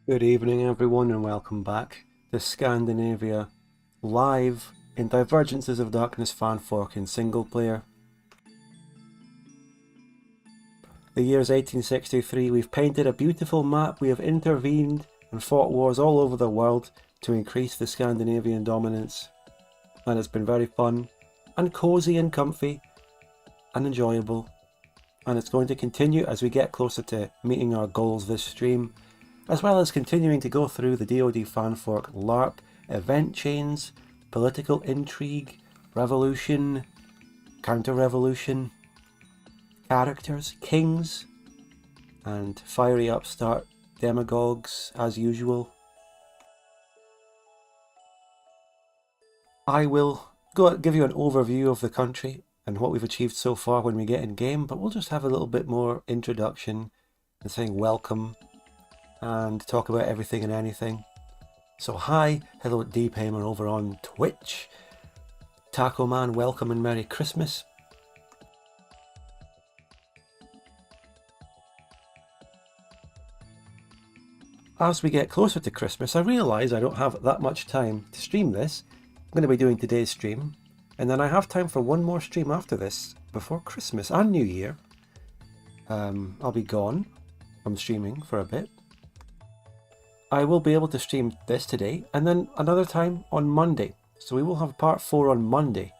Good evening everyone and welcome back to Scandinavia live in Divergences of Darkness fanfork in single player. The year is 1863, we've painted a beautiful map, we have intervened and fought wars all over the world to increase the Scandinavian dominance, and it's been very fun and cosy and comfy and enjoyable, and it's going to continue as we get closer to meeting our goals this stream, as well as continuing to go through the DoD fanfork LARP, event chains, political intrigue, revolution, counter-revolution, characters, kings, and fiery upstart demagogues as usual. I will give you an overview of the country and what we've achieved so far when we get in game, but we'll just have a little bit more introduction and saying welcome and talk about everything and anything. So hi, hello D-Pamer over on Twitch. Taco Man, welcome and Merry Christmas. As we get closer to Christmas, I realise I don't have that much time to stream this. I'm going to be doing today's stream, and then I have time for one more stream after this, before Christmas and New Year. I'll be gone from streaming for a bit. I will be able to stream this today, and then another time on Monday. So we will have part 4 on Monday.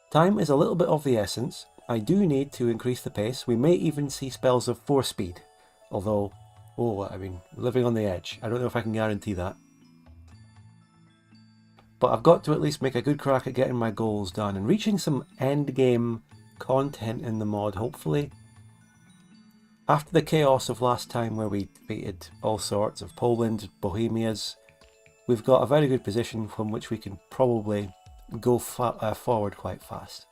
Time is a little bit of the essence. I do need to increase the pace. We may even see spells of 4 speed. Although, living on the edge. I don't know if I can guarantee that. But I've got to at least make a good crack at getting my goals done and reaching some end game content in the mod, hopefully. After the chaos of last time where we defeated all sorts of Poland, Bohemias, we've got a very good position from which we can probably go forward quite fast.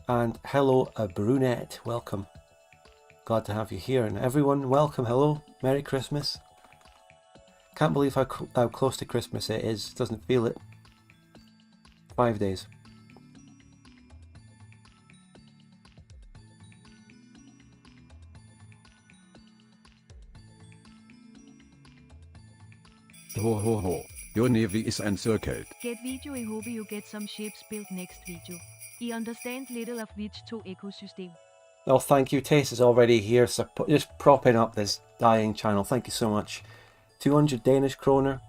And hello, a brunette, welcome. Glad to have you here, and everyone, welcome, hello, Merry Christmas. Can't believe how close to Christmas it is, doesn't feel it. 5 days. Ho ho ho, your navy is encircled. Get video, I hope you get some ships built next video. I understand little of which to ecosystem. Oh, thank you, Tace is already here, so just propping up this dying channel, thank you so much. 200 Danish kroner.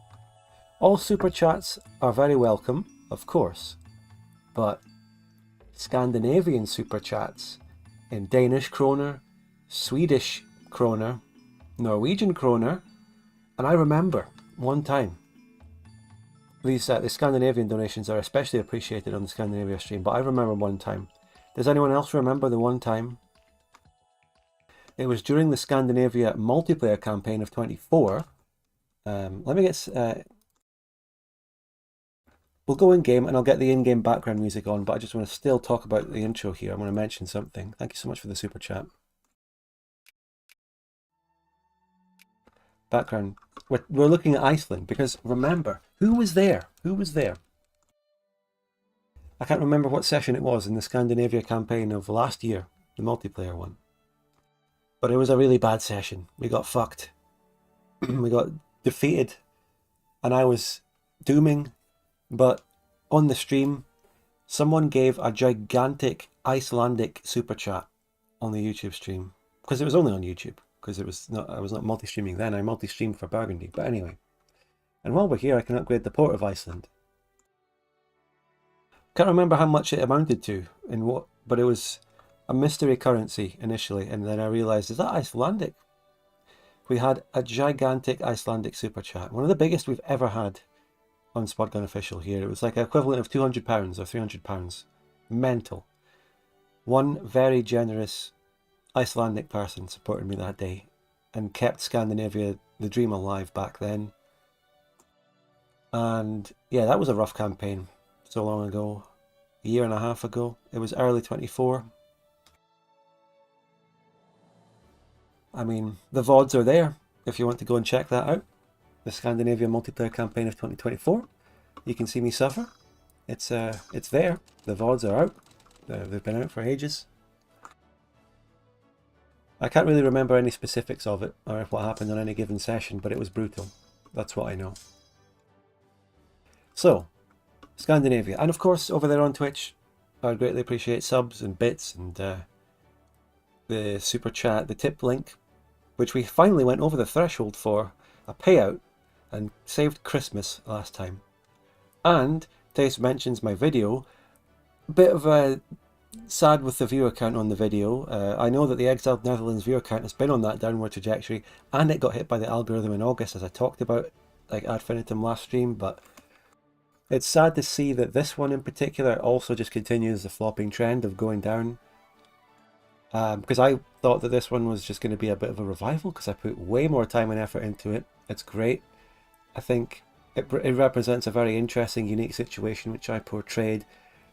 All super chats are very welcome, of course, but Scandinavian super chats in Danish kroner, Swedish kroner, Norwegian kroner, and I remember one time, the Scandinavian donations are especially appreciated on the Scandinavia stream, but I remember one time. Does anyone else remember the one time? It was during the Scandinavia multiplayer campaign of 24. Let me get... we'll go in-game and I'll get the in-game background music on, but I just want to still talk about the intro here. I want to mention something. Thank you so much for the super chat. Background. We're looking at Iceland because remember, who was there? Who was there? I can't remember what session it was in the Scandinavia campaign of last year, the multiplayer one. But it was a really bad session. We got fucked. We got defeated and I was dooming, but on the stream someone gave a gigantic Icelandic super chat on the YouTube stream, because it was only on YouTube, because I was not multi-streaming then. I multi-streamed for Burgundy, but anyway. And while we're here, I can upgrade the port of Iceland. Can't remember how much it amounted to in what, but it was a mystery currency initially, and then I realized, is that Icelandic? We had a gigantic Icelandic super chat, one of the biggest we've ever had on Spudgun Official here. It was like an equivalent of £200 or £300. Mental. One very generous Icelandic person supported me that day and kept Scandinavia, the dream, alive back then. And yeah, that was a rough campaign so long ago, a year and a half ago. It was early 24. I mean, the VODs are there if you want to go and check that out. The Scandinavian multiplayer campaign of 2024. You can see me suffer. It's there. The VODs are out. They've been out for ages. I can't really remember any specifics of it or what happened on any given session, but it was brutal. That's what I know. So, Scandinavia. And of course, over there on Twitch, I would greatly appreciate subs and bits and the super chat, the tip link, which we finally went over the threshold for a payout and saved Christmas last time. And Tace mentions my video. A bit of a sad with the viewer count on the video. I know that the Exiled Netherlands viewer count has been on that downward trajectory, and it got hit by the algorithm in August, as I talked about like ad infinitum last stream, but it's sad to see that this one in particular also just continues the flopping trend of going down. Because I thought that this one was just going to be a bit of a revival, because I put way more time and effort into it. It's great. I think it represents a very interesting, unique situation which I portrayed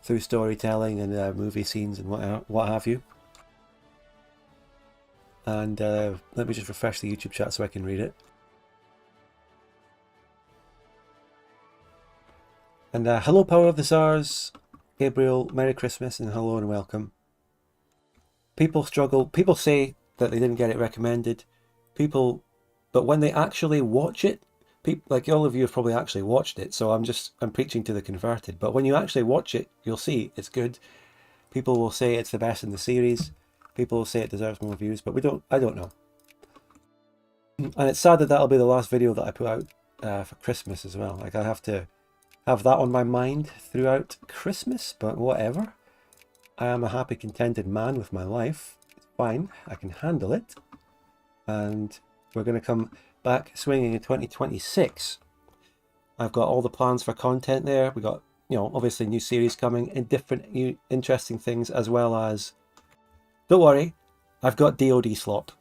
through storytelling and movie scenes and what have you. And let me just refresh the YouTube chat so I can read it. And hello, Power of the Tsars, Gabriel, Merry Christmas, and hello and welcome. People struggle, people say that they didn't get it recommended, but when they actually watch it, people, like all of you have probably actually watched it, so I'm preaching to the converted, but when you actually watch it, you'll see it's good. People will say it's the best in the series, people will say it deserves more views, but I don't know. And it's sad that that'll be the last video that I put out for Christmas as well. Like, I have to have that on my mind throughout Christmas, but whatever. I am a happy, contented man with my life. It's fine, I can handle it. And we're going to come back swinging in 2026. I've got all the plans for content there. We got, obviously new series coming and different new interesting things, as well as, don't worry, I've got DoD slop.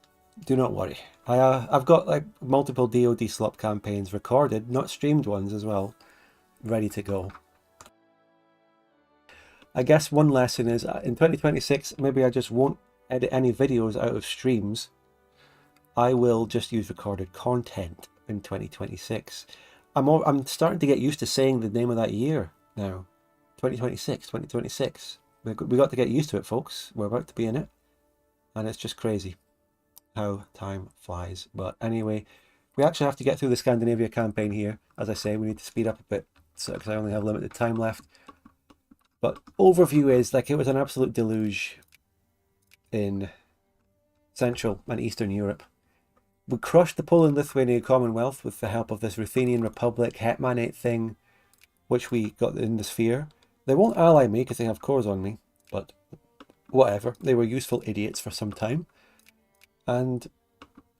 Do not worry. I've got like multiple DoD slop campaigns recorded, not streamed ones as well, ready to go. I guess one lesson is in 2026, maybe I just won't edit any videos out of streams. I will just use recorded content in 2026. I'm starting to get used to saying the name of that year now. 2026. We got to get used to it, folks. We're about to be in it. And it's just crazy how time flies. But anyway, we actually have to get through the Scandinavia campaign here. As I say, we need to speed up a bit because I only have limited time left. But overview is, like, it was an absolute deluge in Central and Eastern Europe. We crushed the Poland-Lithuania Commonwealth with the help of this Ruthenian Republic Hetmanate thing, which we got in the sphere. They won't ally me because they have cores on me, but whatever. They were useful idiots for some time. And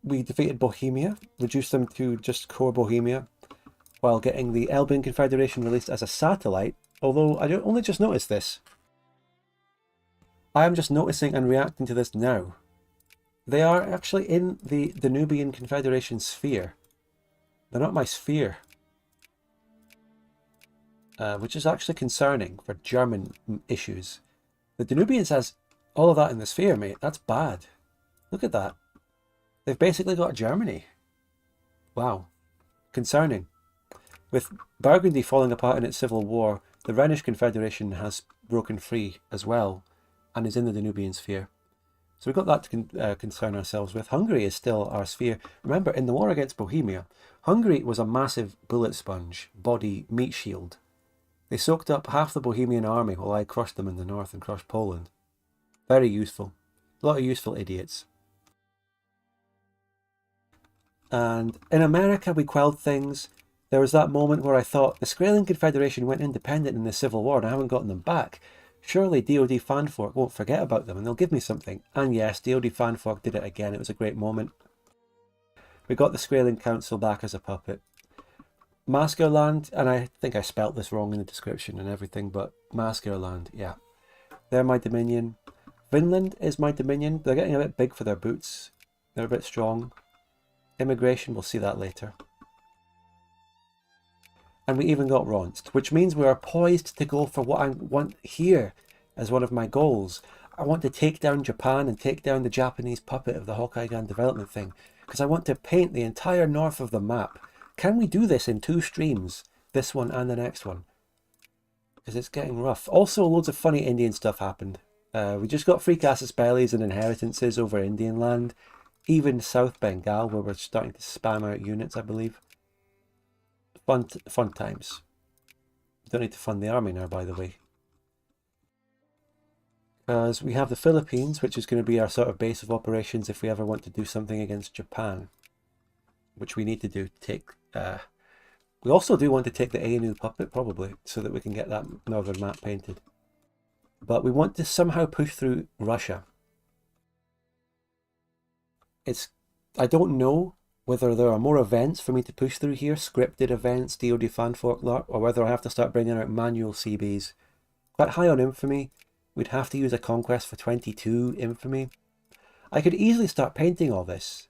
we defeated Bohemia, reduced them to just core Bohemia, while getting the Elbian Federation released as a satellite. Although I only just noticed this. I am just noticing and reacting to this now. They are actually in the Danubian Confederation sphere. They're not my sphere. Which is actually concerning for German issues. The Danubians has all of that in the sphere, mate. That's bad. Look at that. They've basically got Germany. Wow. Concerning. With Burgundy falling apart in its civil war, the Rhenish Confederation has broken free as well, and is in the Danubian sphere. So we've got that to concern ourselves with. Hungary is still our sphere. Remember, in the war against Bohemia, Hungary was a massive bullet sponge, body meat shield. They soaked up half the Bohemian army while I crushed them in the north and crushed Poland. Very useful. A lot of useful idiots. And in America, we quelled things. There was that moment where I thought, the Skraeling Confederation went independent in the Civil War and I haven't gotten them back. Surely DoD fanfolk won't forget about them and they'll give me something. And yes, DoD fanfolk did it again. It was a great moment. We got the Skraeling Council back as a puppet. Masgirland, and I think I spelt this wrong in the description and everything, but Masgirland, yeah. They're my dominion. Vinland is my dominion. They're getting a bit big for their boots. They're a bit strong. Immigration, we'll see that later. And we even got Rhonnst, which means we are poised to go for what I want here as one of my goals. I want to take down Japan and take down the Japanese puppet of the Hokkaigan development thing, because I want to paint the entire north of the map. Can we do this in 2 streams? This one and the next one? Because it's getting rough. Also, loads of funny Indian stuff happened. We just got free casus bellis and inheritances over Indian land, even South Bengal, where we're starting to spam out units, I believe. Fun times. Don't need to fund the army now, by the way. Because we have the Philippines, which is going to be our sort of base of operations if we ever want to do something against Japan. Which we need to do. We also do want to take the Ainu puppet, probably, so that we can get that northern map painted. But we want to somehow push through Russia. I don't know whether there are more events for me to push through here, scripted events, DoD fanfork LARP, or whether I have to start bringing out manual CBs. Quite high on infamy. We'd have to use a conquest for 22 infamy. I could easily start painting all this,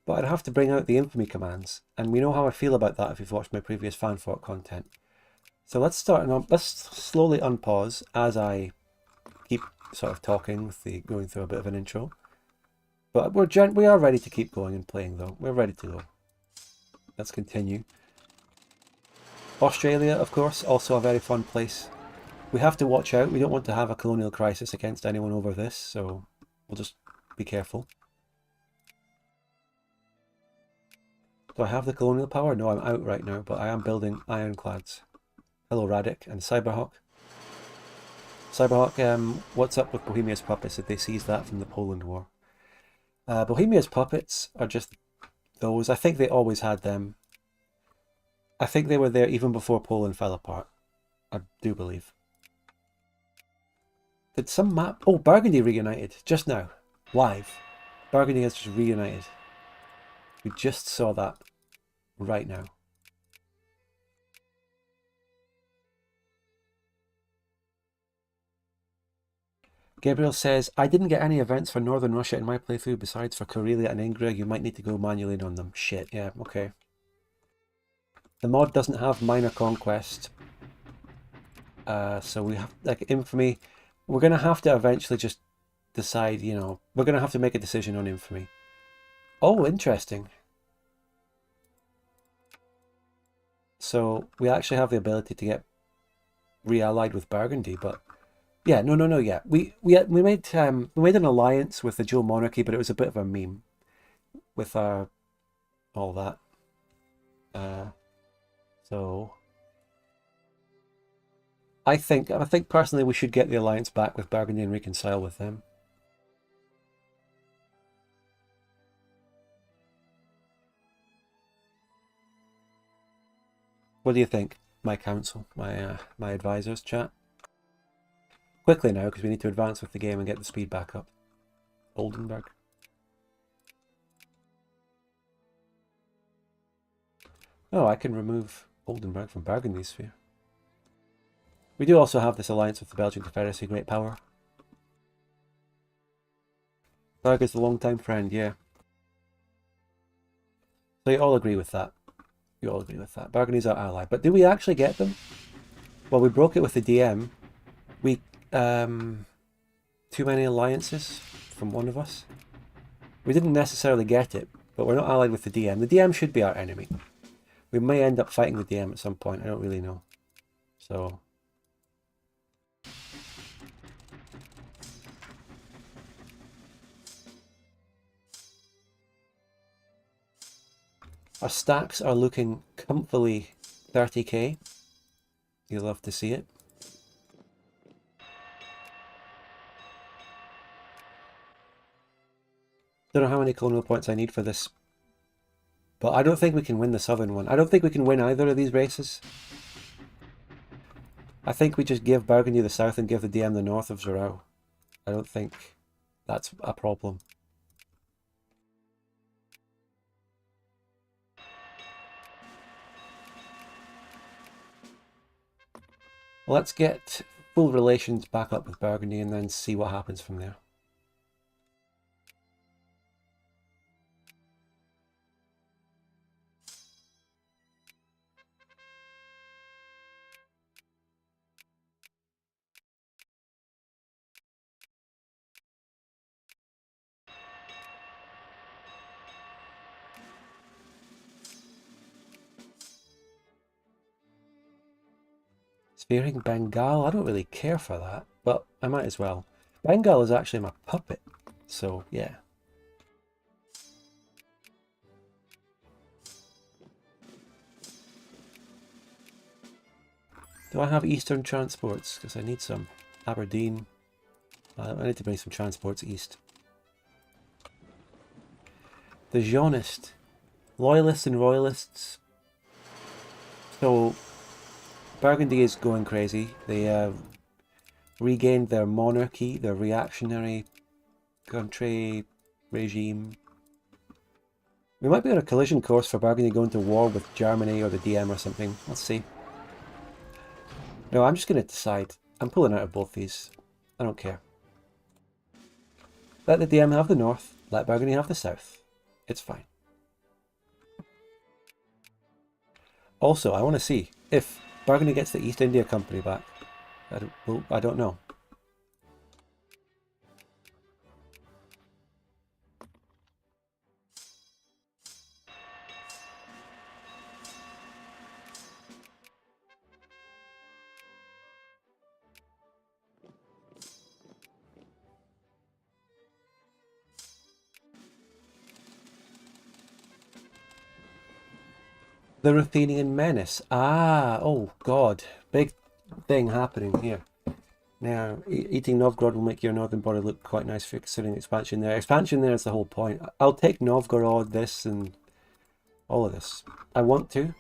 but I'd have to bring out the infamy commands, and we know how I feel about that if you've watched my previous fanfork content. So let's slowly unpause as I keep sort of talking with going through a bit of an intro. But we are ready to keep going and playing though. We're ready to go. Let's continue. Australia, of course, also a very fun place. We have to watch out. We don't want to have a colonial crisis against anyone over this, so we'll just be careful. Do I have the colonial power? No, I'm out right now, but I am building ironclads. Hello, Radic and Cyberhawk. Cyberhawk, what's up with Bohemia's puppets if they seized that from the Poland War? Bohemia's puppets are just those. I think they always had them. I think they were there even before Poland fell apart. I do believe. Did some map... Oh, Burgundy reunited just now. Live. Burgundy has just reunited. We just saw that right now. Gabriel says, I didn't get any events for Northern Russia in my playthrough besides for Karelia and Ingria. You might need to go manually on them. Shit, yeah, okay. The mod doesn't have minor conquest. So we have, like, infamy. We're going to have to eventually just decide, you know, we're going to have to make a decision on infamy. Oh, interesting. So we actually have the ability to get re-allied with Burgundy, but yeah, no, yeah. We made an alliance with the dual monarchy, but it was a bit of a meme with all that. So I think personally we should get the alliance back with Burgundy and reconcile with them. What do you think, my council, my advisors, chat? Quickly now, because we need to advance with the game and get the speed back up. Oldenburg. Oh, I can remove Oldenburg from Burgundy's sphere. We do also have this alliance with the Belgian Confederacy, great power. Berg is the long-time friend, yeah. So you all agree with that. You all agree with that. Burgundy's our ally. But do we actually get them? Well, we broke it with the DM. We, too many alliances from one of us. We didn't necessarily get it, but we're not allied with the DM. The DM should be our enemy. We may end up fighting the DM at some point. I don't really know. So... Our stacks are looking comfortably 30k. You'll love to see it. Don't know how many colonial points I need for this, but I don't think we can win the southern one. I don't think we can win either of these races. I think we just give Burgundy the south and give the DM the north of Zorau. I don't think that's a problem. Let's get full relations back up with Burgundy and then see what happens from there. Sphereling Bengal, I don't really care for that, but I might as well. Bengal is actually my puppet, so yeah. Do I have eastern transports? Because I need some. Aberdeen. I need to bring some transports east. The Rhonnst. Loyalists and royalists. So, Burgundy is going crazy. They regained their monarchy, their reactionary country regime. We might be on a collision course for Burgundy going to war with Germany or the DM or something. Let's see. No, I'm just going to decide. I'm pulling out of both these. I don't care. Let the DM have the north. Let Burgundy have the south. It's fine. Also, I want to see if Burgundy gets the East India Company back. I don't know. The Ruthenian menace. Ah, oh god. Big thing happening here. Now, eating Novgorod will make your northern border look quite nice for considering expansion there. Expansion there is the whole point. I'll take Novgorod, this, and all of this. I want to.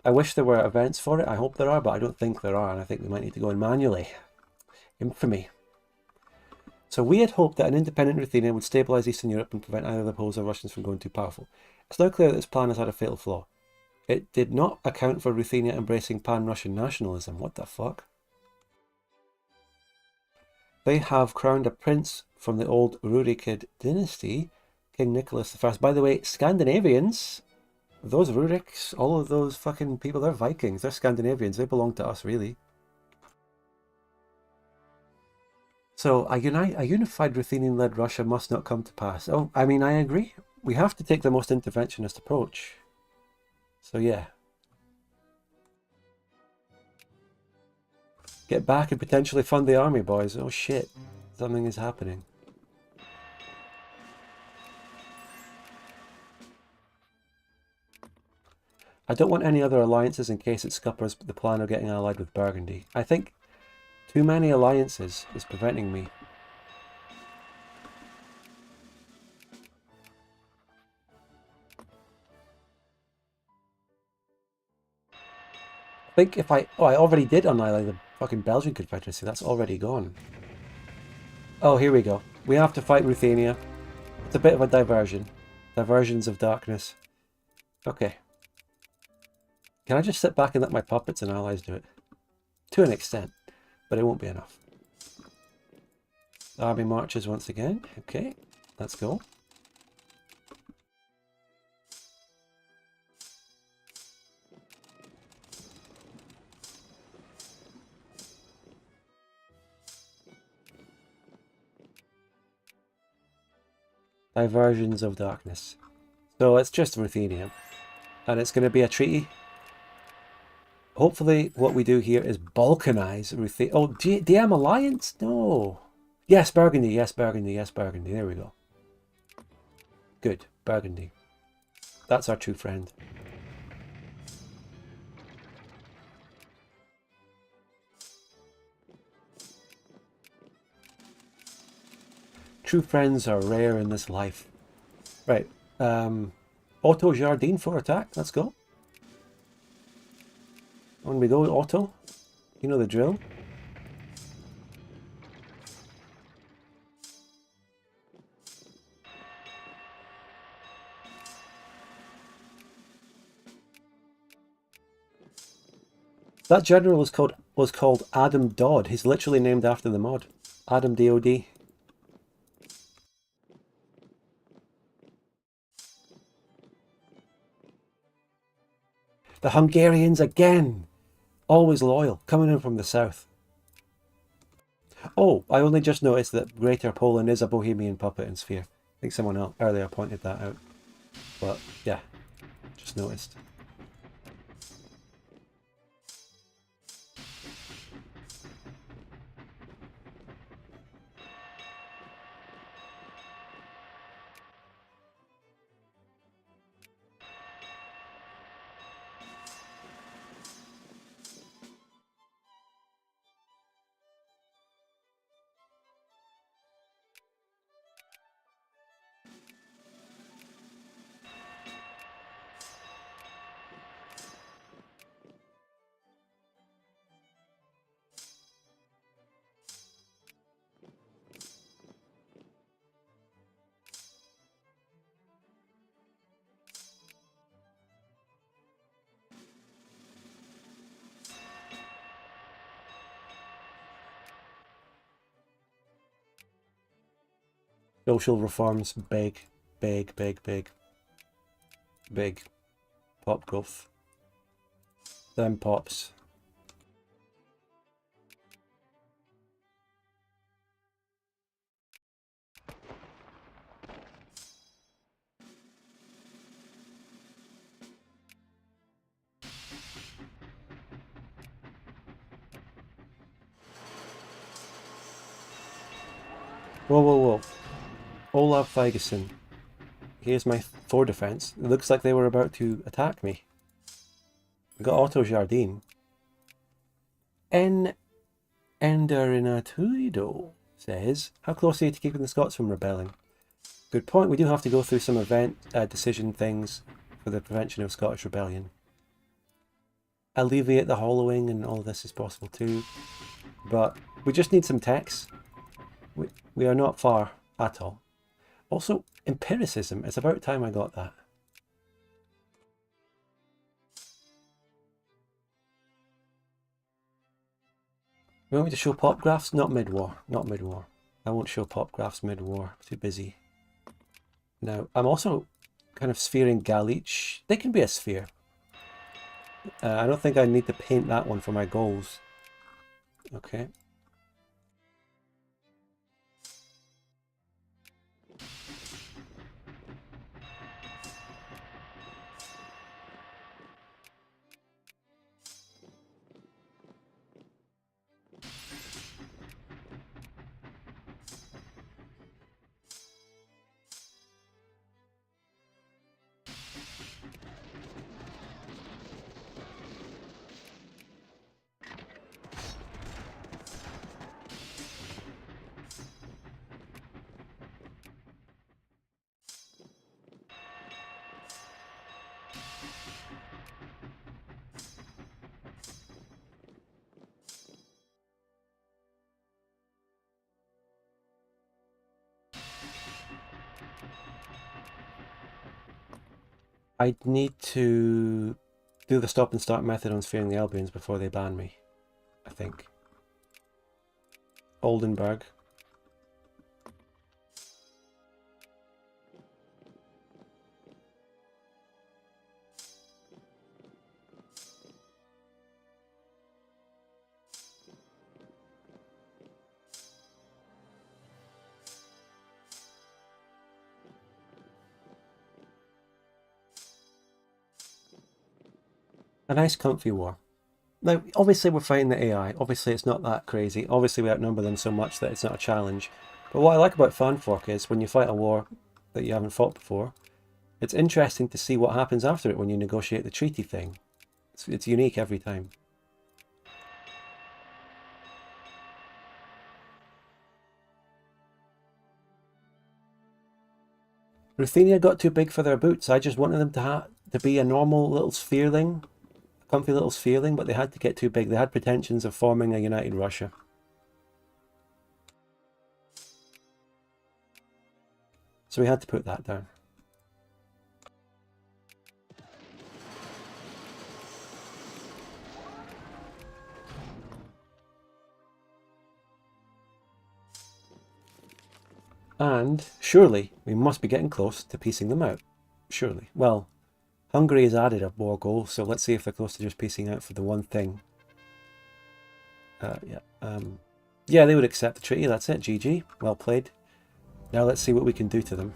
I wish there were events for it. I hope there are, but I don't think there are, and I think we might need to go in manually. Infamy. So we had hoped that an independent Ruthenia would stabilise Eastern Europe and prevent either the Poles or Russians from going too powerful. It's now clear that this plan has had a fatal flaw. It did not account for Ruthenia embracing pan-Russian nationalism. What the fuck? They have crowned a prince from the old Rurikid dynasty, King Nicholas I. By the way, Scandinavians, those Ruriks, all of those fucking people, they're Vikings. They're Scandinavians. They belong to us, really. So a unified Ruthenian-led Russia must not come to pass. Oh, I mean, I agree. We have to take the most interventionist approach. So yeah. Get back and potentially fund the army, boys. Oh shit. Something is happening. I don't want any other alliances in case it scuppers the plan of getting allied with Burgundy. I think too many alliances is preventing me. I think if I already did annihilate the fucking Belgian Confederacy. That's already gone. Oh, here we go. We have to fight Ruthenia. It's a bit of a diversion. Diversions of darkness. Okay. Can I just sit back and let my puppets and allies do it? To an extent, but it won't be enough. Army marches once again. Okay, let's go. Diversions of darkness. So it's just Ruthenia. And it's going to be a treaty. Hopefully what we do here is balkanize Ruthenia. Oh, DM Alliance? No. Yes, Burgundy. Yes, Burgundy. Yes, Burgundy. There we go. Good. Burgundy. That's our true friend. True friends are rare in this life. Right. Otto Jardine for attack. Let's go. On we go, Otto. You know the drill. That general was called Adam Dodd. He's literally named after the mod. Adam DoD. The Hungarians again! Always loyal, coming in from the south. Oh, I only just noticed that Greater Poland is a Bohemian puppet and sphere. I think someone else earlier pointed that out. But, yeah, just noticed. Social reforms, big. Pop growth. Them pops. Whoa. Olaf Ferguson. Here's my 4 defense. It looks like they were about to attack me. We got Otto Jardine. N. Enderenatuido says, how close are you to keeping the Scots from rebelling? Good point. We do have to go through some event decision things for the prevention of Scottish rebellion. Alleviate the hollowing and all this is possible too. But we just need some techs. We are not far at all. Also, empiricism. It's about time I got that. You want me to show pop graphs? Not mid-war. Not mid-war. I won't show pop graphs mid-war. Too busy. Now, I'm also kind of sphering Galich. They can be a sphere. I don't think I need to paint that one for my goals. Okay. I need to do the stop and start method on sphering the Elbians before they ban me, I think. Oldenburg. A nice comfy war. Now, obviously we're fighting the AI. Obviously it's not that crazy. Obviously we outnumber them so much that it's not a challenge. But what I like about Fanfork is when you fight a war that you haven't fought before, it's interesting to see what happens after it when you negotiate the treaty thing. It's unique every time. Ruthenia got too big for their boots. I just wanted them to be a normal little sphereling. Comfy little sphereling, but they had to get too big. They had pretensions of forming a united Russia. So we had to put that down. And surely we must be getting close to piecing them out. Surely. Well, Hungary has added a war goal, so let's see if they're close to just piecing out for the one thing. Yeah, they would accept the treaty. That's it. GG. Well played. Now let's see what we can do to them.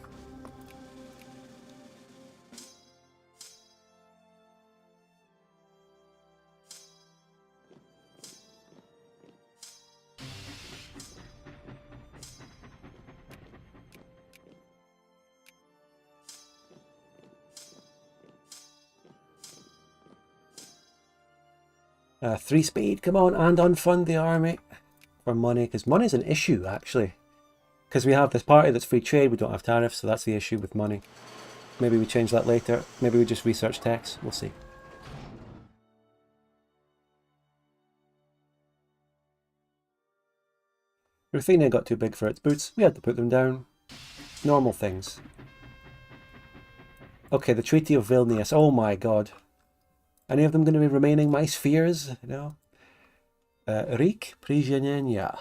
Three speed, come on, and unfund the army for money, because money's an issue actually. Because we have this party that's free trade, we don't have tariffs, so that's the issue with money. Maybe we change that later. Maybe we just research tax. We'll see. Ruthenia got too big for its boots. We had to put them down. Normal things. Okay, the Treaty of Vilnius. Oh my god. Any of them going to be remaining my spheres? No. Rik Przyjęcia.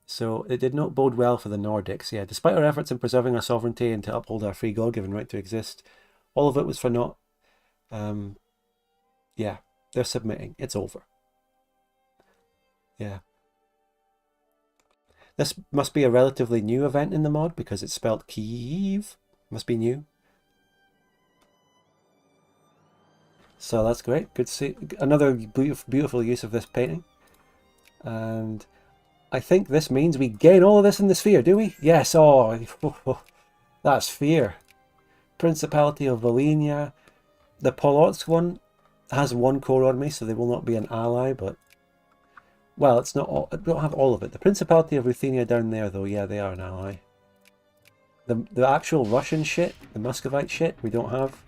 So it did not bode well for the Nordics. Yeah, despite our efforts in preserving our sovereignty and to uphold our free God-given right to exist, all of it was for naught. Yeah, they're submitting. It's over. Yeah. This must be a relatively new event in the mod because it's spelled Kyiv. Must be new. So that's great. Good to see. Another beautiful use of this painting. And I think this means we gain all of this in the sphere, do we? Yes. Oh, that sphere. Principality of Volhynia. The Polotsk one has one core army, so they will not be an ally, but... Well, it's not all, I don't have all of it. The Principality of Ruthenia down there, though, yeah, they are an ally. The actual Russian shit, the Muscovite shit, we don't have.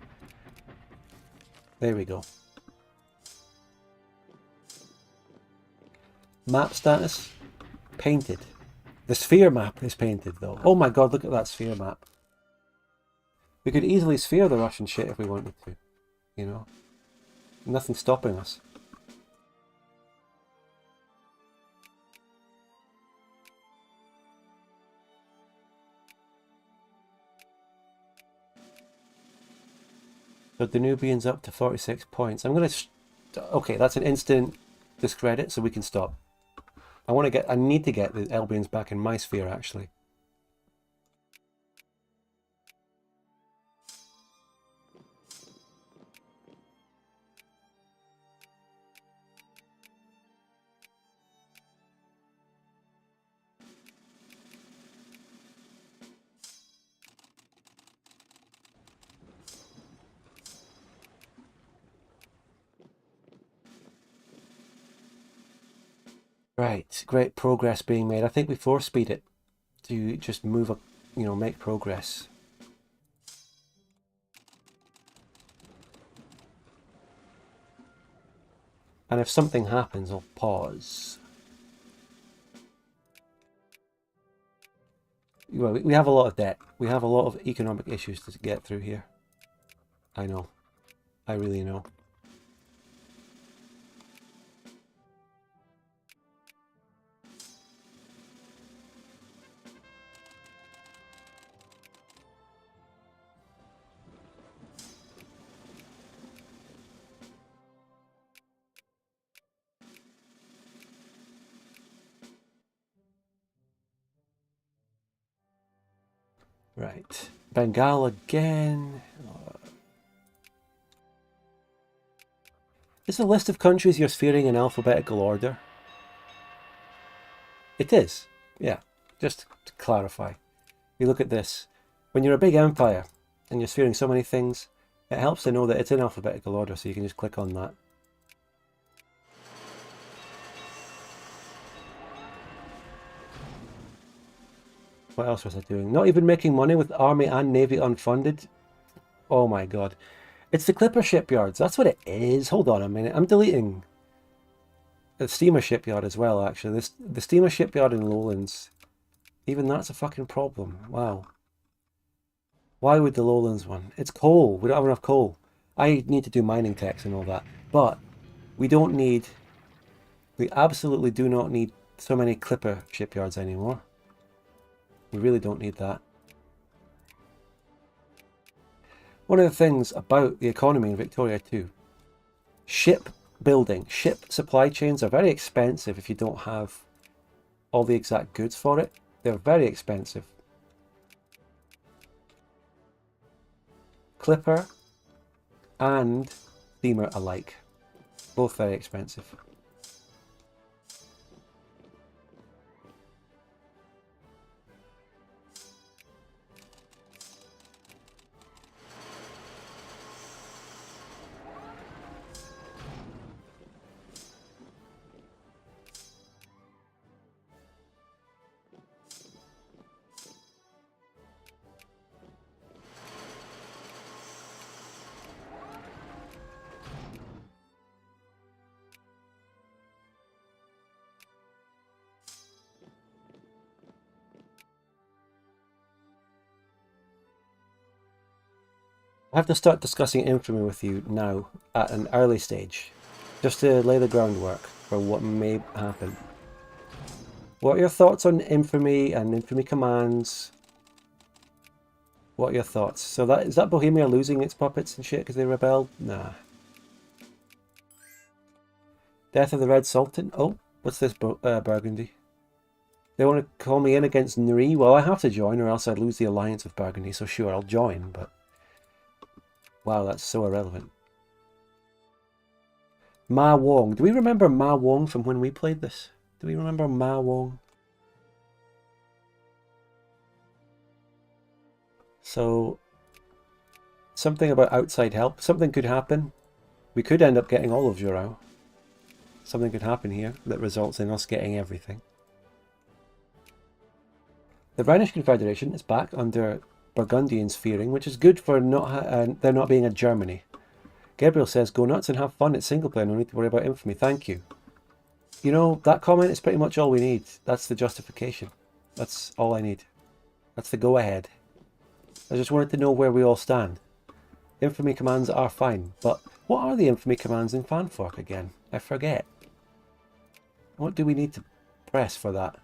There we go. Map status, painted. The sphere map is painted, though. Oh my god, look at that sphere map. We could easily sphere the Russian shit if we wanted to, you know. Nothing's stopping us. So Danubian's up to 46 points. I'm going to... Okay, that's an instant discredit, so we can stop. I need to get the Elbians back in my sphere, actually. Right, great progress being made. I think we force speed it to just move up, you know, make progress. And if something happens, I'll pause. Well, we have a lot of debt. We have a lot of economic issues to get through here. I know. I really know. Right. Bengal again. Is the list of countries you're sphering in alphabetical order? It is. Yeah. Just to clarify. You look at this. When you're a big empire and you're sphering so many things, it helps to know that it's in alphabetical order, so you can just click on that. What else was I doing? Not even making money with army and navy unfunded? Oh my god. It's the clipper shipyards. That's what it is. Hold on a minute. I'm deleting the steamer shipyard as well, actually. The steamer shipyard in Lowlands. Even that's a fucking problem. Wow. Why would the Lowlands one? It's coal. We don't have enough coal. I need to do mining techs and all that. But we don't need... We absolutely do not need so many clipper shipyards anymore. We really don't need that. One of the things about the economy in Victoria too, ship building, ship supply chains are very expensive if you don't have all the exact goods for it. They're very expensive. Clipper and steamer alike, both very expensive. I have to start discussing infamy with you now at an early stage, just to lay the groundwork for what may happen. What are your thoughts on infamy and infamy commands? What are your thoughts? So that is that Bohemia losing its puppets and shit because they rebelled? Nah. Death of the Red Sultan? Oh, what's this Burgundy? They want to call me in against Nri? Well, I have to join or else I'd lose the alliance with Burgundy, so sure, I'll join, but... Wow, that's so irrelevant. Ma Wong. Do we remember Ma Wong from when we played this? Do we remember Ma Wong? So, something about outside help. Something could happen. We could end up getting all of Jurau. Something could happen here that results in us getting everything. The Rhenish Confederation is back under Burgundian sphereling, which is good for there not being a Germany. Gabriel says, go nuts and have fun. It's single player. No need to worry about infamy. Thank you. You know, that comment is pretty much all we need. That's the justification. That's all I need. That's the go-ahead. I just wanted to know where we all stand. Infamy commands are fine, but what are the infamy commands in Fanfork again? I forget. What do we need to press for that?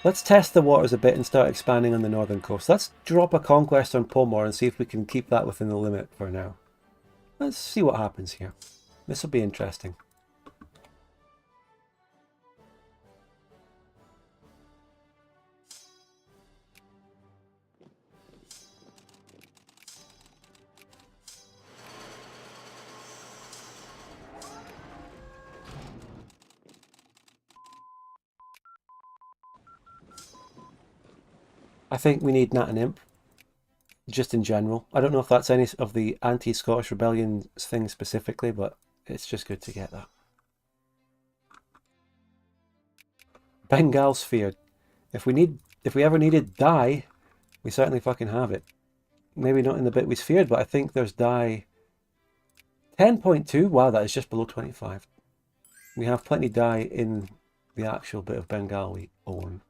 Let's test the waters a bit and start expanding on the northern coast. Let's drop a conquest on Pomor and see if we can keep that within the limit for now. Let's see what happens here. This will be interesting. I think we need Nat and Imp, just in general. I don't know if that's any of the anti-Scottish rebellion thing specifically, but it's just good to get that. Bengal Sphere. If we ever needed dye, we certainly fucking have it. Maybe not in the bit we sphered, but I think there's dye 10.2. Wow, that is just below 25. We have plenty dye in the actual bit of Bengal we own.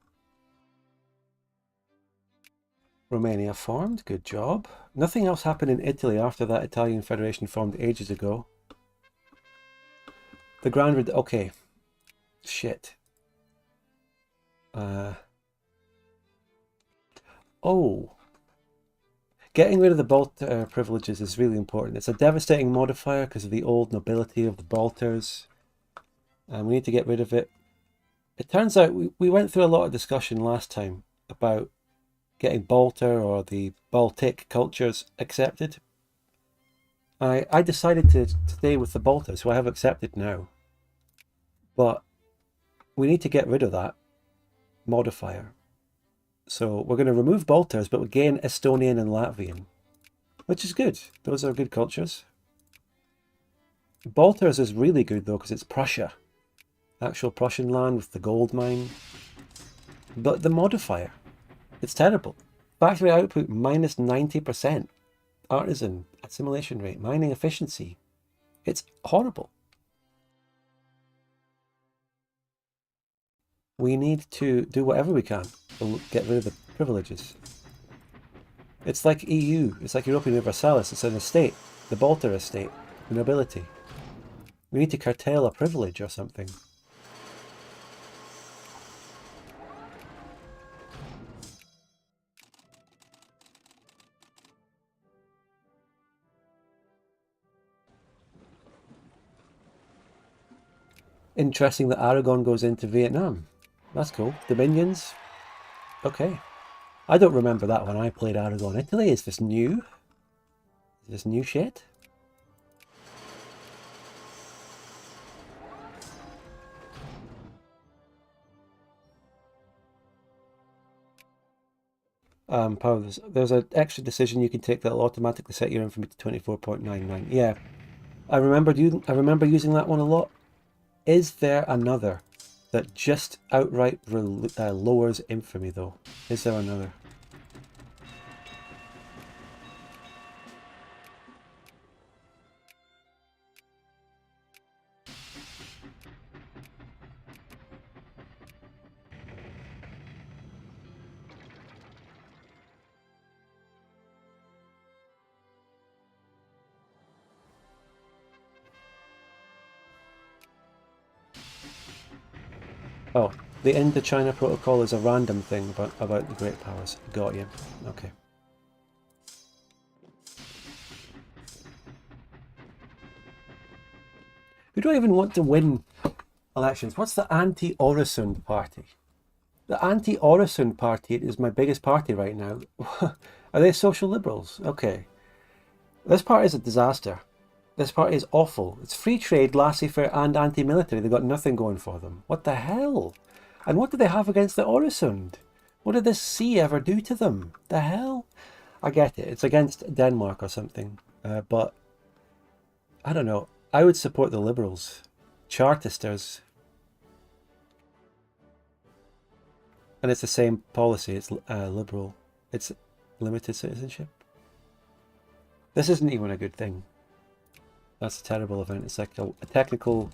Romania formed, good job. Nothing else happened in Italy after that Italian Federation formed ages ago. The Grand... okay. Shit. Oh. Getting rid of the Balter privileges is really important. It's a devastating modifier because of the old nobility of the Balters. And we need to get rid of it. It turns out we went through a lot of discussion last time about getting Balter or the Baltic cultures accepted. I decided to stay with the Balters, who I have accepted now. But we need to get rid of that modifier. So we're going to remove Balters, but we gain Estonian and Latvian, which is good. Those are good cultures. Balters is really good though, because it's Prussia. Actual Prussian land with the gold mine. But the modifier, it's terrible. Factory output minus 90%. Artisan assimilation rate, mining efficiency. It's horrible. We need to do whatever we can to get rid of the privileges. It's like EU, it's like European Universalis, it's an estate, the Balter estate, the nobility. We need to curtail a privilege or something. Interesting that Aragon goes into Vietnam. That's cool. Dominions? Okay. I don't remember that when I played Aragon Italy. Is this new? Is this new shit? There's an extra decision you can take that'll automatically set your infamy to 24.99. Yeah. I remember using that one a lot. Is there another that just outright lowers infamy though? Is there another? Oh, the Indochina Protocol is a random thing about the Great Powers. Got you. Okay. We don't even want to win elections. What's the anti-Oresund party? The anti-Oresund party is my biggest party right now. Are they social liberals? Okay. This party is a disaster. This party is awful. It's free trade, laissez-faire and anti-military. They've got nothing going for them. What the hell? And what do they have against the Oresund? What did this sea ever do to them? The hell? I get it. It's against Denmark or something. But I don't know. I would support the liberals. Chartisters. And it's the same policy. It's liberal. It's limited citizenship. This isn't even a good thing. That's a terrible event. It's like a technical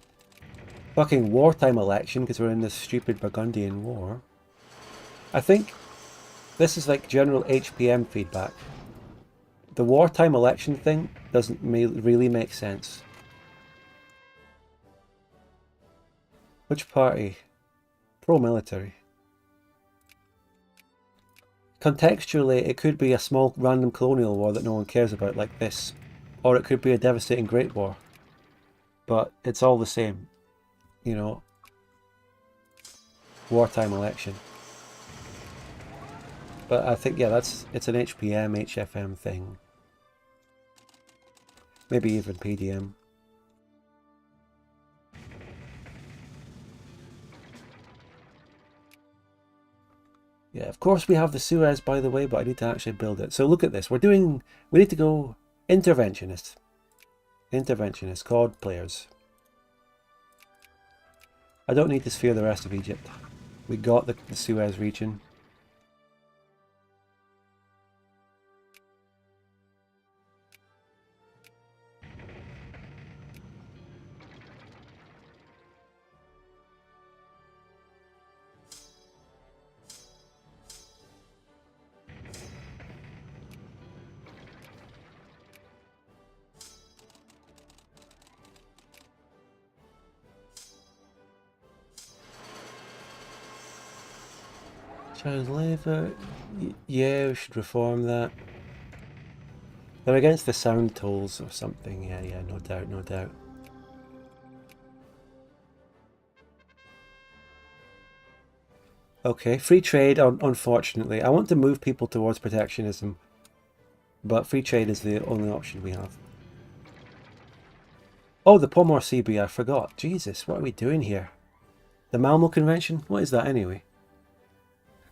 fucking wartime election because we're in this stupid Burgundian war. I think this is like general HPM feedback. The wartime election thing doesn't really make sense. Which party? Pro-military. Contextually, it could be a small random colonial war that no one cares about like this. Or it could be a devastating great war. But it's all the same. You know. Wartime election. But I think, yeah, it's an HPM, HFM thing. Maybe even PDM. Yeah, of course we have the Suez, by the way, but I need to actually build it. So look at this. We need to go interventionist. Interventionist, COD players. I don't need to sphere the rest of Egypt. We got the Suez region. Child labour, yeah, we should reform that. They're against the sound tolls or something, yeah, no doubt, no doubt. Okay, free trade, unfortunately. I want to move people towards protectionism, but free trade is the only option we have. Oh, the Pomor CB, I forgot. Jesus, what are we doing here? The Malmo Convention? What is that anyway?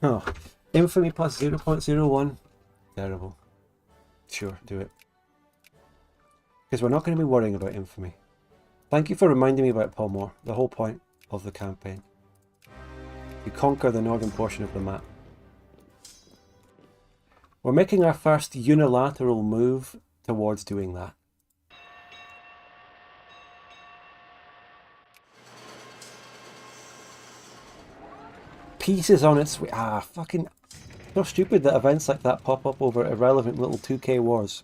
Oh, infamy plus 0.01. Terrible. Sure, do it. Because we're not going to be worrying about infamy. Thank you for reminding me about Pomor, the whole point of the campaign. You conquer the northern portion of the map. We're making our first unilateral move towards doing that. Peace is on its way. Ah, fucking... So stupid that events like that pop up over irrelevant little 2K wars.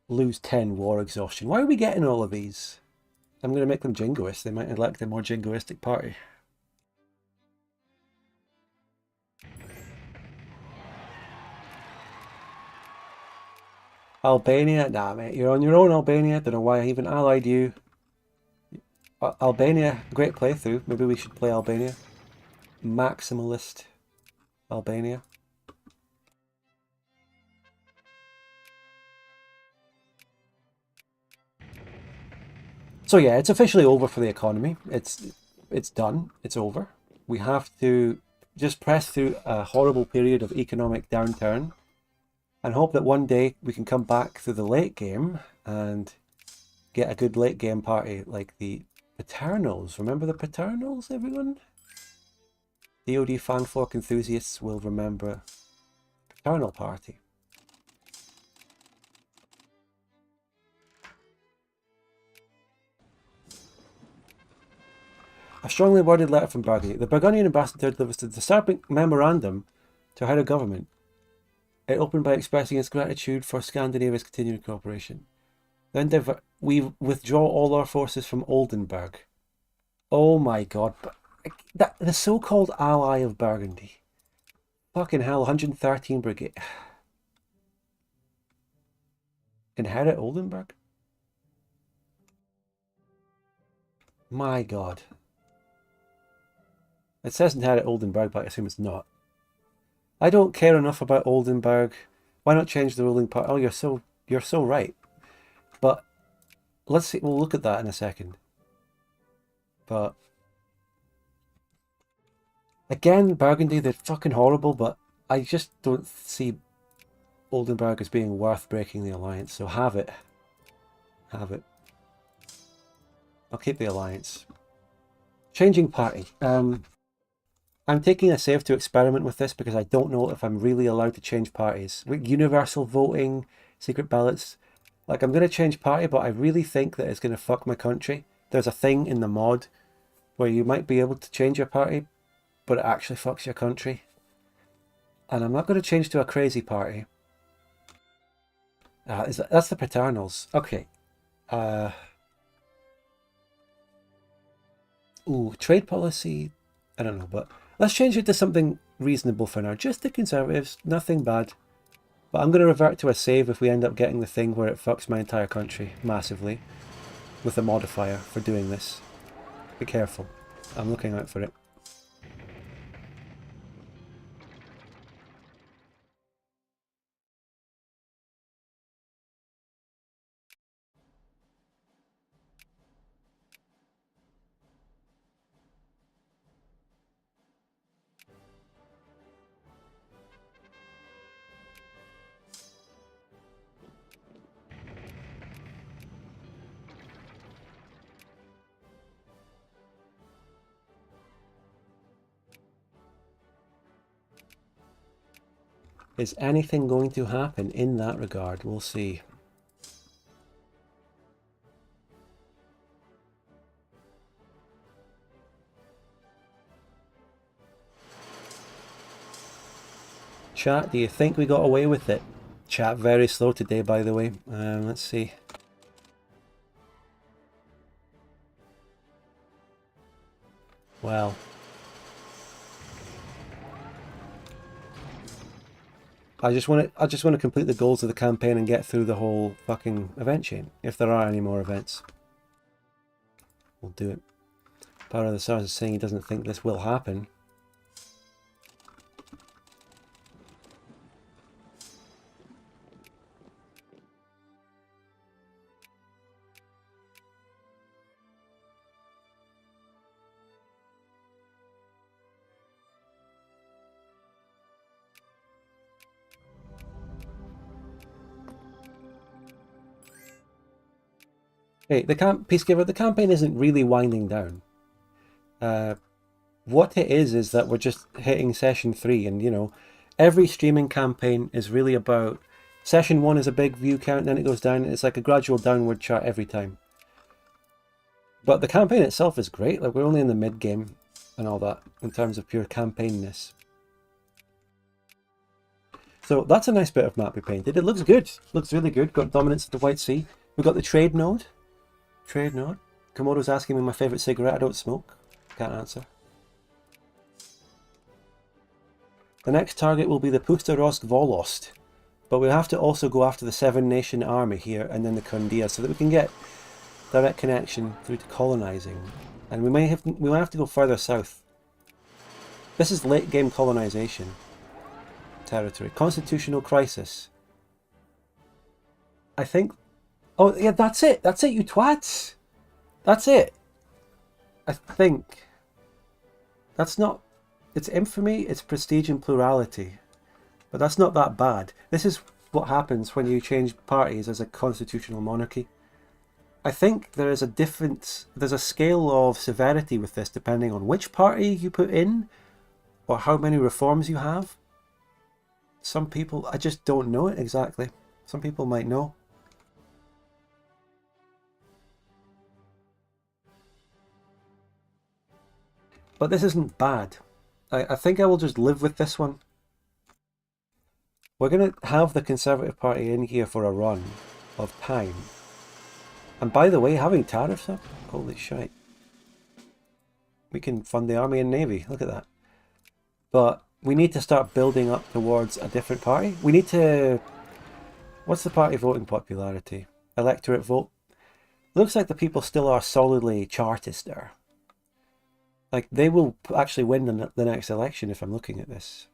Lose 10 war exhaustion. Why are we getting all of these? I'm going to make them jingoists. They might elect a more jingoistic party. Albania? Nah, mate. You're on your own, Albania. Don't know why I even allied you. Albania, great playthrough. Maybe we should play Albania. Maximalist Albania. So yeah, it's officially over for the economy. It's done. It's over. We have to just press through a horrible period of economic downturn and hope that one day we can come back through the late game and get a good late game party like the Paternals. Remember the Paternals, everyone? DoD fanfork enthusiasts will remember Paternal Party. A strongly worded letter from Burgundy. The Burgundian ambassador delivers the disturbing memorandum to our government. It opened by expressing its gratitude for Scandinavia's continuing cooperation. Then we withdraw all our forces from Oldenburg. Oh my god. The so-called ally of Burgundy. Fucking hell, 113 Brigade. Inherit Oldenburg? My god. It says inherit Oldenburg, but I assume it's not. I don't care enough about Oldenburg. Why not change the ruling part? Oh, you're so right. But let's see. We'll look at that in a second. But again, Burgundy, they're fucking horrible. But I just don't see Oldenburg as being worth breaking the alliance. So have it. Have it. I'll keep the alliance. Changing party. I'm taking a save to experiment with this because I don't know if I'm really allowed to change parties. Like universal voting, secret ballots. Like, I'm going to change party, but I really think that it's going to fuck my country. There's a thing in the mod where you might be able to change your party, but it actually fucks your country. And I'm not going to change to a crazy party. That's the Paternals. Okay. Ooh, trade policy. I don't know, but let's change it to something reasonable for now. Just the Conservatives, nothing bad. But I'm going to revert to a save if we end up getting the thing where it fucks my entire country massively. With a modifier for doing this. Be careful. I'm looking out for it. Is anything going to happen in that regard? We'll see. Chat, do you think we got away with it? Chat very slow today, by the way. Let's see. Well. I just want to complete the goals of the campaign and get through the whole fucking event chain. If there are any more events. We'll do it. Power of the Stars is saying he doesn't think this will happen. Hey, Peacekeeper, the campaign isn't really winding down. What it is that we're just hitting session 3, and you know, every streaming campaign is really about session 1 is a big view count, then it goes down. It's like a gradual downward chart every time. But the campaign itself is great. Like, we're only in the mid game and all that in terms of pure campaignness. So that's a nice bit of map we painted. It looks good. Looks really good. Got dominance of the White Sea. We've got the trade node. Trade node. Komodo's asking me my favourite cigarette. I don't smoke. Can't answer. The next target will be the Pusterorsk Volost. But we have to also go after the 7-nation army here and then the Kondia so that we can get direct connection through to colonising. And we might have to go further south. This is late game colonisation territory. Constitutional crisis. I think... Oh, yeah, that's it. That's it, you twats. That's it. I think. That's not... It's infamy, it's prestige and plurality. But that's not that bad. This is what happens when you change parties as a constitutional monarchy. I think there is a difference... There's a scale of severity with this depending on which party you put in or how many reforms you have. Some people... I just don't know it exactly. Some people might know. But this isn't bad. I think I will just live with this one. We're going to have the Conservative Party in here for a run of time. And by the way, having tariffs up? Holy shite. We can fund the army and navy. Look at that. But we need to start building up towards a different party. We need to... What's the party voting popularity? Electorate vote. Looks like the people still are solidly Chartist there. Like, they will actually win the next election if I'm looking at this.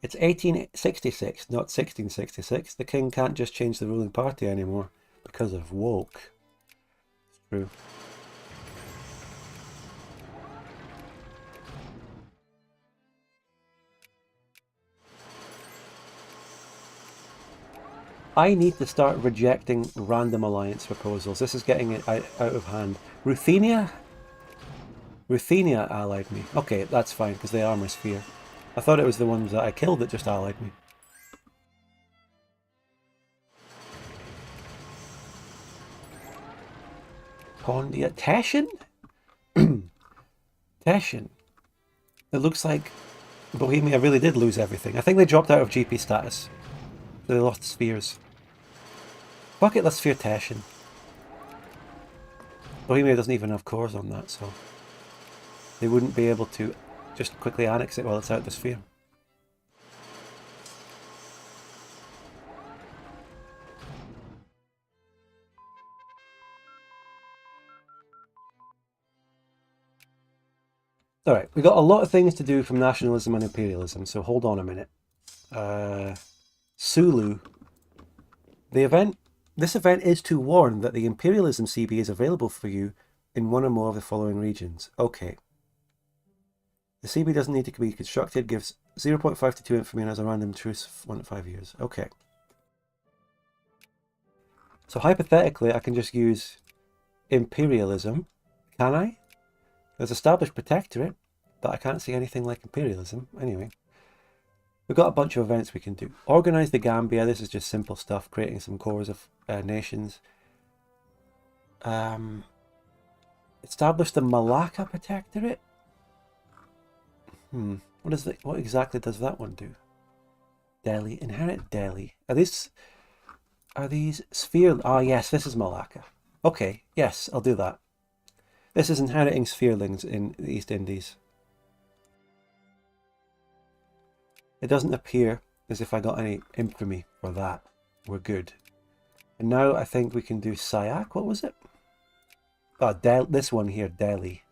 It's 1866, not 1666. The king can't just change the ruling party anymore because of woke. It's true. I need to start rejecting random alliance proposals. This is getting it out of hand. Ruthenia? Ruthenia allied me. Okay, that's fine, because they armor sphere. I thought it was the ones that I killed that just allied me. Pondia. Teschen? Teschen. It looks like Bohemia really did lose everything. I think they dropped out of GP status. They lost spheres. Fuck it, let's sphere Teschen. Bohemia doesn't even have cores on that, so they wouldn't be able to just quickly annex it while it's out the sphere. Alright, we got a lot of things to do from nationalism and imperialism, so hold on a minute. Sulu. This event is to warn that the Imperialism CB is available for you in one or more of the following regions. Okay. The CB doesn't need to be constructed, gives 0.5 to 2 infamy and has a random truce of 1 to 5 years. Okay. So hypothetically, I can just use imperialism. Can I? There's established protectorate, but I can't see anything like imperialism. Anyway. We've got a bunch of events we can do. Organize the Gambia. This is just simple stuff, creating some cores of nations. Establish the Malacca Protectorate. What exactly does that one do? Delhi. Inherit Delhi. Are these sphere? Ah, yes, this is Malacca. Okay, yes, I'll do that. This is inheriting spherelings in the East Indies. It doesn't appear as if I got any infamy for that. We're good. And now I think we can do Sayak. What was it? Oh, this one here, Delhi.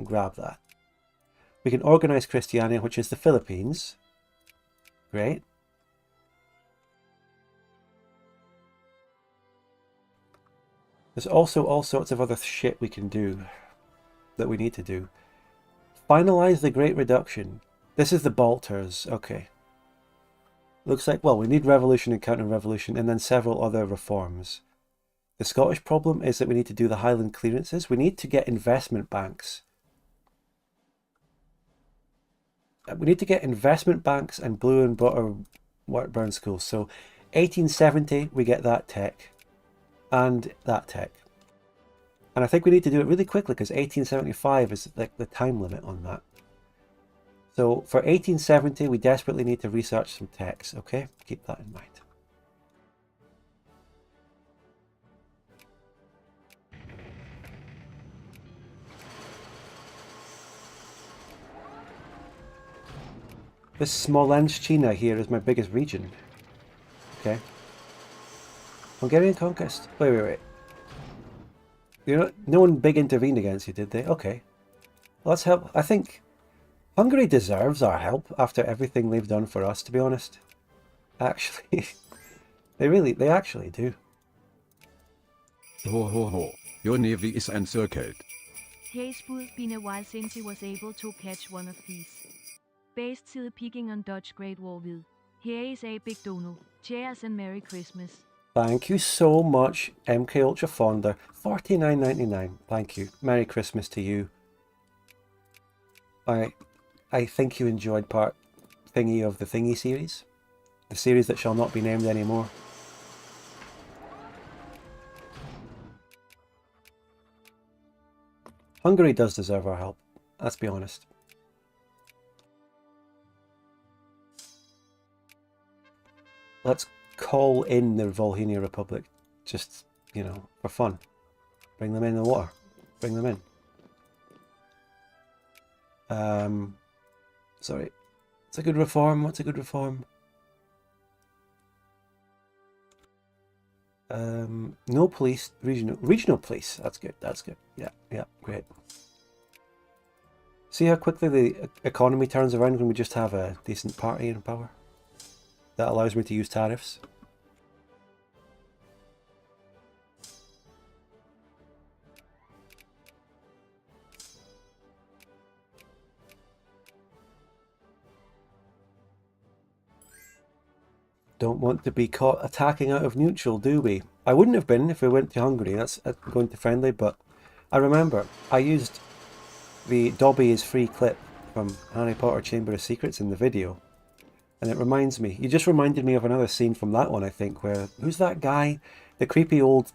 Grab that. We can organize Christiania, which is the Philippines. Great. There's also all sorts of other shit we can do that we need to do. Finalize the Great Reduction. This is the Balters, okay. Looks like, well, we need revolution and counter-revolution and then several other reforms. The Scottish problem is that we need to do the Highland clearances. We need to get investment banks. We need to get investment banks and blue and butter work-burn schools. So 1870, we get that tech and that tech. And I think we need to do it really quickly because 1875 is like the time limit on that. So for 1870, we desperately need to research some techs, okay? Keep that in mind. This Smolensk-China here is my biggest region. Okay. Hungarian conquest. Wait. No one big intervened against you, did they? Okay. Well, let's help. I think Hungary deserves our help after everything they've done for us, to be honest. Actually, they actually do. Ho ho ho, your navy is encircled. Hayes been a while since he was able to catch one of these. Based to the peaking on Dutch Great War with. Here is a big dono. Cheers and Merry Christmas. Thank you so much, MK Ultra Fonder. $49.99. Thank you. Merry Christmas to you. I think you enjoyed part thingy of the thingy series. The series that shall not be named anymore. Hungary does deserve our help, let's be honest. Let's call in the Volhynia Republic, just, you know, for fun. Bring them in the water. Bring them in. Sorry. What's a good reform? What's a good reform? No police, regional police. That's good. That's good. Yeah, great. See how quickly the economy turns around when we just have a decent party in power? That allows me to use tariffs. Don't want to be caught attacking out of neutral, do we? I wouldn't have been if we went to Hungary. That's going to friendly, but I remember I used the Dobby is free clip from Harry Potter Chamber of Secrets in the video. And it reminds me, you just reminded me of another scene from that one, I think, where, who's that guy? The creepy old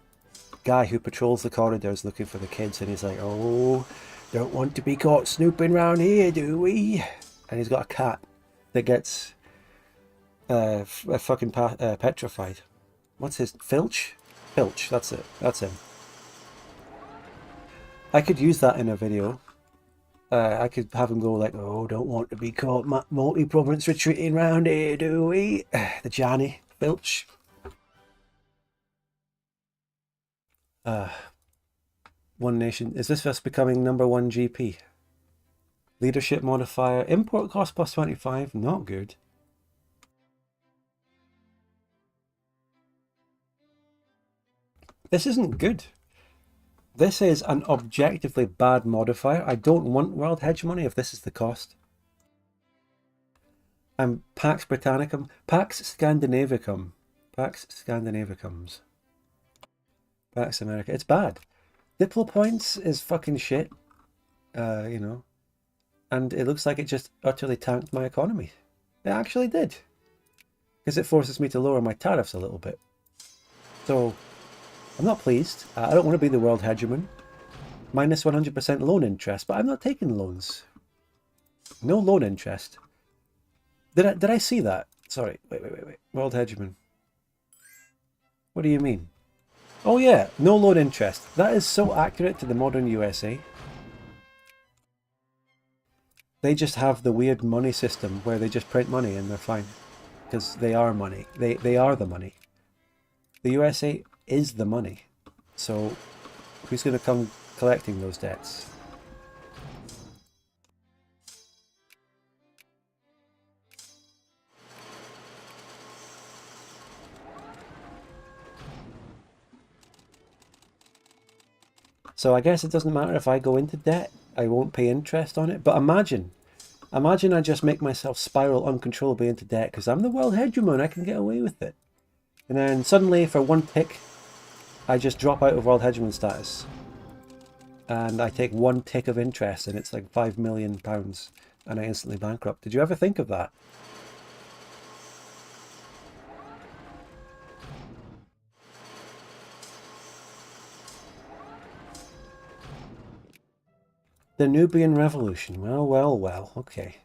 guy who patrols the corridors looking for the kids, and he's like, oh, don't want to be caught snooping round here, do we? And he's got a cat that gets fucking petrified. What's his, Filch? Filch, that's it, that's him. I could use that in a video. I could have him go like, oh, don't want to be caught multi-province retreating round here, do we? The Johnny, Filch. One Nation. Is this us becoming #1 GP? Leadership modifier. Import cost plus 25. Not good. This isn't good. This is an objectively bad modifier. I don't want world hegemony if this is the cost. And Pax Britannicum, Pax Scandinavicum, Pax Scandinavicums, Pax America. It's bad. Diplo points is fucking shit, you know, and it looks like it just utterly tanked my economy. It actually did, because it forces me to lower my tariffs a little bit. So I'm not pleased. I don't want to be the world hegemon. Minus 100% loan interest, but I'm not taking loans. No loan interest. Did I see that? Sorry, wait. World hegemon. What do you mean? Oh yeah, no loan interest. That is so accurate to the modern USA. They just have the weird money system where they just print money and they're fine. Because they are money. They are the money. The USA is the money. So who's going to come collecting those debts? So I guess it doesn't matter if I go into debt. I won't pay interest on it. But imagine I just make myself spiral uncontrollably into debt because I'm the world hegemon. I can get away with it. And then suddenly, for one tick, I just drop out of world hegemon status. And I take one tick of interest and it's like £5 million and I instantly bankrupt. Did you ever think of that? The Nubian Revolution. Well. Okay.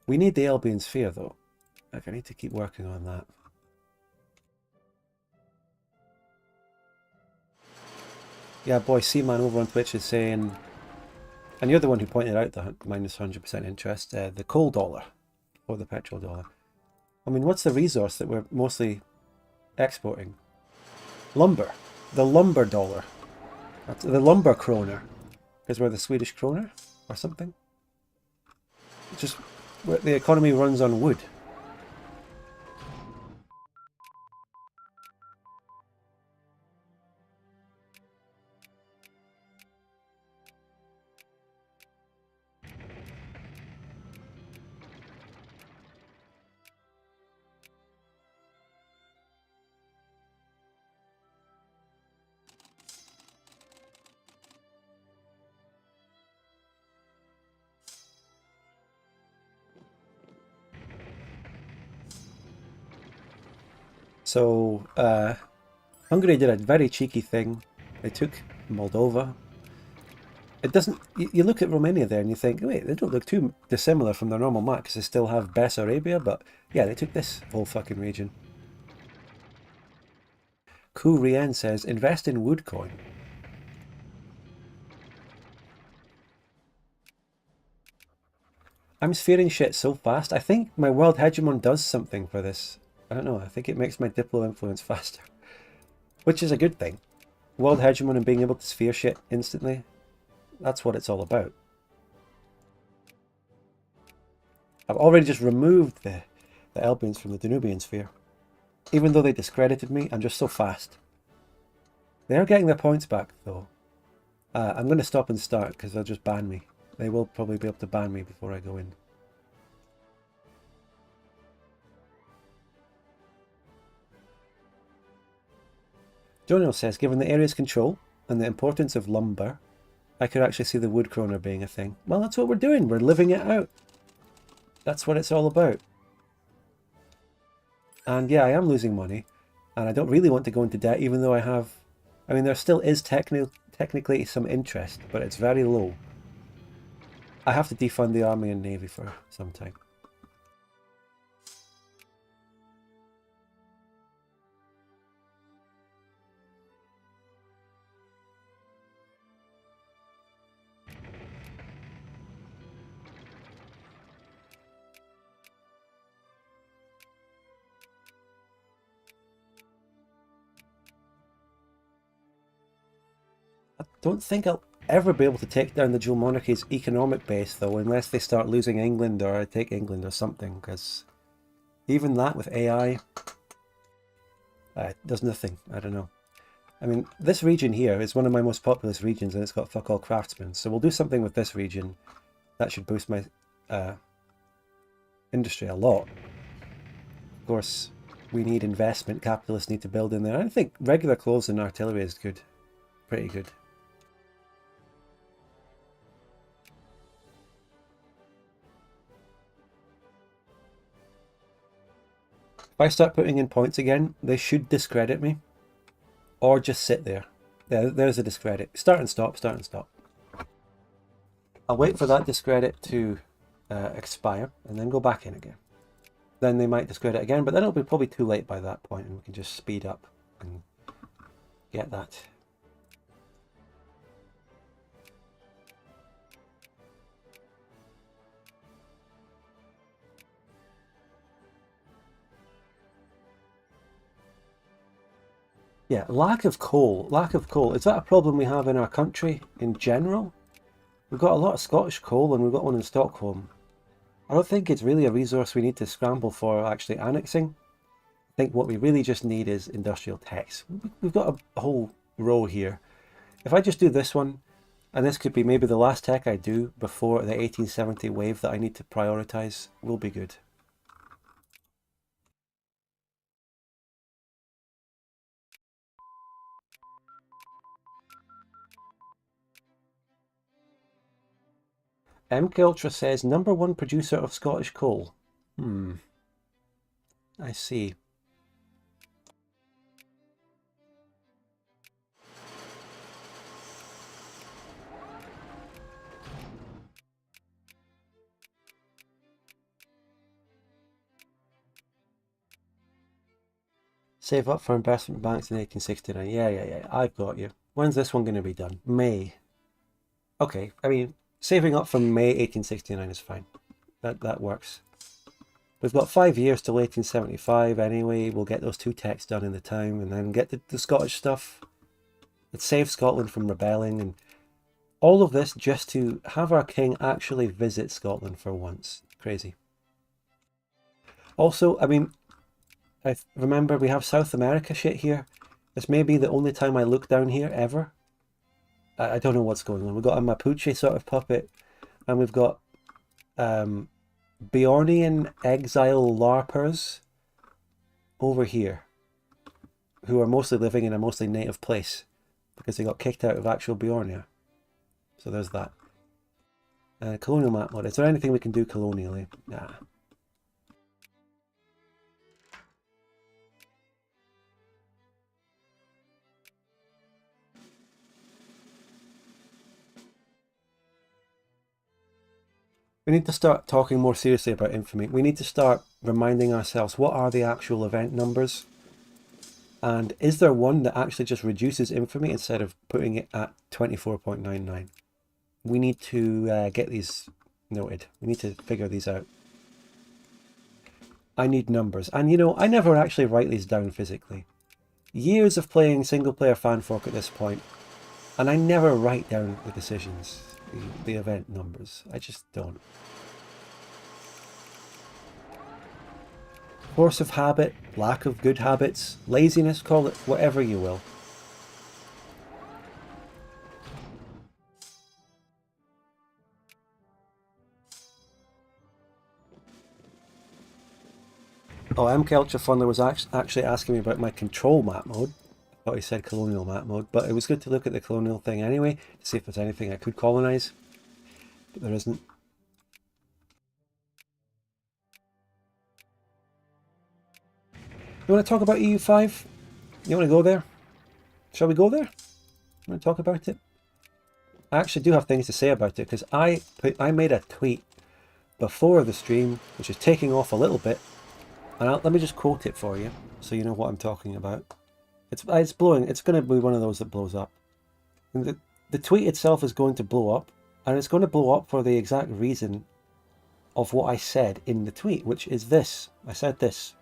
We need the Elbian Sphere though. Like, I need to keep working on that. Yeah, boy, Seaman over on Twitch is saying, and you're the one who pointed out the minus 100% interest, the coal dollar or the petrol dollar. I mean, what's the resource that we're mostly exporting? Lumber. The lumber dollar. That's the lumber kroner. Because we're the Swedish kroner or something. Just the economy runs on wood. So, Hungary did a very cheeky thing. They took Moldova, it doesn't... You look at Romania there and you think, wait, they don't look too dissimilar from their normal map because they still have Bessarabia, but yeah, they took this whole fucking region. Ku Rien says, invest in wood coin. I'm sphering shit so fast. I think my world hegemon does something for this. I don't know. I think it makes my Diplo influence faster. Which is a good thing. World hegemon and being able to sphere shit instantly. That's what it's all about. I've already just removed the Elbians from the Danubian sphere. Even though they discredited me, I'm just so fast. They are getting their points back, though. I'm going to stop and start because they'll just ban me. They will probably be able to ban me before I go in. Jonil says, given the area's control and the importance of lumber, I could actually see the wood kroner being a thing. Well, that's what we're doing. We're living it out. That's what it's all about. And yeah, I am losing money. And I don't really want to go into debt, even though I have... I mean, there still is technically some interest, but it's very low. I have to defund the army and navy for some time. I don't think I'll ever be able to take down the dual monarchy's economic base, though, unless they start losing England or I take England or something, because even that with AI does nothing. I don't know. I mean, this region here is one of my most populous regions, and it's got fuck all craftsmen, so we'll do something with this region. That should boost my industry a lot. Of course, we need investment. Capitalists need to build in there. I think regular clothes and artillery is good. Pretty good. If I start putting in points again, they should discredit me. Or just sit there. There's a discredit. Start and stop, start and stop. I'll wait for that discredit to expire and then go back in again. Then they might discredit again, but then it'll be probably too late by that point and we can just speed up and get that. Yeah, lack of coal. Lack of coal. Is that a problem we have in our country in general? We've got a lot of Scottish coal and we've got one in Stockholm. I don't think it's really a resource we need to scramble for actually annexing. I think what we really just need is industrial techs. We've got a whole row here. If I just do this one, and this could be maybe the last tech I do before the 1870 wave that I need to prioritize, will be good. MK Ultra says, #1 producer of Scottish coal. I see. Save up for investment banks in 1869. Yeah, I've got you. When's this one going to be done? May. Okay, I mean, saving up from May 1869 is fine. That works. We've got 5 years till 1875 anyway. We'll get those 2 techs done in the time and then get the Scottish stuff. It saves Scotland from rebelling and all of this just to have our king actually visit Scotland for once. Crazy. Also, I mean, I remember we have South America shit here. This may be the only time I look down here ever. I don't know what's going on. We've got a Mapuche sort of puppet, and we've got Bjornian exile LARPers over here, who are mostly living in a mostly native place because they got kicked out of actual Bjornia. So there's that. Colonial map mod. Is there anything we can do colonially? Nah. We need to start talking more seriously about infamy. We need to start reminding ourselves, what are the actual event numbers? And is there one that actually just reduces infamy instead of putting it at 24.99? We need to get these noted. We need to figure these out. I need numbers. And you know, I never actually write these down physically. Years of playing single player fanfork at this point, and I never write down the decisions, the event numbers. I just don't. Force of habit, lack of good habits, laziness, call it whatever you will. Oh, M. Culture Funder was actually asking me about my control map mode. I thought he said colonial map mode, but it was good to look at the colonial thing anyway, to see if there's anything I could colonize. But there isn't. You want to talk about EU5? You want to go there? Shall we go there? You want to talk about it? I actually do have things to say about it, because I made a tweet before the stream, which is taking off a little bit. And let me just quote it for you, so you know what I'm talking about. It's blowing. It's going to be one of those that blows up. And the tweet itself is going to blow up, and it's going to blow up for the exact reason of what I said in the tweet, which is this. I said this.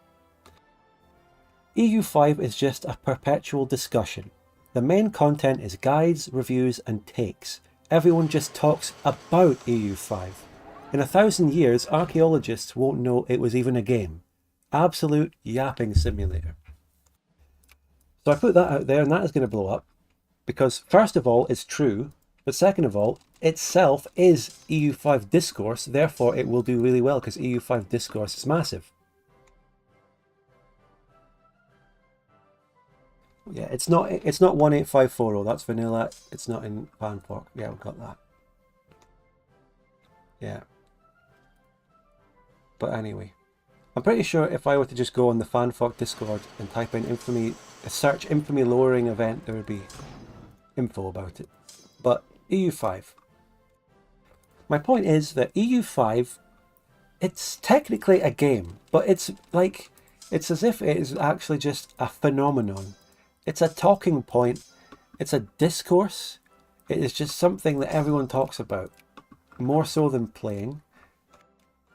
EU5 is just a perpetual discussion. The main content is guides, reviews, and takes. Everyone just talks about EU5. In 1,000 years, archaeologists won't know it was even a game. Absolute yapping simulator. So I put that out there, and that is going to blow up because, first of all, it's true, but second of all, itself is EU5 discourse, therefore it will do really well because EU5 discourse is massive. Yeah, it's not 18540, that's vanilla, it's not in fanfork. Yeah, we've got that. Yeah. But anyway. I'm pretty sure if I were to just go on the fanfork Discord and type in infamy, search infamy lowering event, there would be info about it. But EU5. My point is that EU5, it's technically a game, but it's as if it is actually just a phenomenon. It's a talking point. It's a discourse. It is just something that everyone talks about, more so than playing.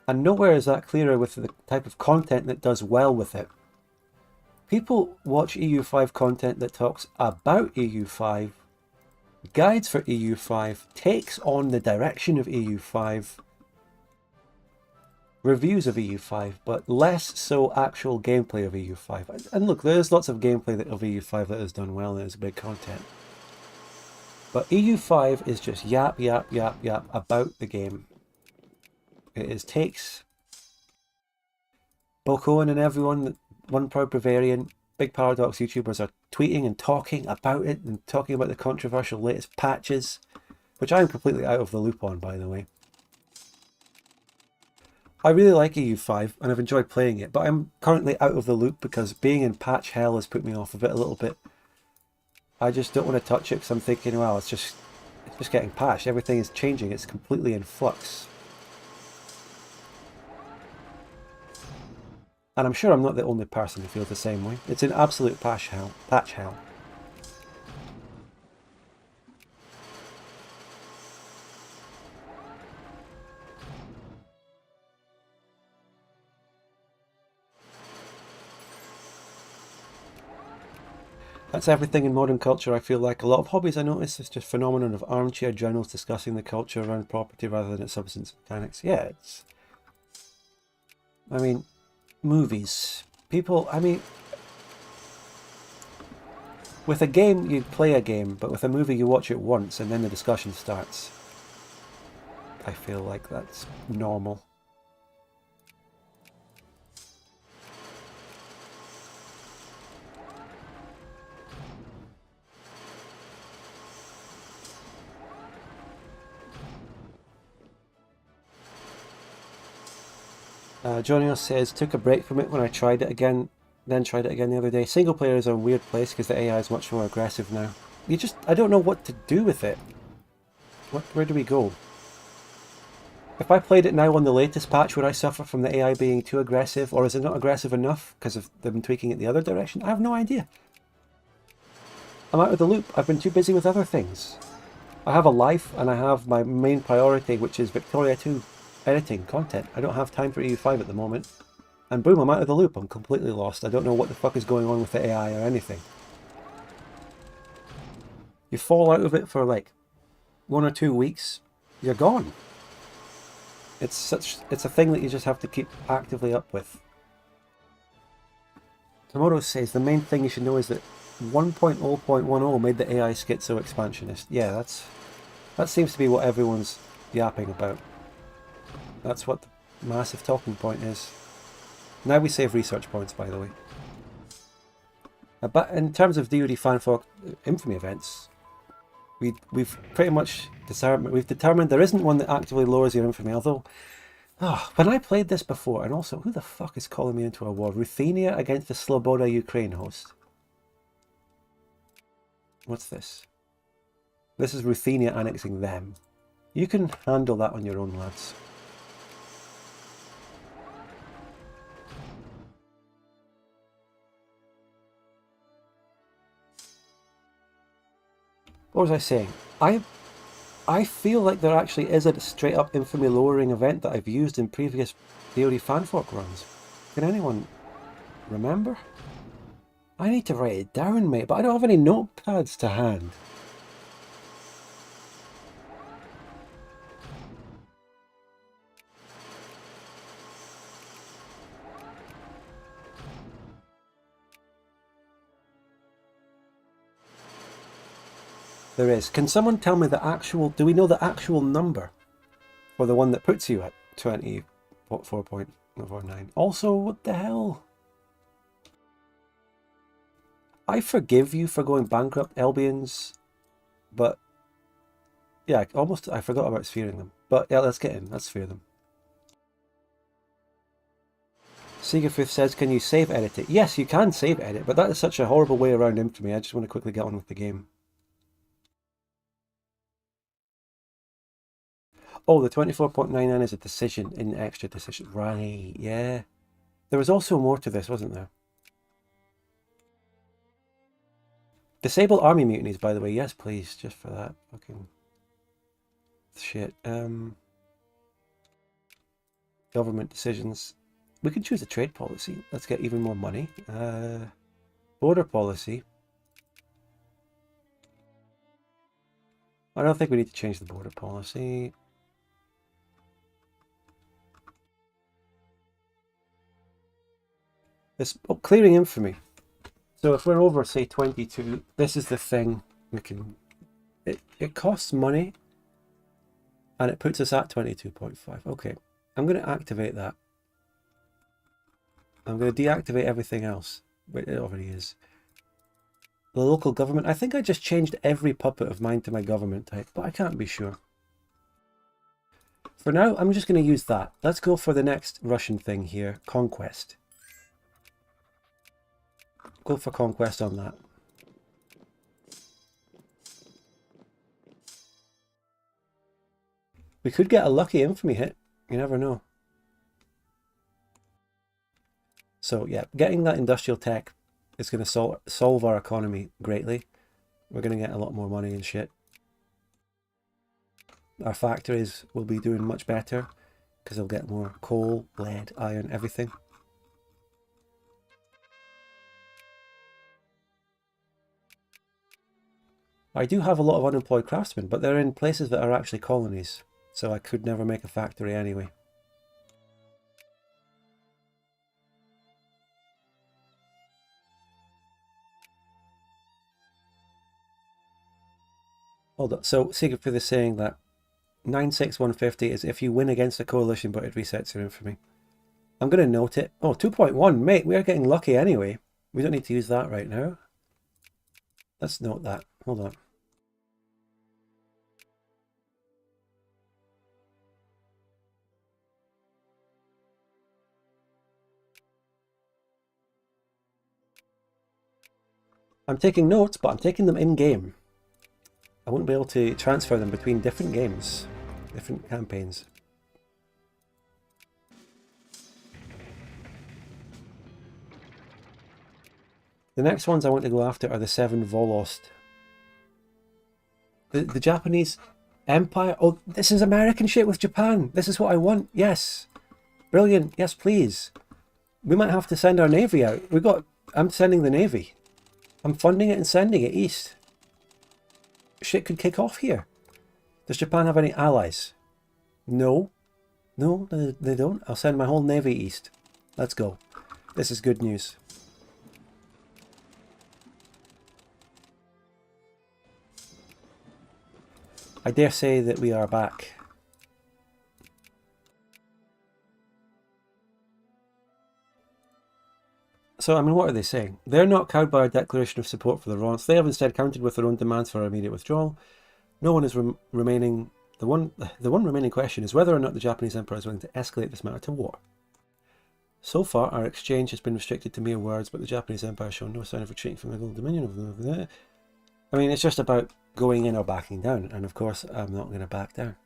And nowhere is that clearer with the type of content that does well with it. People watch EU5 content that talks about EU5, guides for EU5, takes on the direction of EU5, reviews of EU5, but less so actual gameplay of EU5. And look, there's lots of gameplay of EU5 that is done well and is big content. But EU5 is just yap about the game. It is takes. Bokoen and everyone, One Proud Bavarian, big Paradox YouTubers are tweeting and talking about it and talking about the controversial latest patches, which I'm completely out of the loop on, by the way. I really like EU5 and I've enjoyed playing it, but I'm currently out of the loop because being in patch hell has put me off of it a little bit. I just don't want to touch it because I'm thinking, well, it's just getting patched. Everything is changing. It's completely in flux. And I'm sure I'm not the only person who feels the same way. It's an absolute patch hell. That's everything in modern culture, I feel like. A lot of hobbies I notice is just a phenomenon of armchair journals discussing the culture around property rather than its substance mechanics. Yeah, it's... I mean... movies. People, I mean, with a game you play a game, but with a movie you watch it once and then the discussion starts. I feel like that's normal. Johnny says, took a break from it when I tried it again, then tried it again the other day. Single player is a weird place because the AI is much more aggressive now. I don't know what to do with it. Where do we go? If I played it now on the latest patch, would I suffer from the AI being too aggressive, or is it not aggressive enough because they've been tweaking it the other direction? I have no idea. I'm out of the loop. I've been too busy with other things. I have a life, and I have my main priority, which is Victoria 2 editing content. I don't have time for EU5 at the moment. And boom, I'm out of the loop. I'm completely lost. I don't know what the fuck is going on with the AI or anything. You fall out of it for like 1 or 2 weeks, you're gone. It's a thing that you just have to keep actively up with. Tomorrow says the main thing you should know is that 1.0.10 made the AI schizo expansionist. Yeah, that seems to be what everyone's yapping about. That's what the massive talking point is. Now we save research points, by the way. But in terms of DoD fanfolk infamy events, we've pretty much determined there isn't one that actively lowers your infamy. Although, when I played this before, and also, who the fuck is calling me into a war? Ruthenia against the Sloboda Ukraine host. What's this? This is Ruthenia annexing them. You can handle that on your own, lads. What was I saying? I feel like there actually is a straight up infamy lowering event that I've used in previous DoD fanfolk runs. Can anyone remember? I need to write it down, mate, but I don't have any notepads to hand. There is. Can someone tell me the actual... Do we know the actual number for the one that puts you at 24.49? Also, what the hell? I forgive you for going bankrupt, Elbians, but... Yeah, I forgot about spheering them. But yeah, let's get in. Let's sphere them. Siegefrith says, can you save edit it? Yes, you can save edit, but that is such a horrible way around infamy. I just want to quickly get on with the game. Oh, the 24.99 is a decision in extra decision. Right, yeah. There was also more to this, wasn't there? Disable army mutinies, by the way. Yes, please. Just for that. Fucking shit. Government decisions. We can choose a trade policy. Let's get even more money. Border policy. I don't think we need to change the border policy. Clearing infamy. So if we're over, say, 22, this is the thing we can... It costs money, and it puts us at 22.5. Okay, I'm going to activate that. I'm going to deactivate everything else. Wait, it already is. The local government. I think I just changed every puppet of mine to my government type, but I can't be sure. For now, I'm just going to use that. Let's go for the next Russian thing here. Conquest. Go for conquest on that. We could get a lucky infamy hit. You never know. So yeah, getting that industrial tech is going to solve our economy greatly. We're going to get a lot more money and shit. Our factories will be doing much better because they'll get more coal, lead, iron, everything. I do have a lot of unemployed craftsmen, but they're in places that are actually colonies, so I could never make a factory anyway. Hold on, so Siegfried is saying that 96150 is if you win against a coalition, but it resets your infamy. I'm going to note it. Oh, 2.1, mate, we are getting lucky anyway. We don't need to use that right now. Let's note that. Hold on. I'm taking notes, but I'm taking them in-game. I won't be able to transfer them between different games, different campaigns. The next ones I want to go after are the 7 Volost. The Japanese Empire. Oh, this is American shit with Japan. This is what I want. Yes. Brilliant. Yes, please. We might have to send our navy out. I'm sending the navy. I'm funding it and sending it east. Shit could kick off here. Does Japan have any allies? No. No, they don't. I'll send my whole navy east. Let's go. This is good news. I dare say that we are back. So, I mean, what are they saying? They're not cowed by our declaration of support for the Rhonnst. They have instead countered with their own demands for our immediate withdrawal. No one is remaining. The one remaining question is whether or not the Japanese Emperor is willing to escalate this matter to war. So far, our exchange has been restricted to mere words, but the Japanese Empire has shown no sign of retreating from the global dominion of the. I mean, it's just about going in or backing down, and of course, I'm not going to back down.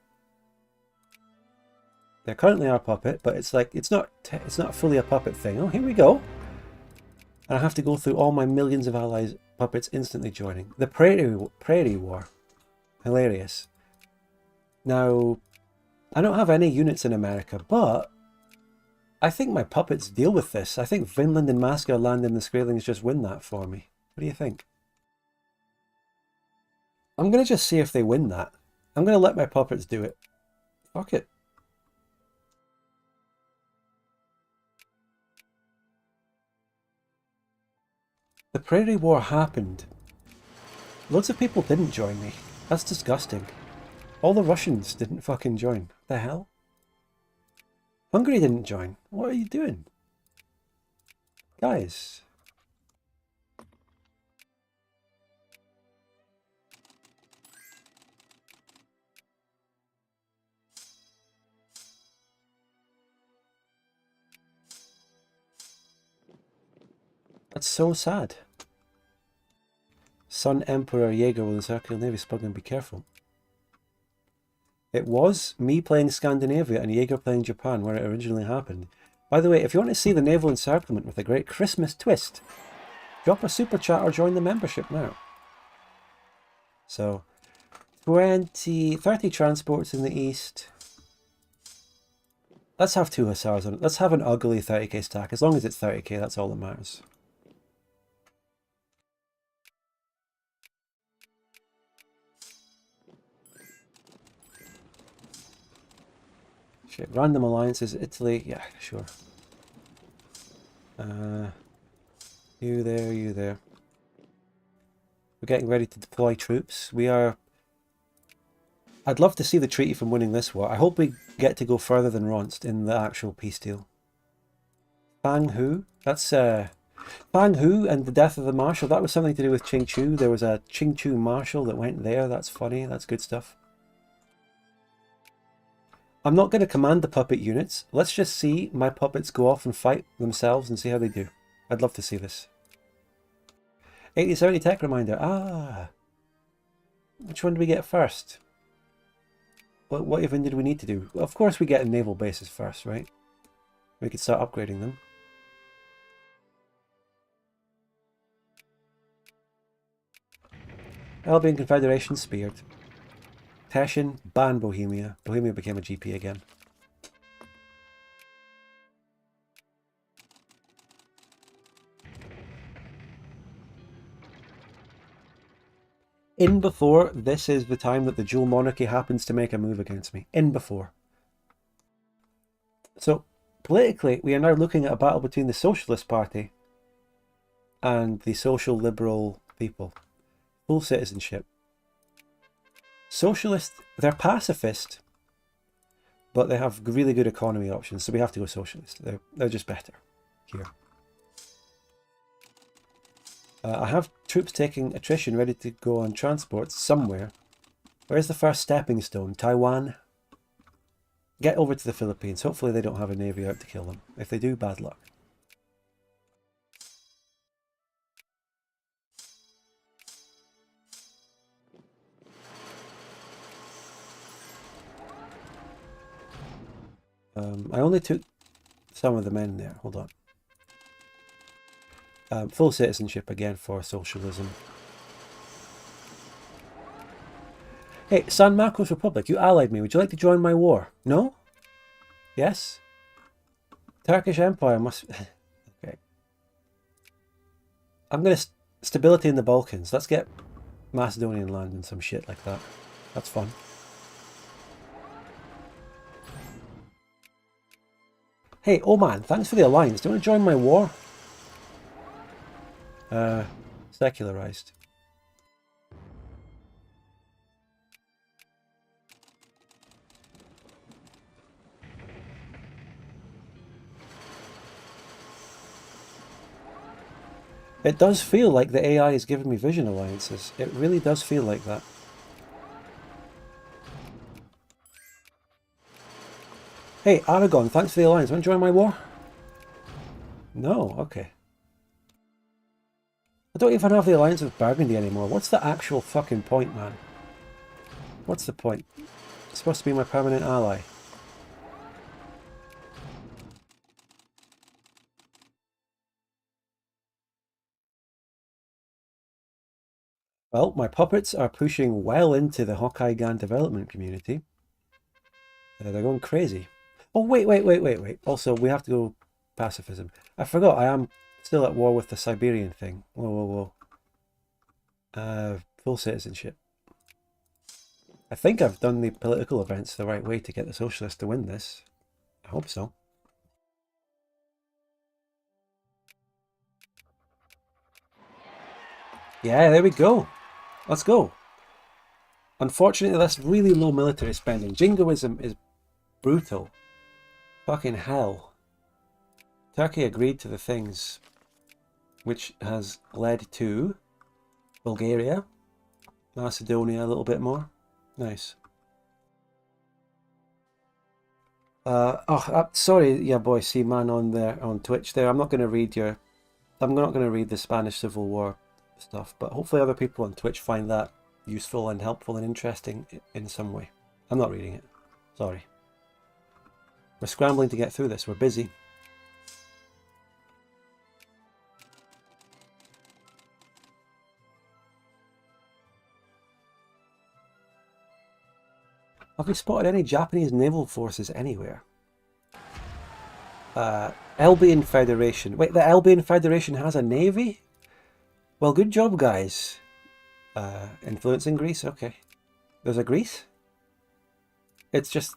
They're currently our puppet, but it's like it's not fully a puppet thing. Oh, here we go. And I have to go through all my millions of allies puppets instantly joining. The Prairie War. Hilarious. Now, I don't have any units in America, but I think my puppets deal with this. I think Vinland and Masgirland and the Skraelings just win that for me. What do you think? I'm going to just see if they win that. I'm going to let my puppets do it. Fuck it. The Prairie War happened. Loads of people didn't join me. That's disgusting. All the Russians didn't fucking join. What the hell? Hungary didn't join. What are you doing? Guys. That's so sad. Sun Emperor Jaeger with the Circular Navy Smuggling, be careful. It was me playing Scandinavia and Jaeger playing Japan where it originally happened. By the way, if you want to see the naval encirclement with a great Christmas twist, drop a super chat or join the membership now. So, 30 transports in the east. Let's have 2 hussars on it. Let's have an ugly 30k stack. As long as it's 30k, that's all that matters. Shit, random alliances, Italy, yeah, sure. You there, you there. We're getting ready to deploy troops. We are... I'd love to see the treaty from winning this war. I hope we get to go further than Rhonnst in the actual peace deal. Bang Hu? That's, Bang Hu and the death of the marshal, that was something to do with Qing Chu. There was a Qing Chu marshal that went there. That's funny, that's good stuff. I'm not going to command the puppet units. Let's just see my puppets go off and fight themselves and see how they do. I'd love to see this. 8070 tech reminder. Ah. Which one do we get first? What even did we need to do? Well, of course we get naval bases first, right? We could start upgrading them. Elbian Federation speared. Teschen, ban Bohemia. Bohemia became a GP again. In before, this is the time that the dual monarchy happens to make a move against me. In before. So, politically, we are now looking at a battle between the Socialist Party and the social liberal people. Full citizenship. Socialist, they're pacifist, but they have really good economy options, so we have to go socialist. They're just better here. I have troops taking attrition ready to go on transports somewhere. Where's the first stepping stone? Taiwan? Get over to the Philippines. Hopefully they don't have a navy out to kill them. If they do, bad luck. I only took some of the men there. Hold on. Full citizenship again for socialism. Hey, San Marcos Republic, you allied me. Would you like to join my war? No? Yes? Turkish Empire must... Okay. I'm going to... Stability in the Balkans. Let's get Macedonian land and some shit like that. That's fun. Hey, Oman, thanks for the alliance. Do you want to join my war? Secularized. It does feel like the AI is giving me vision alliances. It really does feel like that. Hey, Aragon, thanks for the alliance. Want to join my war? No, okay. I don't even have the alliance with Burgundy anymore. What's the actual fucking point, man? What's the point? It's supposed to be my permanent ally. Well, my puppets are pushing well into the Hokkaigan development community. They're going crazy. Oh, wait. Also, we have to go pacifism. I forgot, I am still at war with the Siberian thing. Whoa. Full citizenship. I think I've done the political events the right way to get the socialists to win this. I hope so. Yeah, there we go. Let's go. Unfortunately, that's really low military spending. Jingoism is brutal. Fucking hell. Turkey agreed to the things which has led to Bulgaria, Macedonia a little bit more. Nice. Sorry, yeah, boy, C-Man on there on Twitch there. I'm not going to read the Spanish Civil War stuff, but hopefully other people on Twitch find that useful and helpful and interesting in some way. I'm not reading it. Sorry. We're scrambling to get through this. We're busy. Have we spotted any Japanese naval forces anywhere? Elbian Federation. Wait, the Elbian Federation has a navy? Well, good job, guys. Influencing Greece? Okay. There's a Greece? It's just...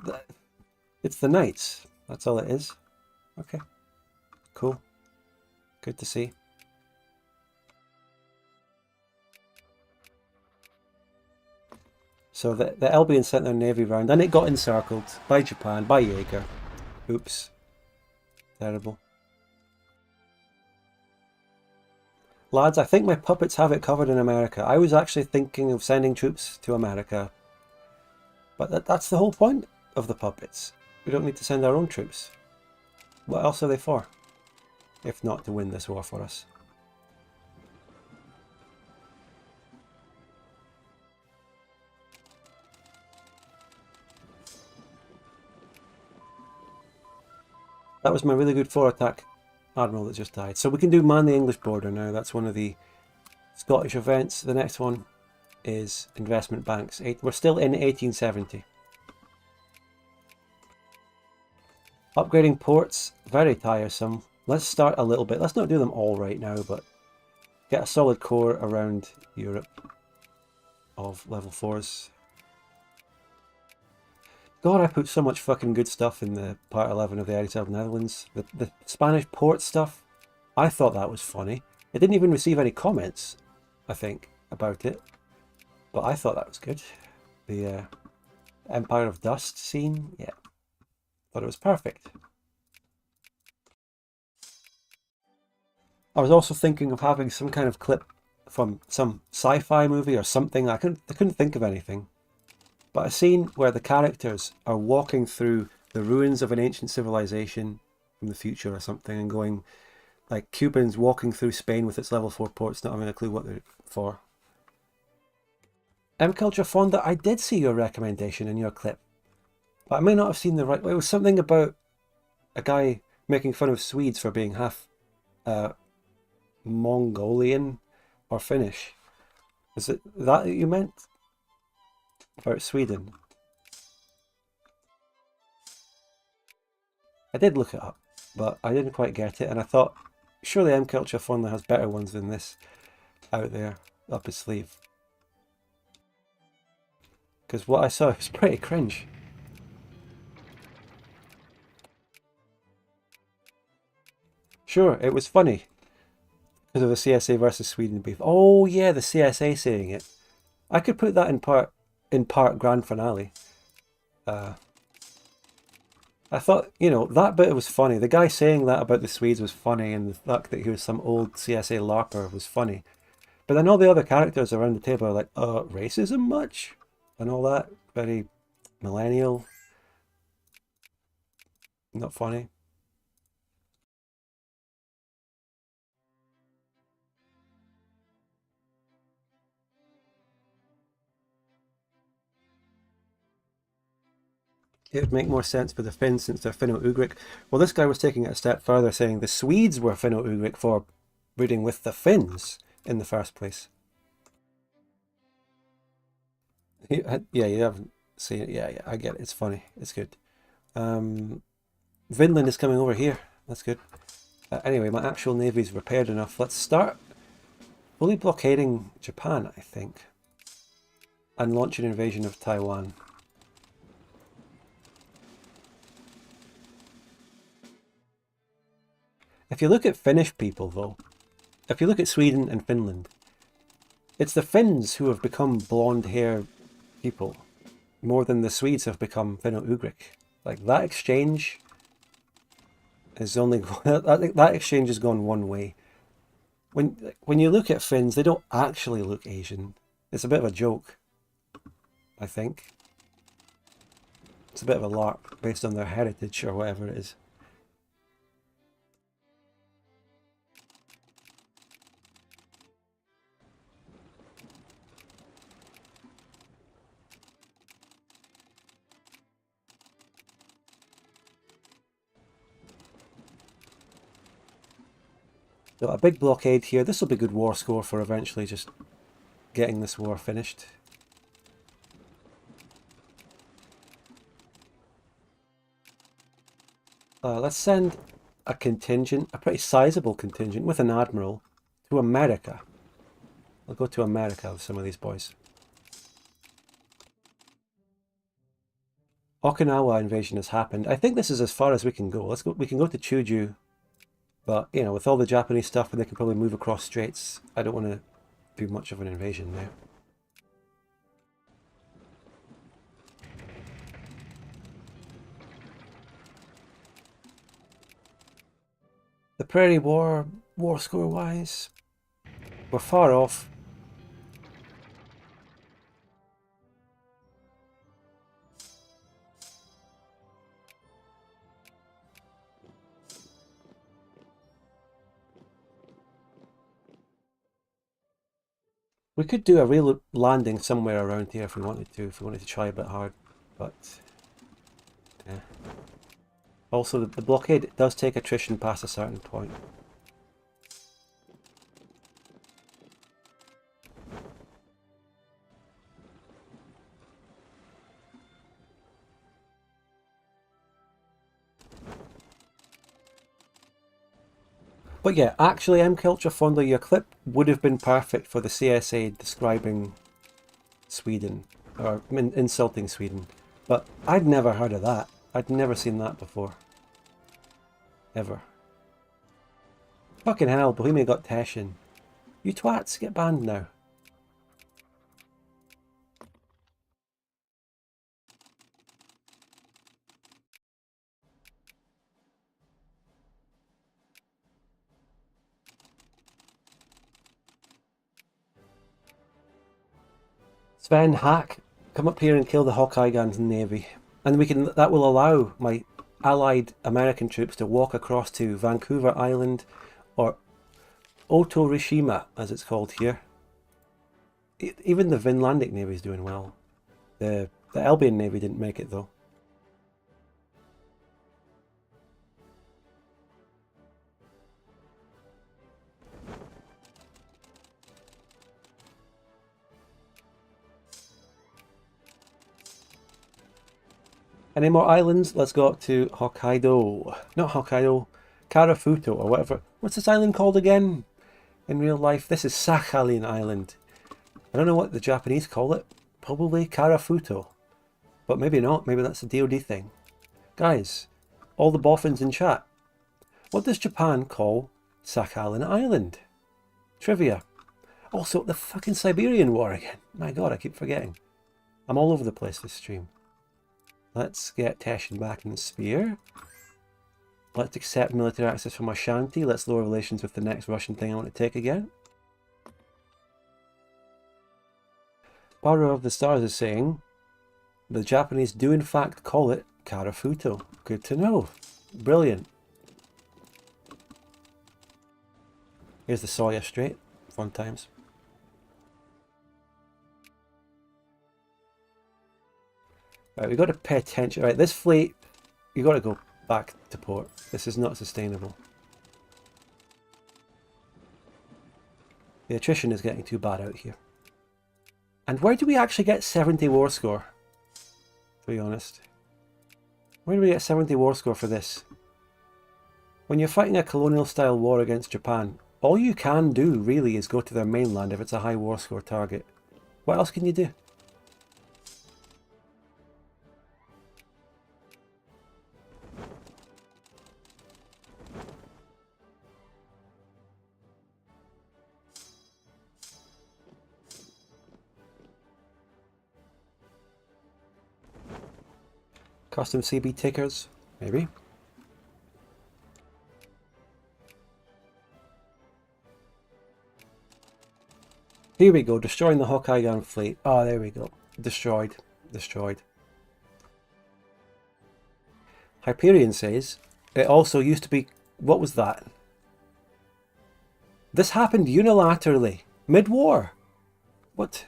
It's the Knights. That's all it is. Okay. Cool. Good to see. So the Elbians sent their navy round, and it got encircled by Japan, by Jaeger. Oops. Terrible. Lads, I think my puppets have it covered in America. I was actually thinking of sending troops to America. But that's the whole point of the puppets. We don't need to send our own troops. What else are they for? If not to win this war for us. That was my really good 4-attack admiral that just died. So we can do man the English border now. That's one of the Scottish events. The next one is investment banks. We're still in 1870. Upgrading ports, very tiresome. Let's start a little bit. Let's not do them all right now, but get a solid core around Europe of level 4s. God, I put so much fucking good stuff in the part 11 of the Edit of Netherlands. The Spanish port stuff, I thought that was funny. It didn't even receive any comments, I think, about it. But I thought that was good. The Empire of Dust scene, yeah. Thought it was perfect. I was also thinking of having some kind of clip from some sci-fi movie or something. I couldn't think of anything. But a scene where the characters are walking through the ruins of an ancient civilization from the future or something and going, like Cubans walking through Spain with its level 4 ports, not having a clue what they're for. M-Culture Fonda, I did see your recommendation in your clip. But I may not have seen the right way. It was something about a guy making fun of Swedes for being half Mongolian or Finnish. Is it that you meant? About Sweden? I did look it up, but I didn't quite get it, and I thought, surely M Culture Fondly has better ones than this out there up his sleeve. Because what I saw was pretty cringe. Sure, it was funny because of the CSA versus Sweden beef. Oh yeah, the CSA saying it. I could put that in part grand finale. I thought, you know, that bit was funny. The guy saying that about the Swedes was funny, and the fact that he was some old CSA LARPer was funny. But then all the other characters around the table are like, racism much? And all that. Very millennial. Not funny. It would make more sense for the Finns since they're Finno-Ugric. Well, this guy was taking it a step further, saying the Swedes were Finno-Ugric for breeding with the Finns in the first place. Yeah, you haven't seen it. Yeah, I get it. It's funny. It's good. Vinland is coming over here. That's good. Anyway, my actual navy's repaired enough. Let's start fully blockading Japan, I think. And launch an invasion of Taiwan. If you look at Finnish people, though, if you look at Sweden and Finland, it's the Finns who have become blonde-haired people more than the Swedes have become Finno-Ugric. Like, that exchange is only... that exchange has gone one way. When you look at Finns, they don't actually look Asian. It's a bit of a joke, I think. It's a bit of a LARP based on their heritage or whatever it is. So a big blockade here. This will be a good war score for eventually just getting this war finished. Let's send a contingent, a pretty sizable contingent with an admiral to America. I'll go to America with some of these boys. Okinawa invasion has happened. I think this is as far as we can go. Let's go. We can go to Chuju. But, you know, with all the Japanese stuff, and they can probably move across straits, I don't want to do much of an invasion there. The Prairie War score-wise, we're far off. We could do a real landing somewhere around here if we wanted to try a bit hard, but yeah. Also, the blockade does take attrition past a certain point. But yeah, actually, M Culture Fondly, your clip would have been perfect for the CSA describing Sweden, or insulting Sweden. But I'd never heard of that. I'd never seen that before. Ever. Fucking hell, Bohemia got Teshin. You twats, get banned now. Sven, hack, come up here and kill the Hawkeye guns Navy. And that will allow my allied American troops to walk across to Vancouver Island, or Otorishima, as it's called here. Even the Vinlandic Navy is doing well. The Elbian Navy didn't make it though. Any more islands? Let's go up to Hokkaido. Not Hokkaido, Karafuto or whatever. What's this island called again? In real life, this is Sakhalin Island. I don't know what the Japanese call it. Probably Karafuto. But maybe not. Maybe that's a DoD thing. Guys, all the boffins in chat. What does Japan call Sakhalin Island? Trivia. Also, the fucking Siberian War again. My god, I keep forgetting. I'm all over the place this stream. Let's get Teshin back in the sphere. Let's accept military access from Ashanti. Let's lower relations with the next Russian thing I want to take again. Power of the Stars is saying the Japanese do in fact call it Karafuto. Good to know. Brilliant. Here's the Soya Strait. Fun times. Right, we've got to pay attention. Right, this fleet, you've got to go back to port. This is not sustainable. The attrition is getting too bad out here. And where do we actually get 70 war score? To be honest. Where do we get 70 war score for this? When you're fighting a colonial style war against Japan, all you can do really is go to their mainland if it's a high war score target. What else can you do? Custom CB tickers, maybe. Here we go, destroying the Hokkaigan fleet. Oh, there we go. Destroyed. Destroyed. Hyperion says, it also used to be... What was that? This happened unilaterally. Mid-war. What?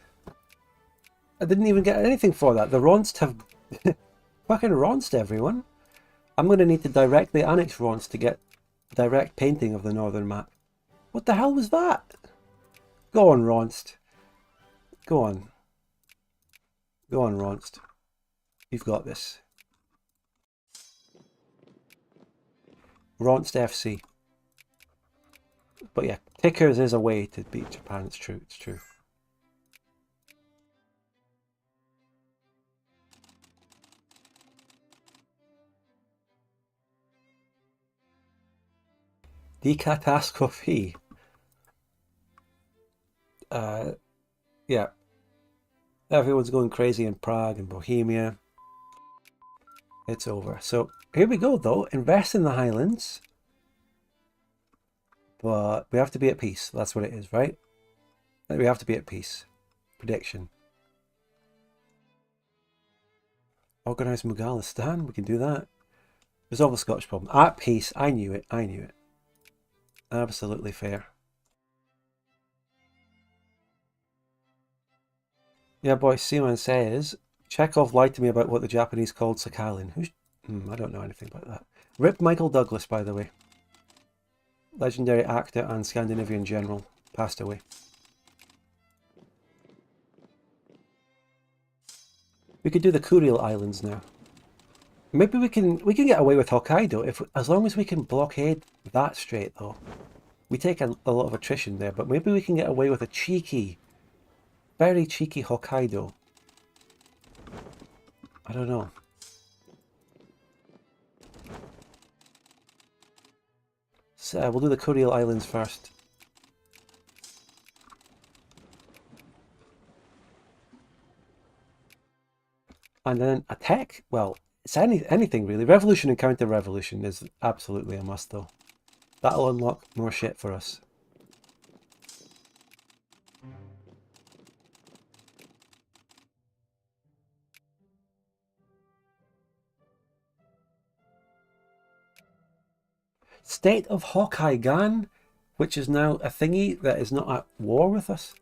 I didn't even get anything for that. The Rhonnst have... Fucking Rhonnst, everyone. I'm going to need to directly annex Rhonnst to get direct painting of the northern map. What the hell was that? Go on, Rhonnst. Go on. Go on, Rhonnst. You've got this. Rhonnst FC. But yeah, tickers is a way to beat Japan. It's true. It's true. Decatastrophe. Yeah. Everyone's going crazy in Prague and Bohemia. It's over. So here we go though. Invest in the Highlands. But we have to be at peace. That's what it is, right? We have to be at peace. Prediction. Organise Mughalistan. We can do that. Resolve the Scottish problem. At peace. I knew it. I knew it. Absolutely fair. Yeah, boy, Seaman says, Chekhov lied to me about what the Japanese called Sakhalin. Who's... I don't know anything about that. Rip Michael Douglas, by the way. Legendary actor and Scandinavian general. Passed away. We could do the Kuril Islands now. Maybe we can get away with Hokkaido if as long as we can blockade that strait though. We take a lot of attrition there, but maybe we can get away with a cheeky, very cheeky Hokkaido. I don't know. So we'll do the Kuril Islands first. And then attack. Well, it's anything really. Revolution and counter-revolution is absolutely a must though. That'll unlock more shit for us. State of Hokkaigan, which is now a thingy that is not at war with us.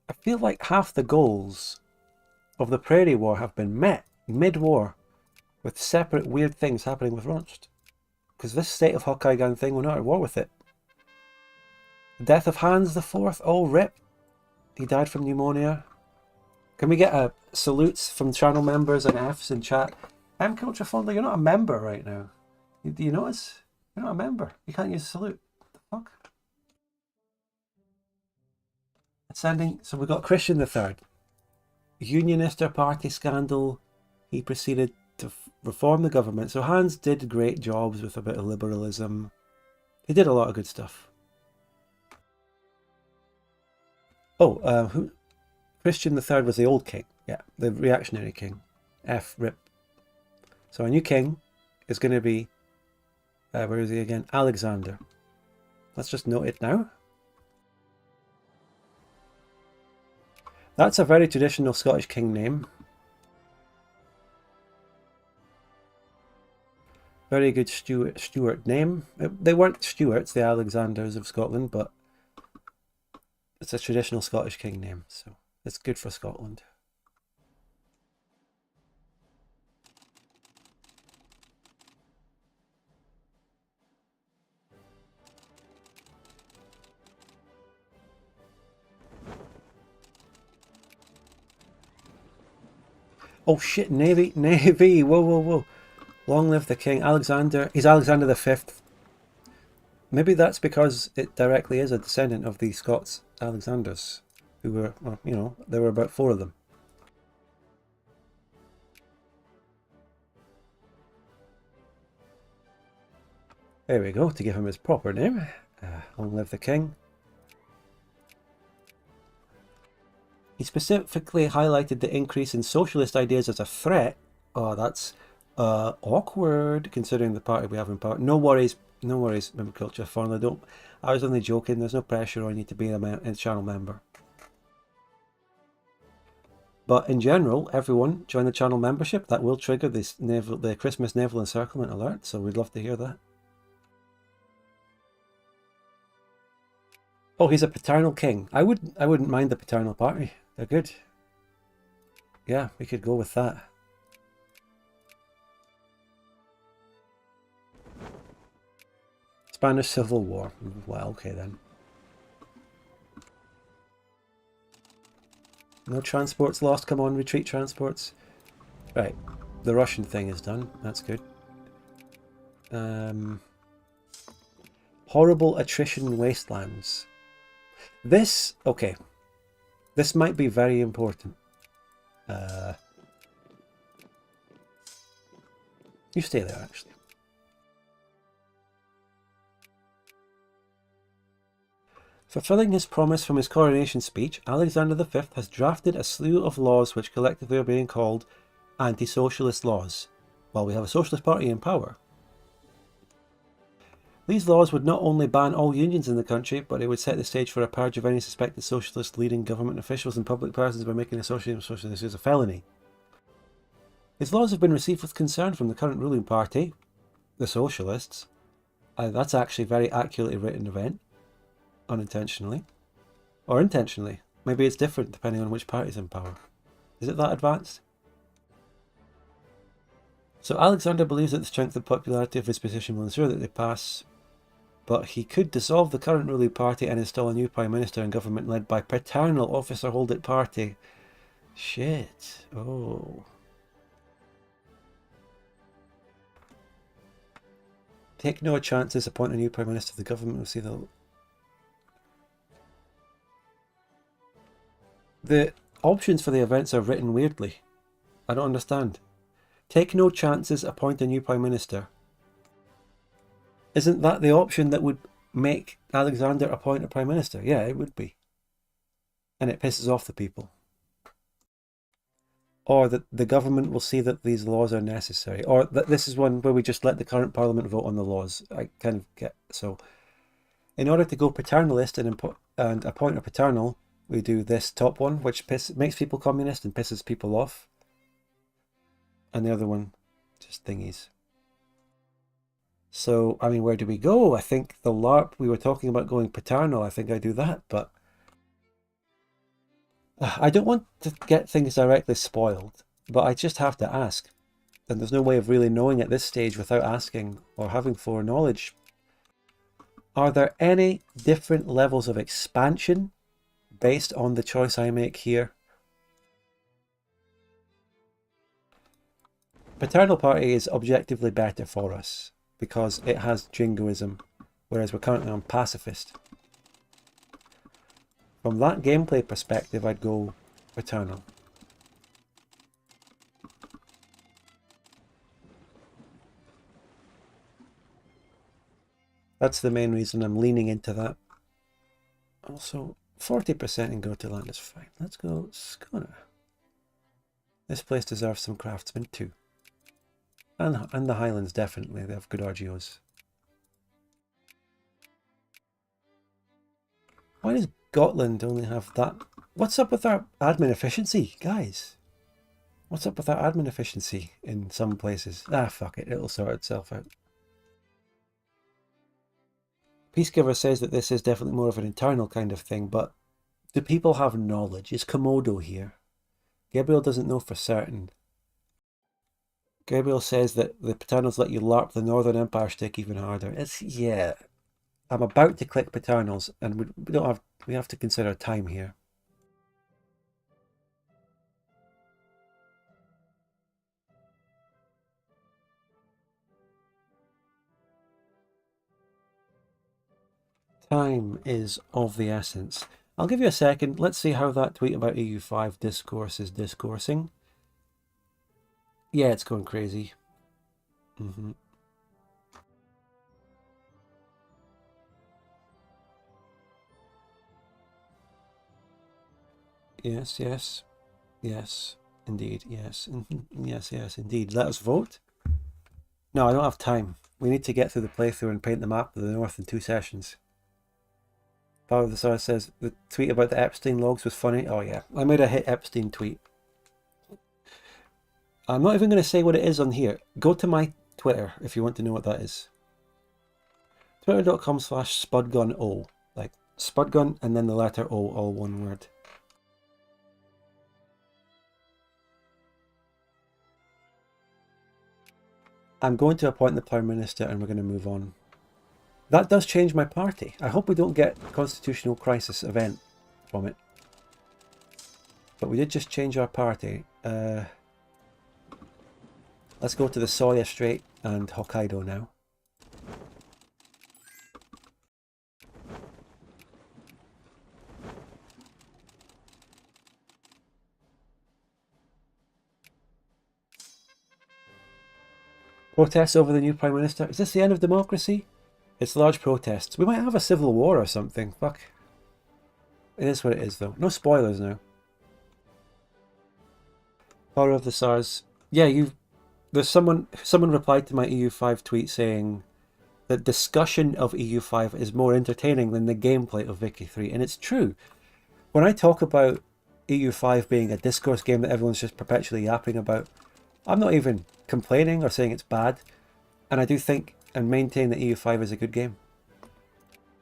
I feel like half the goals of the Prairie War have been met mid-war with separate weird things happening with Rhonnst. Because this State of Hokkaigan thing, we're not at war with it. The death of Hans IV, oh rip. He died from pneumonia. Can we get a salutes from channel members and Fs in chat? Culture Fondler, you're not a member right now. Do you notice? You're not a member. You can't use a salute. What the fuck? Ascending. So we've got Christian III. Unionist party scandal. He proceeded to reform the government. So Hans did great jobs with a bit of liberalism. He did a lot of good stuff. Oh, who? Christian III was the old king. Yeah, the reactionary king. Rip. So our new king is going to be, where is he again? Alexander. Let's just note it now. That's a very traditional Scottish king name. Very good Stuart name. They weren't Stuarts, the Alexanders of Scotland, but it's a traditional Scottish king name, so it's good for Scotland. Oh shit, Navy, whoa. Long live the king. Alexander, he's Alexander V. Maybe that's because it directly is a descendant of the Scots Alexanders, who were, well, you know, there were about 4 of them. There we go, to give him his proper name. Long live the king. He specifically highlighted the increase in socialist ideas as a threat. Oh, that's awkward, considering the party we have in power. No worries, Member Culture Foreigner. Don't. I was only joking. There's no pressure on you to be a channel member. But in general, everyone join the channel membership. That will trigger the Christmas Naval Encirclement alert. So we'd love to hear that. Oh, he's a paternal king. I wouldn't mind the paternal party. They're good. Yeah, we could go with that. Spanish Civil War. Well, okay then. No transports lost. Come on, retreat transports. Right. The Russian thing is done. That's good. Horrible attrition in wastelands. This, okay. This might be very important. You stay there, actually. Fulfilling his promise from his coronation speech, Alexander V has drafted a slew of laws which collectively are being called anti-socialist laws, while we have a socialist party in power. These laws would not only ban all unions in the country, but it would set the stage for a purge of any suspected socialist leading government officials and public persons by making associating with socialists a felony. His laws have been received with concern from the current ruling party, the Socialists. That's actually a very accurately written event. Unintentionally. Or intentionally. Maybe it's different depending on which party's in power. Is it that advanced? So Alexander believes that the strength and popularity of his position will ensure that they pass, but he could dissolve the current ruling party and install a new prime minister and government led by paternal officer-holding party. Shit. Oh. Take no chances, appoint a new prime minister. The government will see the options for the events are written weirdly. I don't understand. Take no chances, appoint a new prime minister. Isn't that the option that would make Alexander appoint a prime minister? Yeah, it would be. And it pisses off the people. Or that the government will see that these laws are necessary. Or that this is one where we just let the current parliament vote on the laws. I kind of get... So, in order to go paternalist and appoint a paternal, we do this top one, which makes people communist and pisses people off. And the other one, just thingies. So, I mean, where do we go? I think the LARP, we were talking about going paternal. I think I do that, but I don't want to get things directly spoiled, but I just have to ask. And there's no way of really knowing at this stage without asking or having foreknowledge. Are there any different levels of expansion based on the choice I make here? Paternal party is objectively better for us because it has jingoism, whereas we're currently on pacifist. From that gameplay perspective, I'd go paternal. That's the main reason I'm leaning into that. Also, 40% in go to land is fine. Let's go schooner. This place deserves some craftsmen too. And the Highlands definitely, they have good RGOs. Why does Gotland only have that? What's up with our admin efficiency, guys? What's up with our admin efficiency in some places? Ah, fuck it, it'll sort itself out. Peacegiver says that this is definitely more of an internal kind of thing, but do people have knowledge? Is Komodo here? Gabriel doesn't know for certain. Gabriel says that the paternals let you LARP the Northern Empire stick even harder. It's, yeah. I'm about to click paternals, and we have to consider time here. Time is of the essence. I'll give you a second. Let's see how that tweet about EU5 discourse is discoursing. Yeah, it's going crazy. Yes, yes. Yes, indeed. Yes. Yes, yes, indeed. Let us vote. No, I don't have time. We need to get through the playthrough and paint the map of the North in 2 sessions. Power of the Source says the tweet about the Epstein logs was funny. Oh yeah, I made a hit Epstein tweet. I'm not even going to say what it is on here. Go to my Twitter if you want to know what that is. Twitter.com/spudguno. Like spudgun and then the letter O, all one word. I'm going to appoint the Prime Minister and we're going to move on. That does change my party. I hope we don't get a constitutional crisis event from it. But we did just change our party. Let's go to the Soya Strait and Hokkaido now. Protests over the new Prime Minister. Is this the end of democracy? It's large protests. We might have a civil war or something. Fuck. It is what it is, though. No spoilers now. Power of the SARS. Yeah, there's someone replied to my EU5 tweet saying that discussion of EU5 is more entertaining than the gameplay of Vicky 3, and it's true. When I talk about EU5 being a discourse game that everyone's just perpetually yapping about, I'm not even complaining or saying it's bad, and I do think and maintain that EU5 is a good game.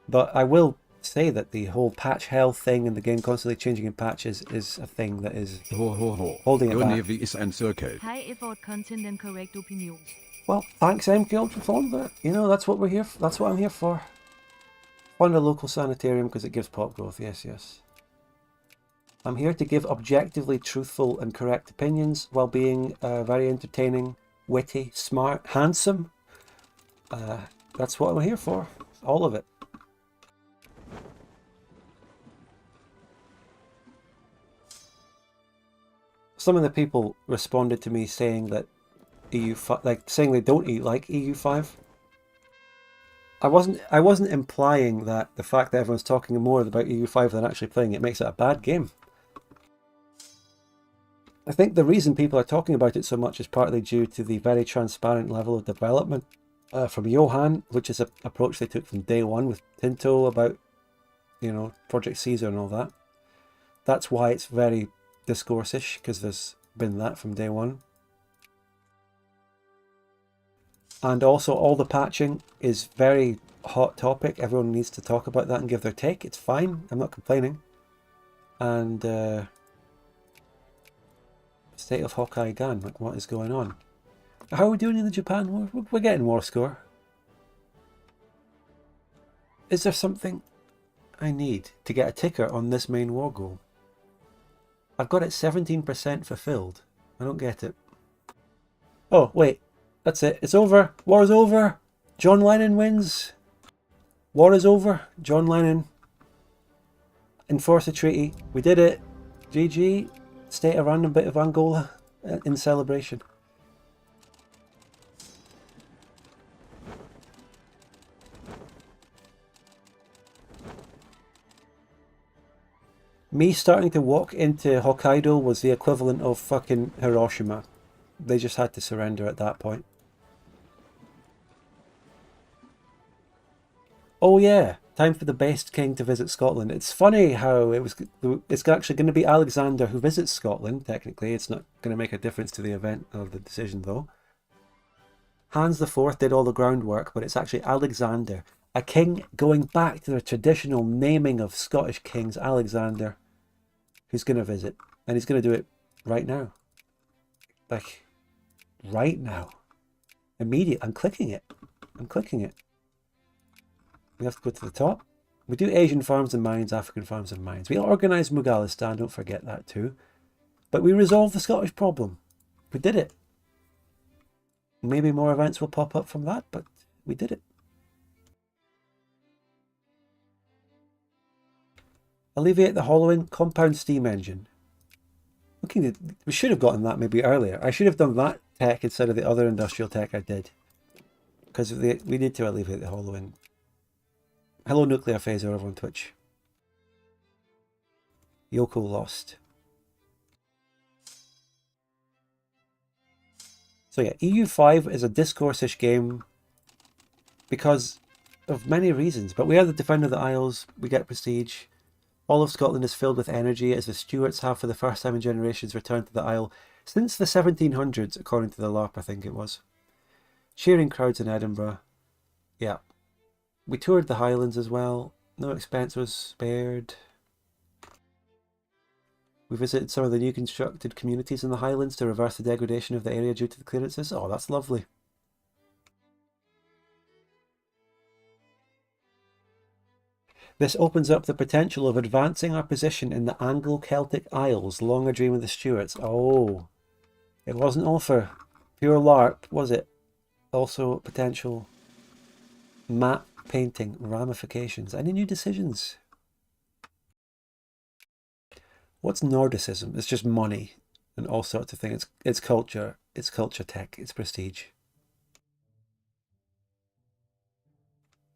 But I will say that the whole patch hell thing and the game constantly changing in patches is a thing that is holding it Your back. Navy is encircled. High effort content and correct opinions. Well, thanks MK for following that. You know, that's what we're here for. That's what I'm here for. Fund a local sanitarium because it gives pop growth. Yes, yes. I'm here to give objectively truthful and correct opinions while being very entertaining, witty, smart, handsome. That's what I'm here for. All of it. Some of the people responded to me saying that EU5, like saying they don't like EU5. I wasn't implying that the fact that everyone's talking more about EU5 than actually playing it makes it a bad game. I think the reason people are talking about it so much is partly due to the very transparent level of development from Johan, which is an approach they took from day one with Tinto about, you know, Project Caesar and all that. That's why it's very discourse-ish, because there's been that from day one. And also all the patching is very hot topic. Everyone needs to talk about that and give their take. It's fine. I'm not complaining. And state of Hokkaido, like what is going on? How are we doing in the Japan war? We're getting war score. Is there something I need to get a ticker on this main war goal? I've got it 17% fulfilled. I don't get it. Oh, wait. That's it. It's over. War is over. John Lennon wins. War is over. John Lennon enforced a treaty. We did it. GG. State a random bit of Angola in celebration. Me starting to walk into Hokkaido was the equivalent of fucking Hiroshima. They just had to surrender at that point. Oh yeah, time for the best king to visit Scotland. It's funny how it's actually going to be Alexander who visits Scotland, technically. It's not going to make a difference to the event of the decision though. Hans IV did all the groundwork, but it's actually Alexander, a king going back to the traditional naming of Scottish kings, Alexander, who's going to visit. And he's going to do it right now. Like, right now. Immediate. I'm clicking it. I'm clicking it. We have to go to the top. We do Asian farms and mines, African farms and mines. We organise Mughalistan, don't forget that too. But we resolved the Scottish problem. We did it. Maybe more events will pop up from that, but we did it. Alleviate the hollowing compound steam engine. Looking at, we should have gotten that maybe earlier. I should have done that tech instead of the other industrial tech I did. Because we need to alleviate the hollowing. Hello Nuclear Phaser over on Twitch. Yoko lost. So yeah, EU5 is a discourse-ish game because of many reasons. But we are the Defender of the Isles, we get prestige. All of Scotland is filled with energy as the Stuarts have for the first time in generations returned to the Isle since the 1700s, according to the LARP I think it was. Cheering crowds in Edinburgh. Yeah. We toured the Highlands as well. No expense was spared. We visited some of the new constructed communities in the Highlands to reverse the degradation of the area due to the clearances. Oh, that's lovely. This opens up the potential of advancing our position in the Anglo-Celtic Isles, long a dream of the Stuarts. Oh, it wasn't all for pure LARP, was it? Also potential map painting ramifications. Any new decisions? What's Nordicism? It's just money and all sorts of things. It's culture tech, it's prestige.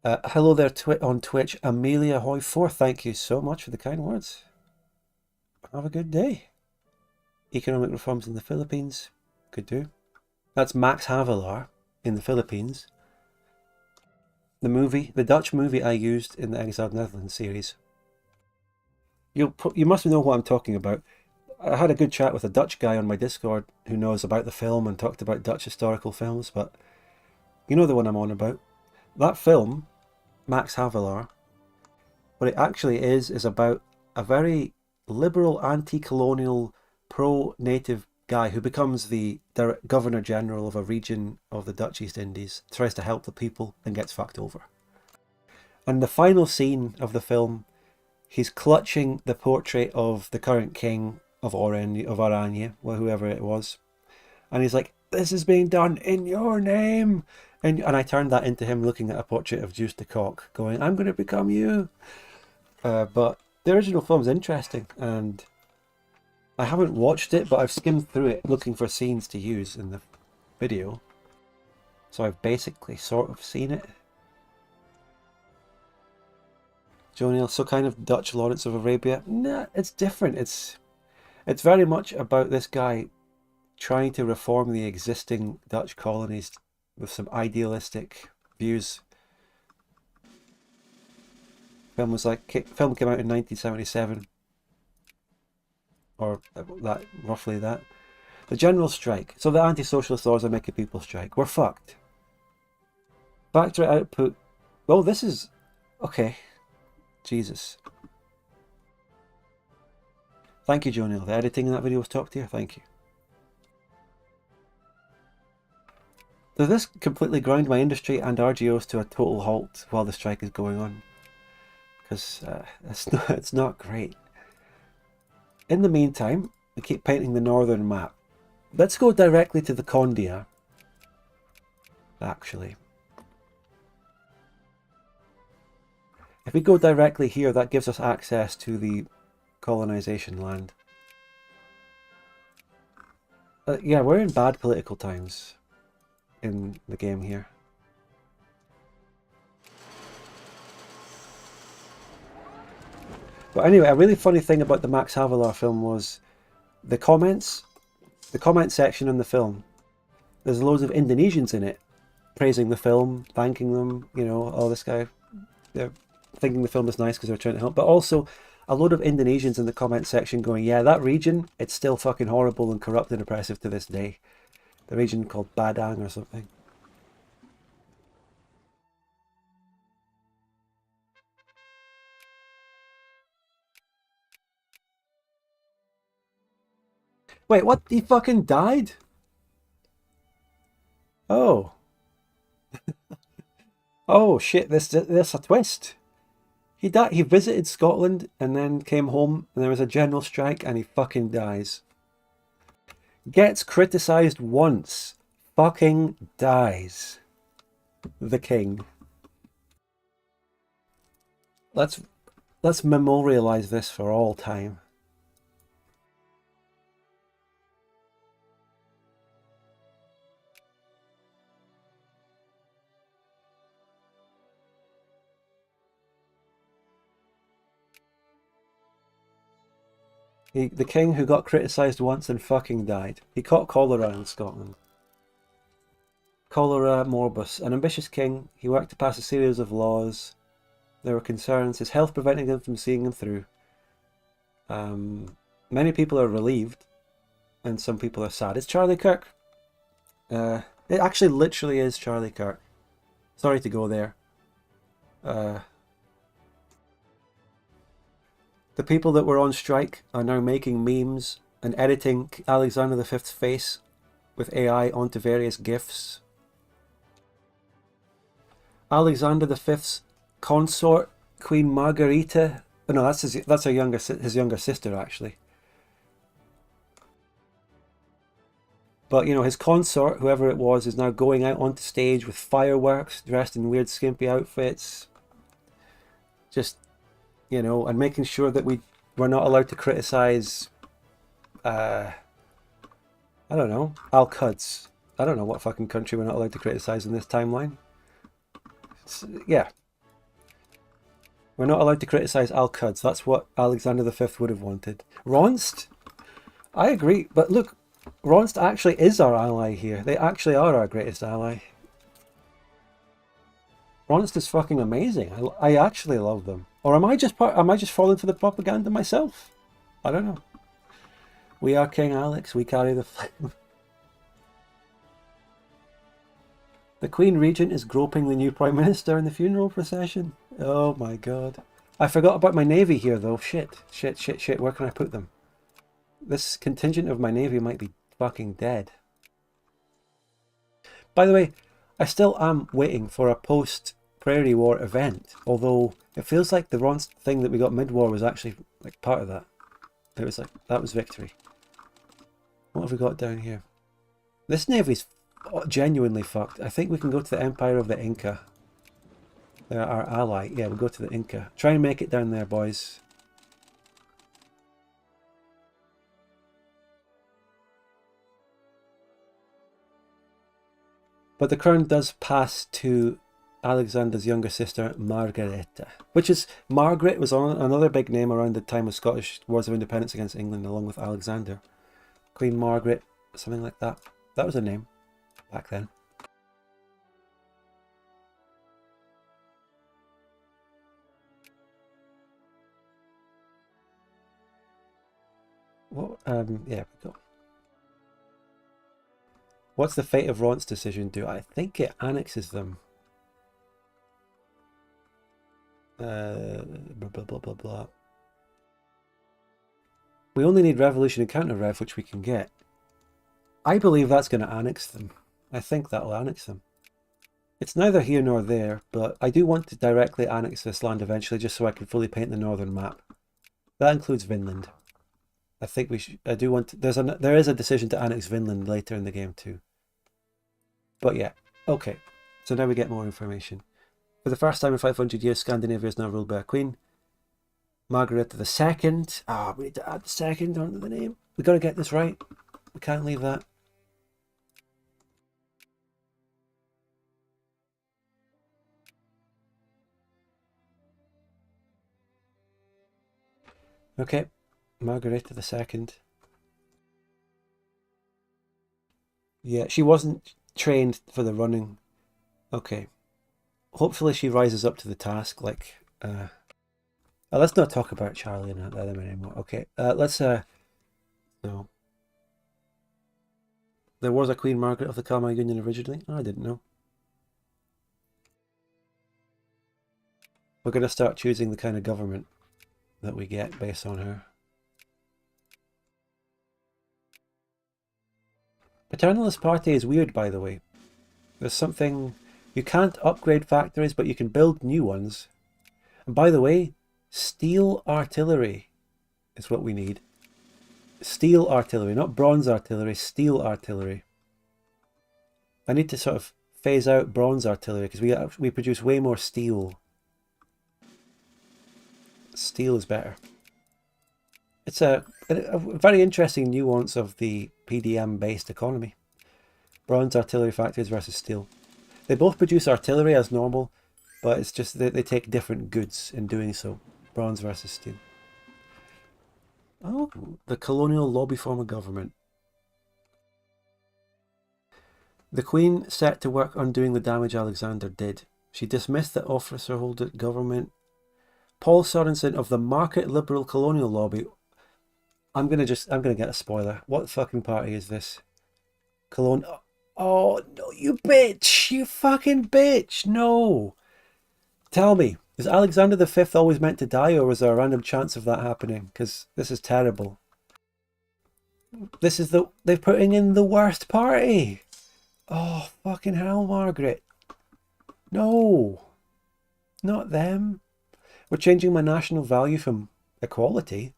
Hello there on Twitch, Amelia Hoy4. Thank you so much for the kind words. Have a good day. Economic reforms in the Philippines. Could do. That's Max Havelaar in the Philippines. The movie, the Dutch movie I used in the Exiled Netherlands series. You must know what I'm talking about. I had a good chat with a Dutch guy on my Discord who knows about the film and talked about Dutch historical films, but you know the one I'm on about. That film, Max Havelaar, what it actually is about a very liberal, anti-colonial, pro-native guy who becomes the Governor General of a region of the Dutch East Indies, tries to help the people and gets fucked over. And the final scene of the film, he's clutching the portrait of the current king of Oranje, or whoever it was. And he's like, this is being done in your name. And I turned that into him looking at a portrait of Juice de Kock, going, I'm going to become you. But the original film's interesting, and I haven't watched it, but I've skimmed through it looking for scenes to use in the video. So I've basically sort of seen it. Joe so kind of Dutch Lawrence of Arabia. Nah, it's different. It's very much about this guy trying to reform the existing Dutch colonies with some idealistic views. Film came out in 1977, or that, roughly that. The general strike. So the anti-socialist laws are making people strike. We're fucked. Factory output. Oh, this is okay. Jesus. Thank you, Jonil. The editing in that video was top tier. Thank you. Does this completely grind my industry and RGOs to a total halt while the strike is going on? Because it's not great. In the meantime, we keep painting the northern map. Let's go directly to the Kondia actually. If we go directly here, that gives us access to the colonization land. Yeah, we're in bad political times in the game here. But anyway, a really funny thing about the Max Havelaar film was the comment section in the film. There's loads of Indonesians in it, praising the film, thanking them, you know, oh, this guy, they're thinking the film is nice because they're trying to help. But also a load of Indonesians in the comment section going, yeah, that region, it's still fucking horrible and corrupt and oppressive to this day. The region called Badang or something. Wait, what? He fucking died? Oh. Oh shit, this a twist. He died. He visited Scotland and then came home and there was a general strike and he fucking dies. Gets criticized once. Fucking dies. The king. Let's memorialize this for all time. The king who got criticised once and fucking died. He caught cholera in Scotland. Cholera morbus. An ambitious king, he worked to pass a series of laws. There were concerns, his health preventing him from seeing them through. Many people are relieved, and some people are sad. It's Charlie Kirk. It actually literally is Charlie Kirk. Sorry to go there. The people that were on strike are now making memes and editing Alexander V's face with AI onto various GIFs. Alexander V's consort, Queen Margarita. Oh, no, that's his younger sister actually. But you know, his consort, whoever it was, is now going out onto stage with fireworks, dressed in weird skimpy outfits. Just, you know, and making sure that we're not allowed to criticize, I don't know, Al-Quds. I don't know what fucking country we're not allowed to criticize in this timeline. Yeah. We're not allowed to criticize Al-Quds. That's what Alexander V would have wanted. Rhonnst? I agree, but look, Rhonnst actually is our ally here. They actually are our greatest ally. Rhonnst is fucking amazing. I actually love them. Or am I just falling for the propaganda myself? I don't know. We are King Alex. We carry the flame. The Queen Regent is groping the new Prime Minister in the funeral procession. Oh my god. I forgot about my navy here though. Shit. Where can I put them? This contingent of my navy might be fucking dead. By the way, I still am waiting for a post-Prairie War event, although it feels like the Rhonnst thing that we got mid-war was actually like part of that. It was like, that was victory. What have we got down here? This navy's genuinely fucked. I think we can go to the Empire of the Inca. They're our ally. Yeah, we'll go to the Inca. Try and make it down there, boys. But the crown does pass to Alexander's younger sister, Margareta. Which is, Margaret was another big name around the time of Scottish Wars of Independence against England, along with Alexander. Queen Margaret, something like that. That was a name back then. What? Yeah, we go. What's the fate of Rhondst's decision do? I think it annexes them. Blah, blah, blah, blah. We only need revolution and counter-rev, which we can get. I believe that's going to annex them. I think that'll annex them. It's neither here nor there, but I do want to directly annex this land eventually, just so I can fully paint the northern map. That includes Vinland. I think we should. I do want to, there is a decision to annex Vinland later in the game too. But yeah, okay. So now we get more information. For the first time in 500 years, Scandinavia is now ruled by a queen. Margaret II. Ah, we need to add the second onto the name. We got to get this right. We can't leave that. Okay, Margaret II. Yeah, she wasn't trained for the running. Okay. Hopefully she rises up to the task, like... let's not talk about Charlie and them anymore. Okay, let's... No. There was a Queen Margaret of the Kalmar Union originally? Oh, I didn't know. We're going to start choosing the kind of government that we get based on her. Paternalist Party is weird, by the way. There's something... You can't upgrade factories, but you can build new ones. And by the way, steel artillery is what we need. Steel artillery, not bronze artillery, steel artillery. I need to sort of phase out bronze artillery because we produce way more steel. Steel is better. It's a very interesting nuance of the PDM-based economy. Bronze artillery factories versus steel. They both produce artillery as normal, but it's just they take different goods in doing so. Bronze versus steel. Oh, the colonial lobby form of government. The Queen set to work undoing the damage Alexander did. She dismissed the officer-holder government. Paul Sorensen of the Market Liberal Colonial Lobby. I'm gonna get a spoiler. What fucking party is this? Oh no, you bitch! You fucking bitch! No! Tell me, is Alexander V always meant to die, or was there a random chance of that happening? Because this is terrible. They're putting in the worst party! Oh, fucking hell, Margaret. No! Not them. We're changing my national value from equality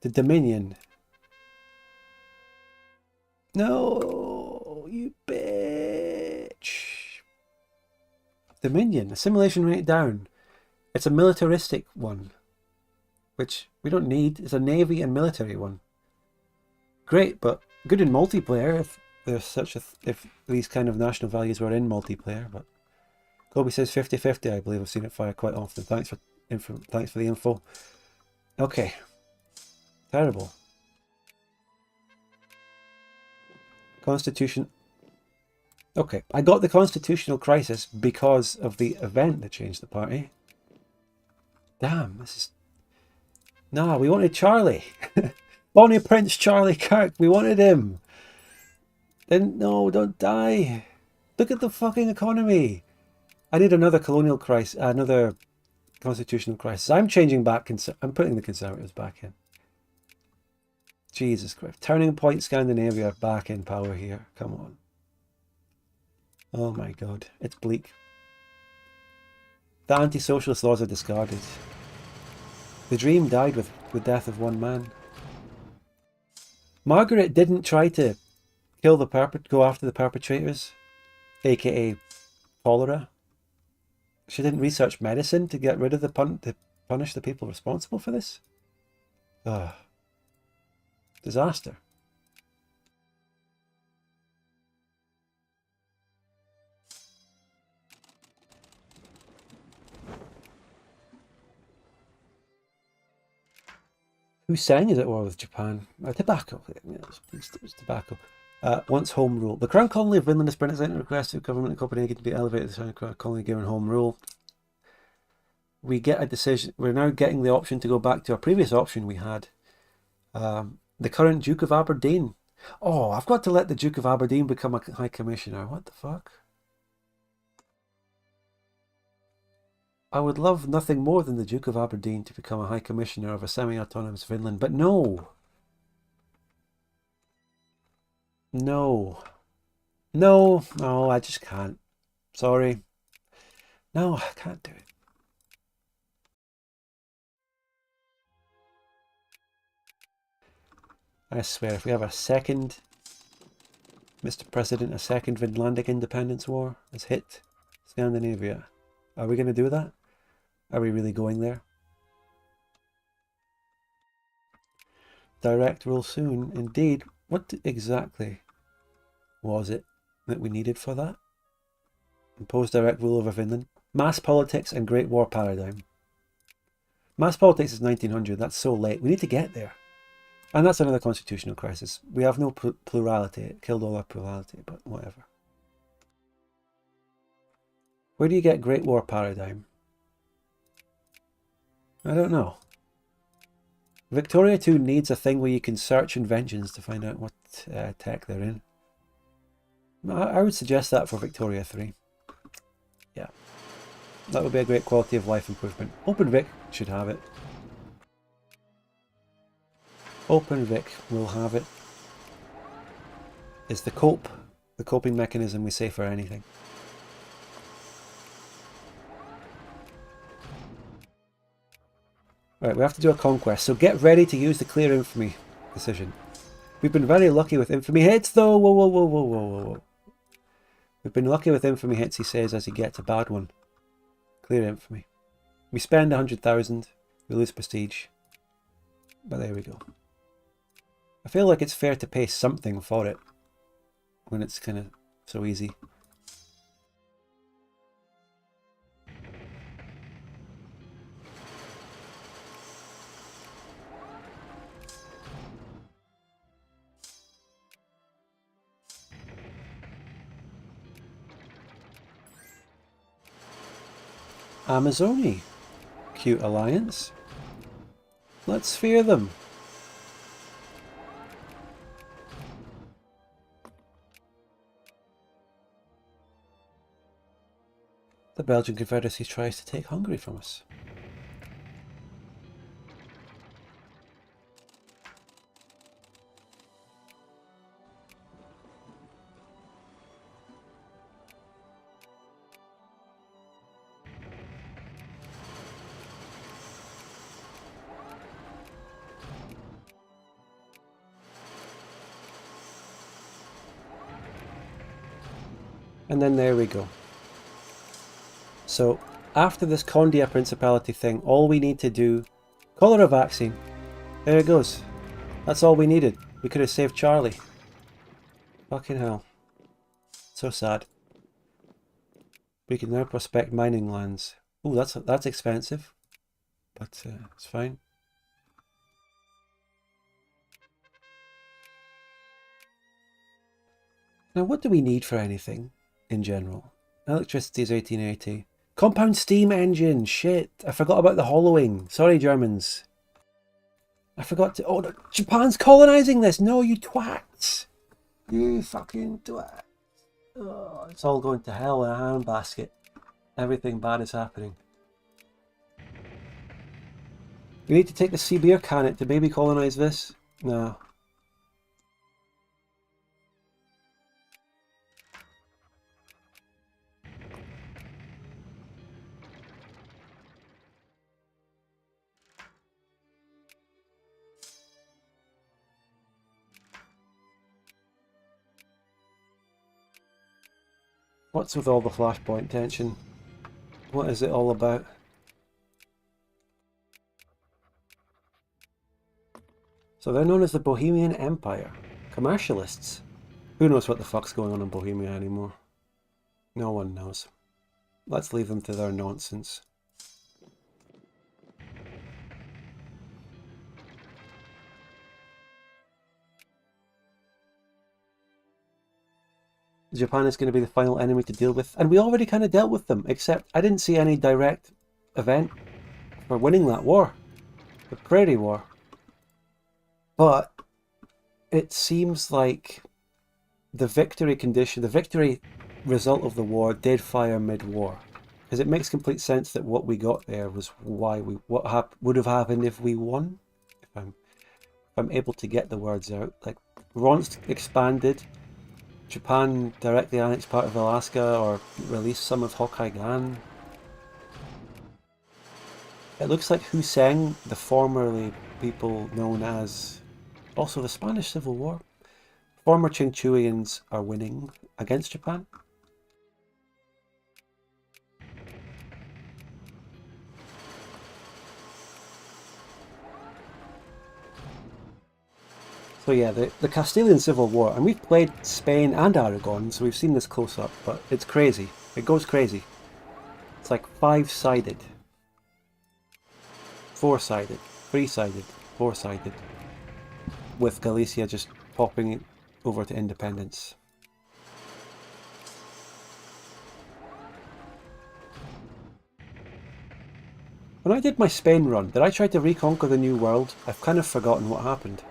to dominion. No, you bitch. Dominion, assimilation rate down. It's a militaristic one, which we don't need. It's a navy and military one. Great, but good in multiplayer if there's if these kind of national values were in multiplayer. But Kobe says 50-50. I believe I've seen it fire quite often. Thanks for the info. Okay. Terrible. Constitution. Okay, I got the constitutional crisis because of the event that changed the party. Damn, this is... Nah, we wanted Charlie. Bonnie Prince Charlie Kirk, we wanted him. Then, no, don't die. Look at the fucking economy. I need another colonial crisis, another constitutional crisis. I'm changing back, I'm putting the Conservatives back in. Jesus Christ. Turning Point Scandinavia back in power here. Come on. Oh my God. It's bleak. The anti-socialist laws are discarded. The dream died with the death of one man. Margaret didn't try to go after the perpetrators, aka cholera. She didn't research medicine to get rid of to punish the people responsible for this. Ugh. Disaster. Who's saying is at war with Japan? Tobacco. Yeah, it's tobacco. Once home rule. The Crown Colony of Vinland has presented a request to the government of Copenhagen to be elevated to the Crown Colony given home rule. We get a decision. We're now getting the option to go back to our previous option we had. The current Duke of Aberdeen. Oh, I've got to let the Duke of Aberdeen become a High Commissioner. What the fuck? I would love nothing more than the Duke of Aberdeen to become a High Commissioner of a semi-autonomous Finland, but no. No. No. No, I just can't. Sorry. No, I can't do it. I swear, if we have a second, Mr. President, a second Vinlandic independence war is hit, Scandinavia. Are we going to do that? Are we really going there? Direct rule soon. Indeed. What exactly was it that we needed for that? Impose direct rule over Finland. Mass politics and Great War paradigm. Mass politics is 1900. That's so late. We need to get there. And that's another constitutional crisis. We have no plurality. It killed all our plurality, but whatever. Where do you get Great War paradigm? I don't know. Victoria 2 needs a thing where you can search inventions to find out what tech they're in. I would suggest that for Victoria 3. Yeah. That would be a great quality of life improvement. OpenVic should have it. OpenVic will have it. It's the coping mechanism we say for anything. Right, we have to do a conquest, so get ready to use the clear infamy decision. We've been very lucky with infamy hits, though. Whoa, whoa, whoa, whoa, whoa, whoa, whoa. We've been lucky with infamy hits, he says, as he gets a bad one. Clear infamy. We spend 100,000, we lose prestige. But there we go. I feel like it's fair to pay something for it when it's kind of so easy. Amazoni. Cute alliance. Let's sphere them. The Belgian Confederacy tries to take Hungary from us. And then there we go. So after this Condia Principality thing, all we need to do, cholera vaccine. There it goes. That's all we needed. We could have saved Charlie. Fucking hell. So sad. We can now prospect mining lands. Ooh, that's expensive. But it's fine. Now what do we need for anything in general? Electricity is 1880. Compound steam engine! Shit! I forgot about the hollowing. Sorry, Germans. I forgot to... Oh, no, Japan's colonizing this! No, you twats! You fucking twats. Oh, it's all going to hell in a handbasket. Everything bad is happening. We need to take the Sibir Khanate to maybe colonize this? No. What's with all the flashpoint tension? What is it all about? So they're known as the Bohemian Empire. Commercialists. Who knows what the fuck's going on in Bohemia anymore? No one knows. Let's leave them to their nonsense. Japan is going to be the final enemy to deal with, and we already kind of dealt with them, except I didn't see any direct event for winning that war, the Prairie War. But it seems like the victory condition, the victory result of the war did fire mid-war, because it makes complete sense that what we got there was why would have happened if we won. If I'm able to get the words out, like Rhonnst expanded. Japan directly annexed part of Alaska or released some of Hokkaigan. It looks like Hussein, the formerly people known as also the Spanish Civil War, former Qingchuians are winning against Japan. So yeah, the Castilian Civil War, and we've played Spain and Aragon, so we've seen this close up, but it's crazy. It goes crazy. It's like 5-sided, 4-sided, 3-sided, 4-sided, with Galicia just popping over to independence. When I did my Spain run, did I try to reconquer the New World? I've kind of forgotten what happened.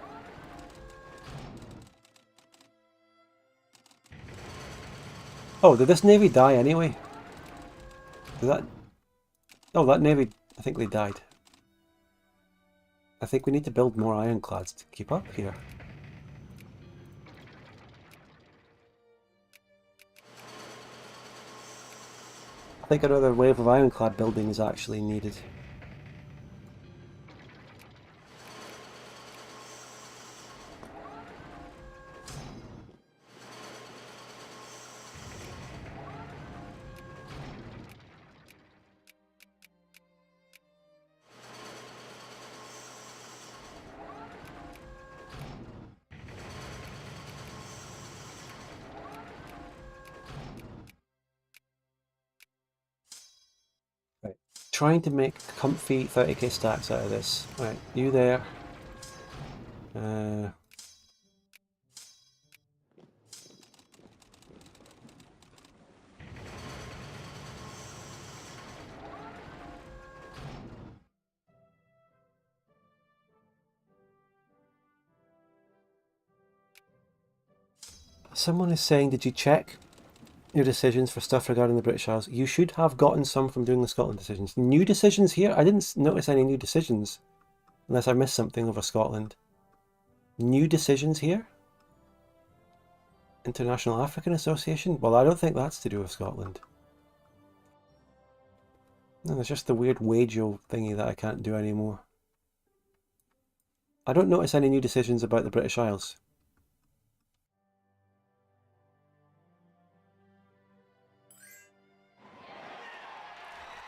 Oh, did this navy die anyway? Did that... Oh, that navy, I think they died. I think we need to build more ironclads to keep up here. I think another wave of ironclad building is actually needed. Right, trying to make comfy 30k stacks out of this. Right, you there. Someone is saying, did you check your decisions for stuff regarding the British Isles? You should have gotten some from doing the Scotland decisions. New decisions here? I didn't notice any new decisions. Unless I missed something over Scotland. New decisions here? International African Association? Well, I don't think that's to do with Scotland. No, there's just the weird wageo thingy that I can't do anymore. I don't notice any new decisions about the British Isles.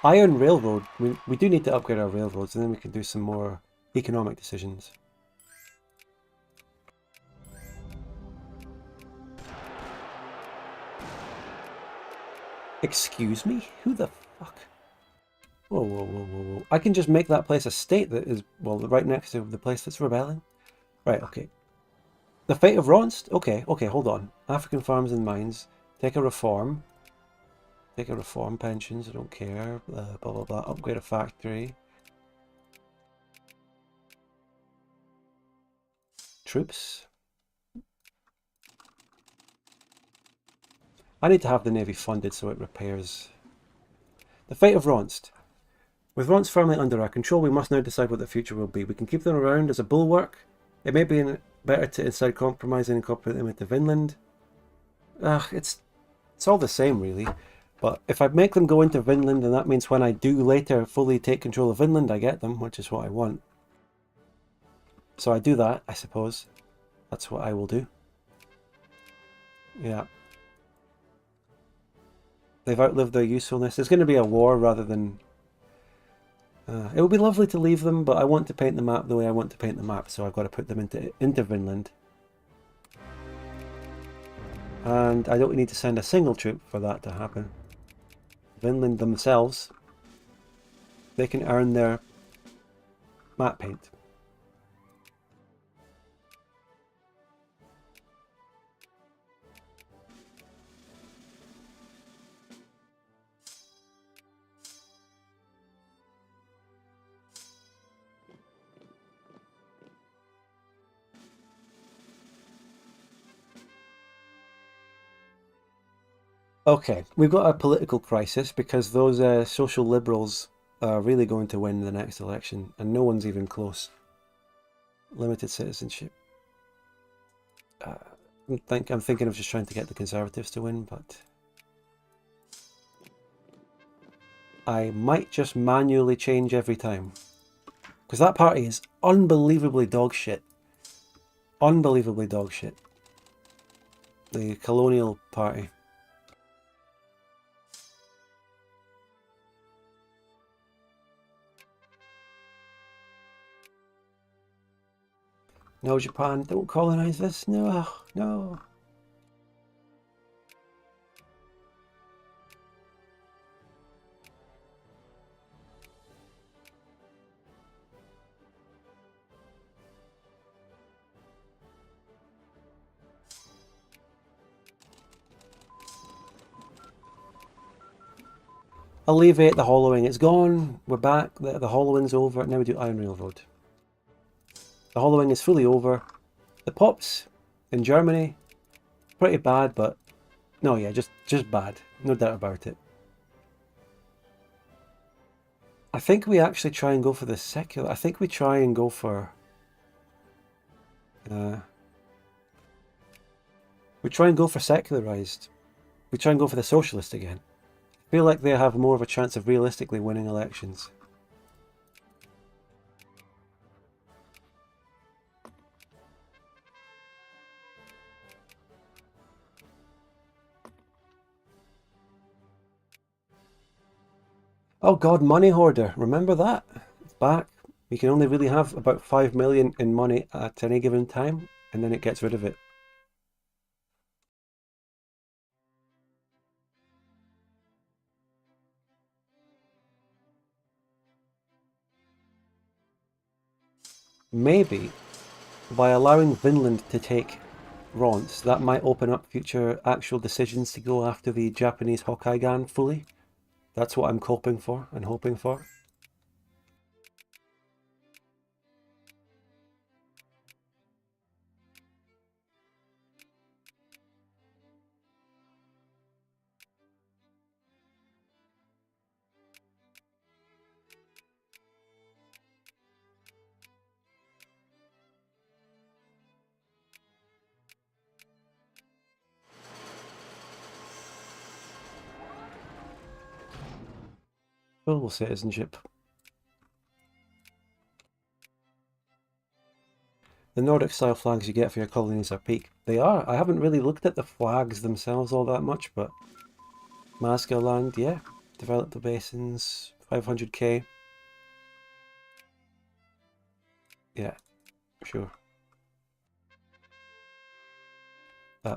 Iron Railroad. We do need to upgrade our railroads, and then we can do some more economic decisions. Excuse me? Who the fuck? Whoa, whoa, whoa, whoa, whoa. I can just make that place a state that is, well, right next to the place that's rebelling. Right, okay. The fate of Rhonnst? Okay, okay, hold on. African farms and mines. Take a reform. Take a reform. Pensions, I don't care. Blah, blah, blah. Upgrade a factory. Troops. I need to have the navy funded so it repairs. The fate of Rhonnst. With Rhonnst firmly under our control, we must now decide what the future will be. We can keep them around as a bulwark. It may be better to instead compromise and incorporate them into Vinland. It's all the same, really. But if I make them go into Vinland, then that means when I do later fully take control of Vinland, I get them, which is what I want. So I do that, I suppose. That's what I will do. Yeah. They've outlived their usefulness. It's going to be a war rather than... it would be lovely to leave them, but I want to paint the map the way I want to paint the map, so I've got to put them into Vinland. And I don't need to send a single troop for that to happen. Vinland themselves, they can earn their map paint. Okay, we've got a political crisis because those social liberals are really going to win the next election, and no one's even close. Limited citizenship. I'm thinking of just trying to get the Conservatives to win, but I might just manually change every time. Because that party is unbelievably dog shit. Unbelievably dog shit. The colonial party. No, Japan, don't colonize this. No, no. Alleviate the hollowing. It's gone. We're back. The hollowing's over. Now we do Iron Railroad. The hollowing is fully over. The pops in Germany, pretty bad, but no, yeah, just bad. No doubt about it. I think we actually try and go for the secular. I think we try and go for... we try and go for secularized. We try and go for the socialist again. I feel like they have more of a chance of realistically winning elections. Oh god, money hoarder. Remember that? It's back. You can only really have about 5 million in money at any given time, and then it gets rid of it. Maybe by allowing Vinland to take Rhonnst, that might open up future actual decisions to go after the Japanese Hokkaigan fully. That's what I'm coping for and hoping for. Full citizenship. The Nordic style flags you get for your colonies are peak. They are. I haven't really looked at the flags themselves all that much, but Masgirland, yeah. Develop the basins, 500k. Yeah, sure.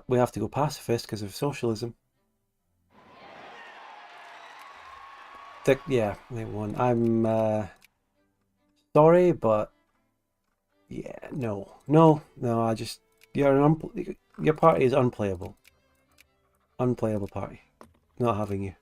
We have to go pacifist because of socialism. Yeah, they won. I'm sorry, but yeah, no, I just your party is unplayable. Unplayable party. Not having you.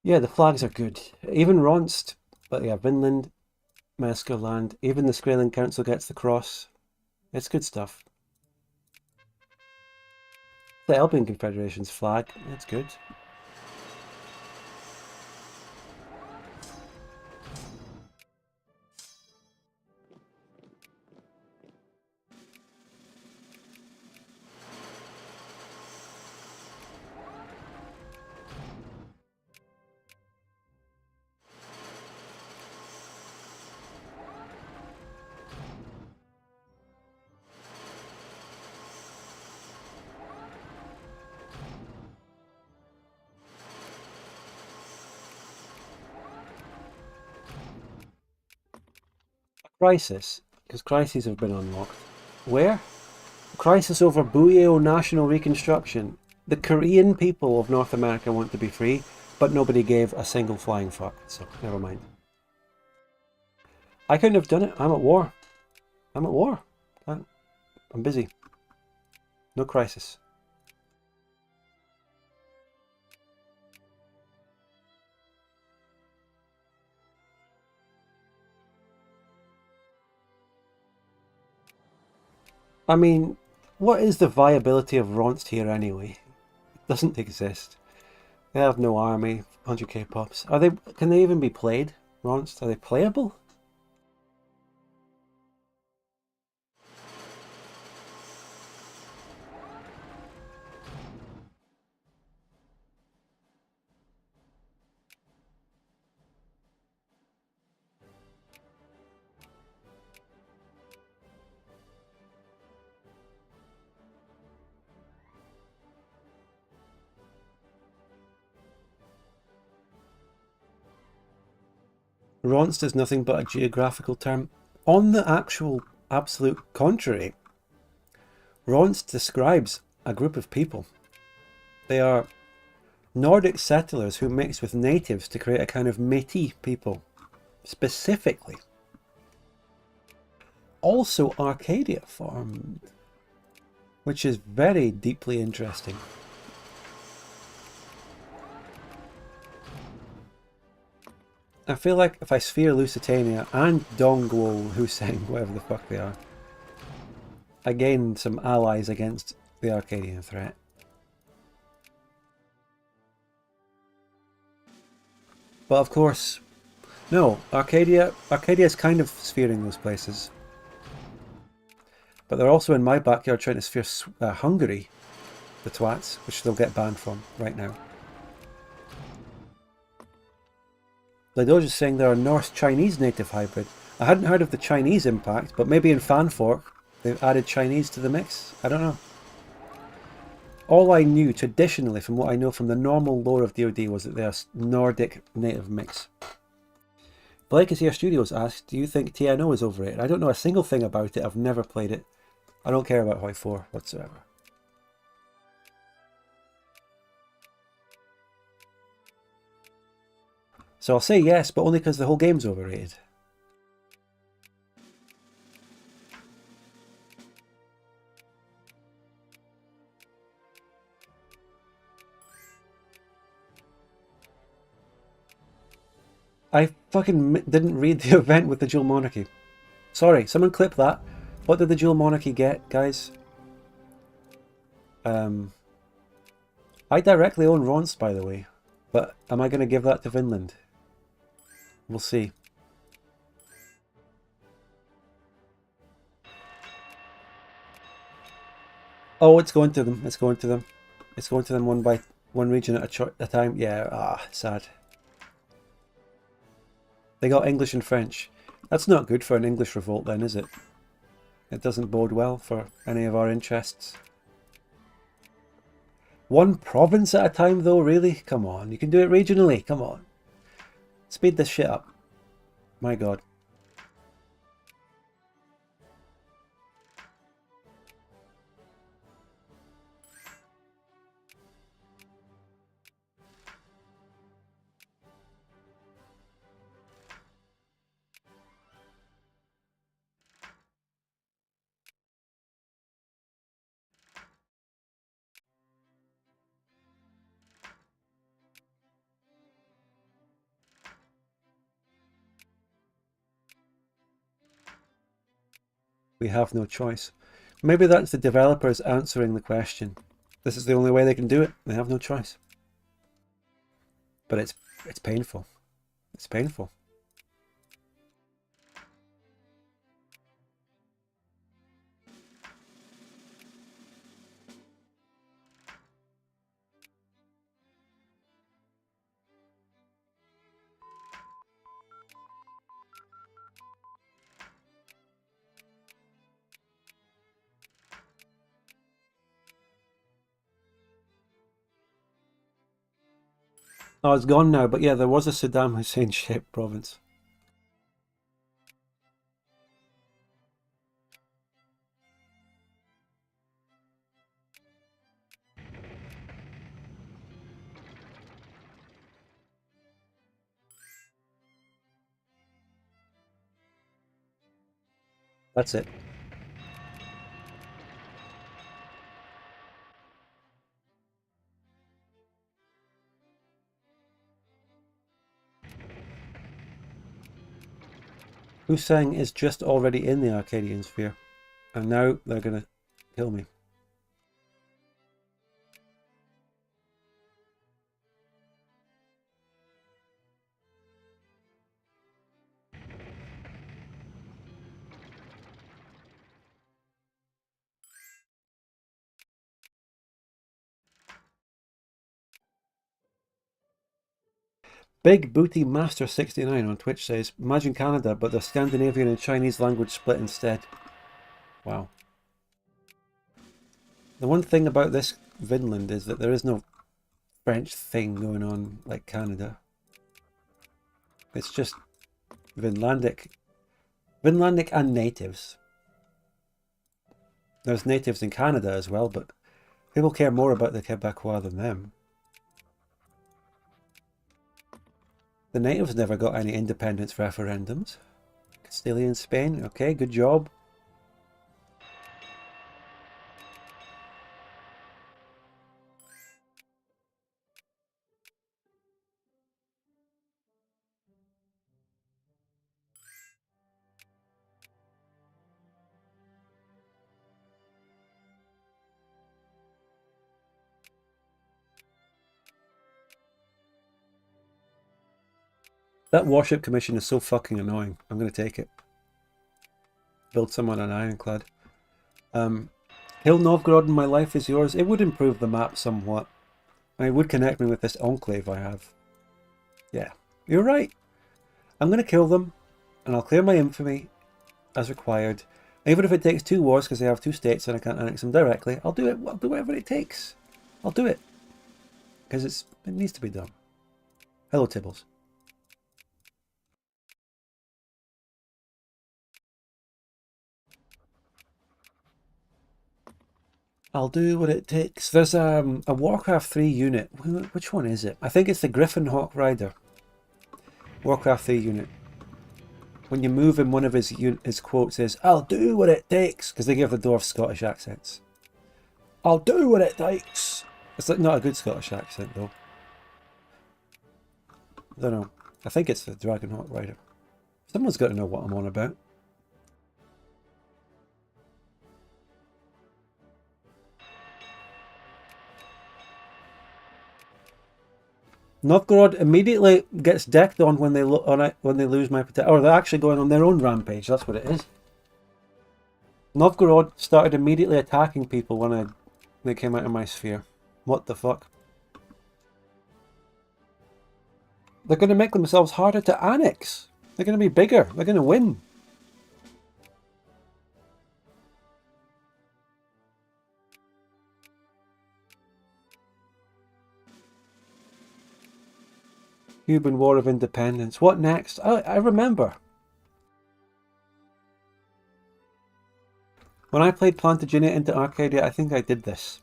Yeah, the flags are good. Even Rhonnst, but yeah, Vinland, Masgirland, even the Skraeling Council gets the cross. It's good stuff. The Elbian Confederation's flag, that's good. Crisis, because crises have been unlocked. Where? Crisis over Buyeo national reconstruction. The Korean people of North America want to be free, but nobody gave a single flying fuck, so never mind. I couldn't have done it. I'm at war. I'm at war. I'm busy. No crisis. I mean, what is the viability of Rhonnst here anyway? It doesn't exist. They have no army, 100k pops. Can they even be played? Rhonnst, are they playable? Rhonnst is nothing but a geographical term. On the actual absolute contrary, Rhonnst describes a group of people. They are Nordic settlers who mix with natives to create a kind of Métis people, specifically. Also Arcadia formed, which is very deeply interesting. I feel like if I sphere Lusitania and Dongguo Hussein, whatever the fuck they are, I gain some allies against the Arcadian threat. But of course, no, Arcadia is kind of sphering those places. But they're also in my backyard trying to sphere Hungary, the twats, which they'll get banned from right now. Lidoge is saying they're a Norse-Chinese native hybrid. I hadn't heard of the Chinese impact, but maybe in Fanfork they've added Chinese to the mix. I don't know. All I knew traditionally from what I know from the normal lore of DoD was that they're a Nordic native mix. Blake is here Studios asks, do you think TNO is overrated? I don't know a single thing about it. I've never played it. I don't care about Hoi 4 whatsoever. So I'll say yes, but only because the whole game's overrated. I fucking didn't read the event with the dual monarchy. Sorry, someone clip that. What did the dual monarchy get, guys? I directly own Rhonnst, by the way. But am I going to give that to Vinland? We'll see. Oh, it's going to them. It's going to them. It's going to them one region at a time. Yeah, sad. They got English and French. That's not good for an English revolt then, is it? It doesn't bode well for any of our interests. One province at a time though, really? Come on, you can do it regionally, come on. Speed this shit up. My god. We have no choice. Maybe that's the developers answering the question. This is the only way they can do it. They have no choice. But it's painful. It's painful. Oh, it's gone now, but yeah, there was a Saddam Hussein-shaped province. That's it. Hussein is just already in the Arcadian sphere, and now they're gonna kill me. Big Booty Master 69 on Twitch says, imagine Canada, but the Scandinavian and Chinese language split instead. Wow. The one thing about this Vinland is that there is no French thing going on like Canada. It's just Vinlandic and natives. There's natives in Canada as well, but people care more about the Quebecois than them. The natives never got any independence referendums. Castilian Spain, okay, good job. That warship commission is so fucking annoying. I'm going to take it. Build someone an ironclad. Kill Novgorod and my life is yours. It would improve the map somewhat. It would connect me with this enclave I have. Yeah, you're right. I'm going to kill them, and I'll clear my infamy as required. Even if it takes 2 wars because they have 2 states and I can't annex them directly, I'll do it. I'll do whatever it takes. I'll do it. Because it needs to be done. Hello, Tibbles. I'll do what it takes. There's a Warcraft 3 unit. Which one is it? I think it's the Griffin Hawk Rider. Warcraft 3 unit. When you move him, one of his quotes is, "I'll do what it takes," because they give the dwarves Scottish accents. I'll do what it takes. It's like not a good Scottish accent though. I don't know. I think it's the Dragonhawk Rider. Someone's got to know what I'm on about. Novgorod immediately gets decked on when they lose my protection, or they're actually going on their own rampage. That's what it is. Novgorod started immediately attacking people when they came out of my sphere. What the fuck? They're going to make themselves harder to annex. They're going to be bigger. They're going to win. Cuban War of Independence. What next? I remember. When I played Plantagenet into Arcadia, I think I did this.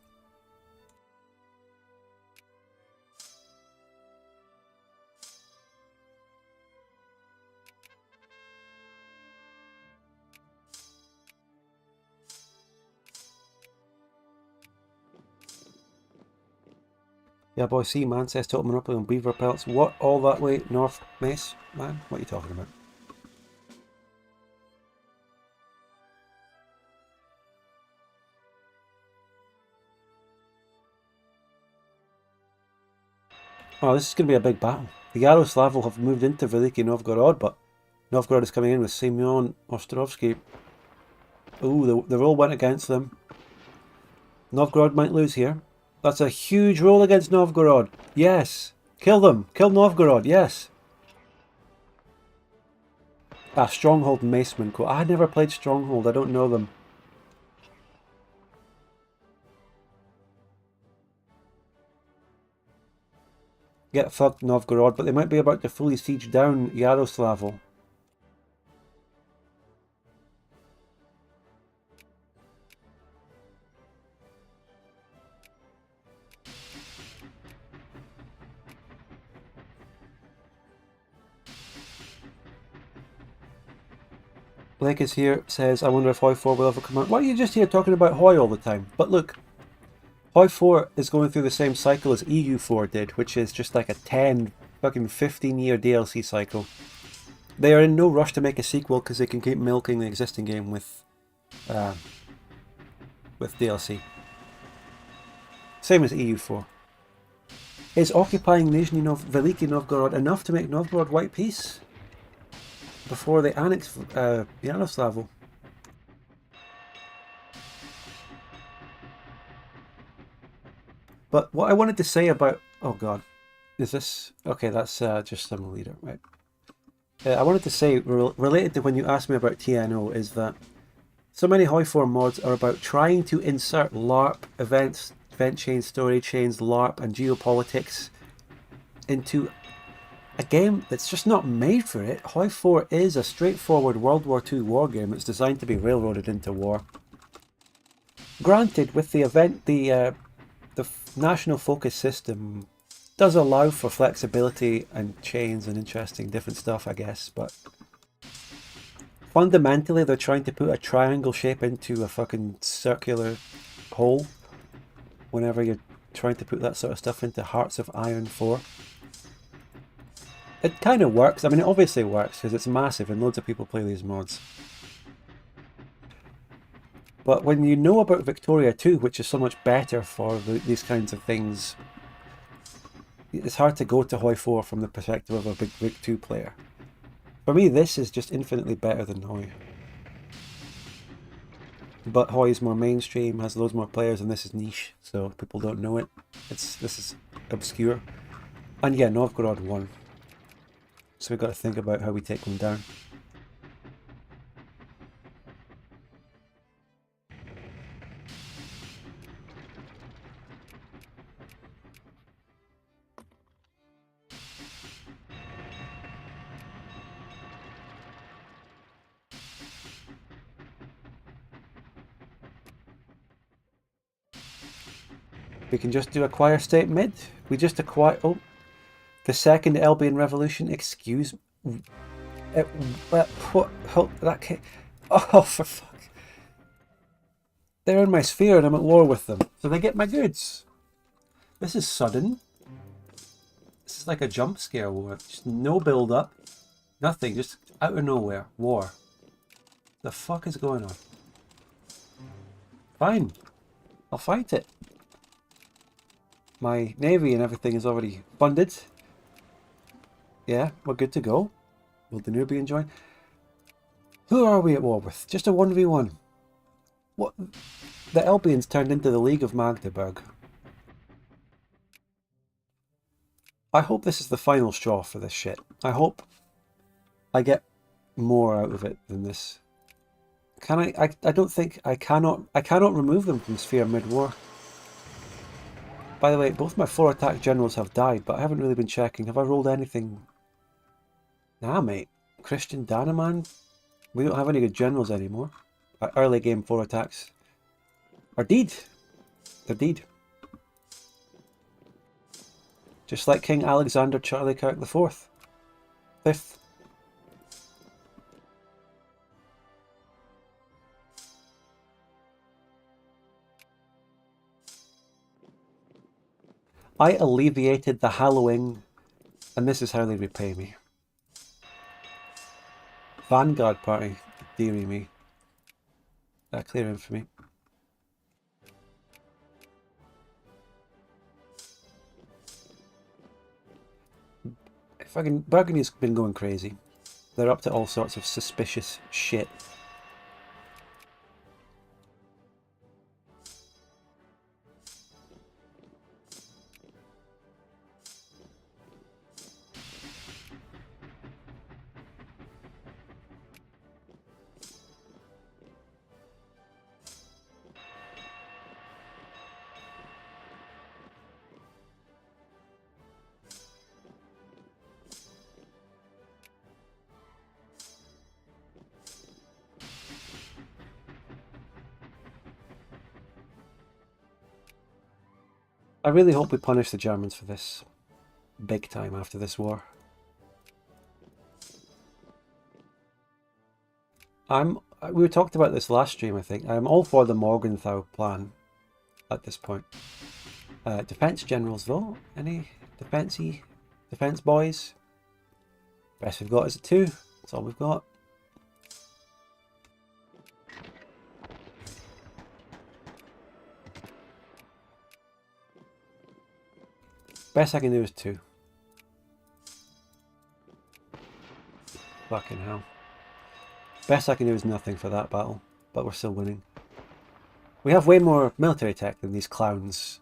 Yeah, boy, see, man, says Total Monopoly on beaver pelts. What, all that way north, Mace? Man, what are you talking about? Oh, this is going to be a big battle. The Yaroslavl have moved into Veliki Novgorod, but Novgorod is coming in with Semyon Ostrovsky. Ooh, the roll went against them. Novgorod might lose here. That's a huge roll against Novgorod. Yes. Kill them. Kill Novgorod. Yes. Ah, Stronghold and Maceman. Cool. I never played Stronghold. I don't know them. Get fucked, Novgorod, but they might be about to fully siege down Yaroslavl. Blake is here, says, I wonder if Hoi 4 will ever come out. Why are you just here talking about Hoi all the time? But look, Hoi 4 is going through the same cycle as EU 4 did, which is just like a 10, fucking 15-year DLC cycle. They are in no rush to make a sequel because they can keep milking the existing game with DLC. Same as EU 4. Is occupying Veliki Novgorod enough to make Novgorod white peace before they annex Yaroslavl? But what I wanted to say about... Oh god. Is this... Okay, that's just some leader, right? I wanted to say, related to when you asked me about TNO, is that so many Hoi 4 mods are about trying to insert LARP events, event chains, story chains, LARP and geopolitics into a game that's just not made for it. Hoi 4 is a straightforward World War II war game that's designed to be railroaded into war. Granted, with the national focus system does allow for flexibility and chains and interesting different stuff, I guess, but fundamentally they're trying to put a triangle shape into a fucking circular hole whenever you're trying to put that sort of stuff into Hearts of Iron 4. It kind of works. I mean, it obviously works because it's massive and loads of people play these mods. But when you know about Victoria 2, which is so much better for these kinds of things, it's hard to go to Hoi 4 from the perspective of a big Vic 2 player. For me, this is just infinitely better than Hoi. But Hoi is more mainstream, has loads more players, and this is niche, so people don't know it. This is obscure. And yeah, Novgorod won. So we've got to think about how we take them down. We can just do acquire state mid. We just acquire... Oh, the second Elbian Revolution. Excuse me. What? That can't... Oh, for fuck. They're in my sphere and I'm at war with them. So they get my goods. This is sudden. This is like a jump scare war. Just no build up. Nothing. Just out of nowhere. War. The fuck is going on? Fine. I'll fight it. My navy and everything is already funded. Yeah, we're good to go. Will the Nubian join? Who are we at war with? Just a 1v1. What? The Elbians turned into the League of Magdeburg. I hope this is the final straw for this shit. I hope I get more out of it than this. Can I don't think I cannot remove them from Sphere mid-war. By the way, both my 4 attack generals have died, but I haven't really been checking. Have I rolled anything? Nah, mate. Christian Daneman? We don't have any good generals anymore. Early game 4 attacks are dead. They're dead. Just like King Alexander Charlie Kirk IV. 5th. I alleviated the hallowing, and this is how they repay me. Vanguard party, dearie me. Clear infamy. Fucking Burgundy's been going crazy. They're up to all sorts of suspicious shit. I really hope we punish the Germans for this. Big time after this war. We talked about this last stream, I think. I'm all for the Morgenthau plan at this point. Defense generals though? Any defense boys? Best we've got is a 2. That's all we've got. Best I can do is 2. Fucking hell. Best I can do is nothing for that battle, but we're still winning. We have way more military tech than these clowns.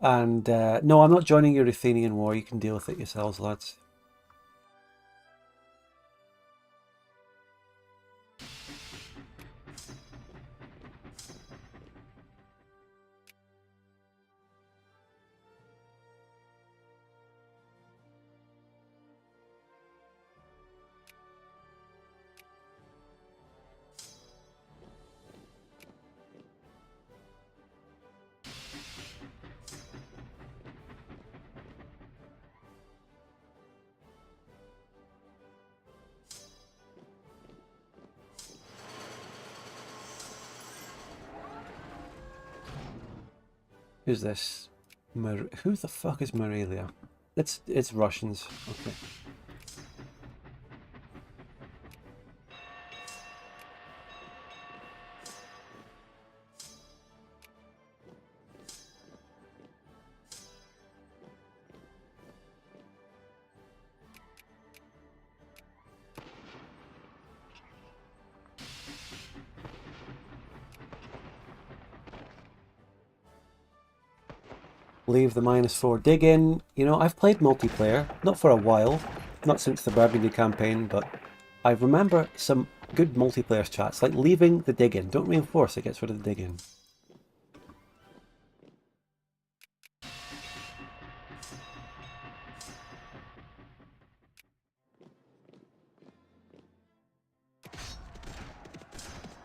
And no, I'm not joining your Ruthenian war. You can deal with it yourselves, lads. Who's this? Who the fuck is Morelia? It's Russians. Okay. Leave the -4 dig in. You know, I've played multiplayer, not for a while, not since the Burgundy campaign, but I remember some good multiplayer chats, like leaving the dig in. Don't reinforce, it gets rid of the dig in.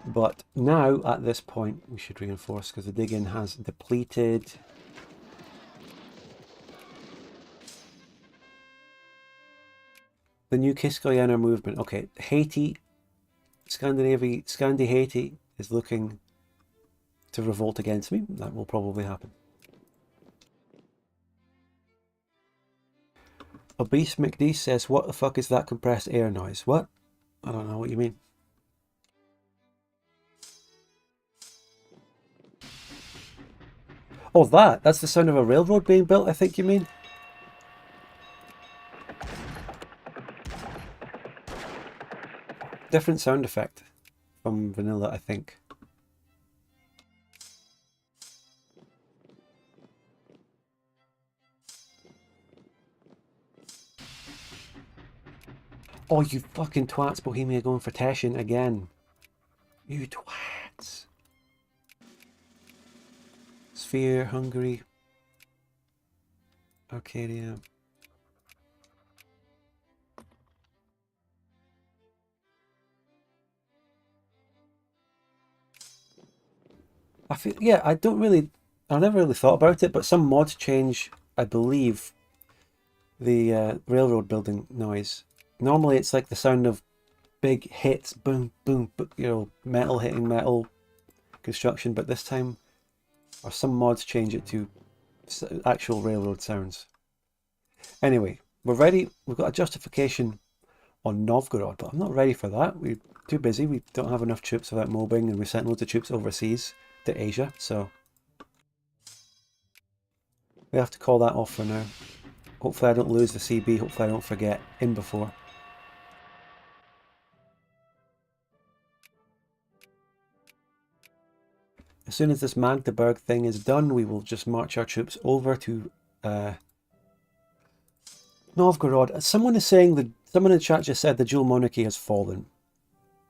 But now, at this point, we should reinforce because the dig in has depleted. The new Kiskoyaner movement. Okay, Haiti, Scandi Haiti is looking to revolt against me. That will probably happen. Obese McD says, what the fuck is that compressed air noise? What? I don't know what you mean. Oh, that's the sound of a railroad being built, I think you mean? Different sound effect from vanilla, I think. Oh, you fucking twats, Bohemia going for Teschen again. You twats. Sphere, Hungary. Arcadia. I feel, yeah, I never really thought about it, but some mods change, I believe, the railroad building noise. Normally it's like the sound of big hits, boom, boom, you know, metal hitting metal construction, but this time, or some mods change it to actual railroad sounds. Anyway, we're ready. We've got a justification on Novgorod, but I'm not ready for that. We're too busy. We don't have enough troops without mobbing, and we sent loads of troops overseas to Asia, so we have to call that off for now. Hopefully I don't lose the CB, hopefully I don't forget in before. As soon as this Magdeburg thing is done, we will just march our troops over to Novgorod. Someone is saying that someone in the chat just said the dual monarchy has fallen.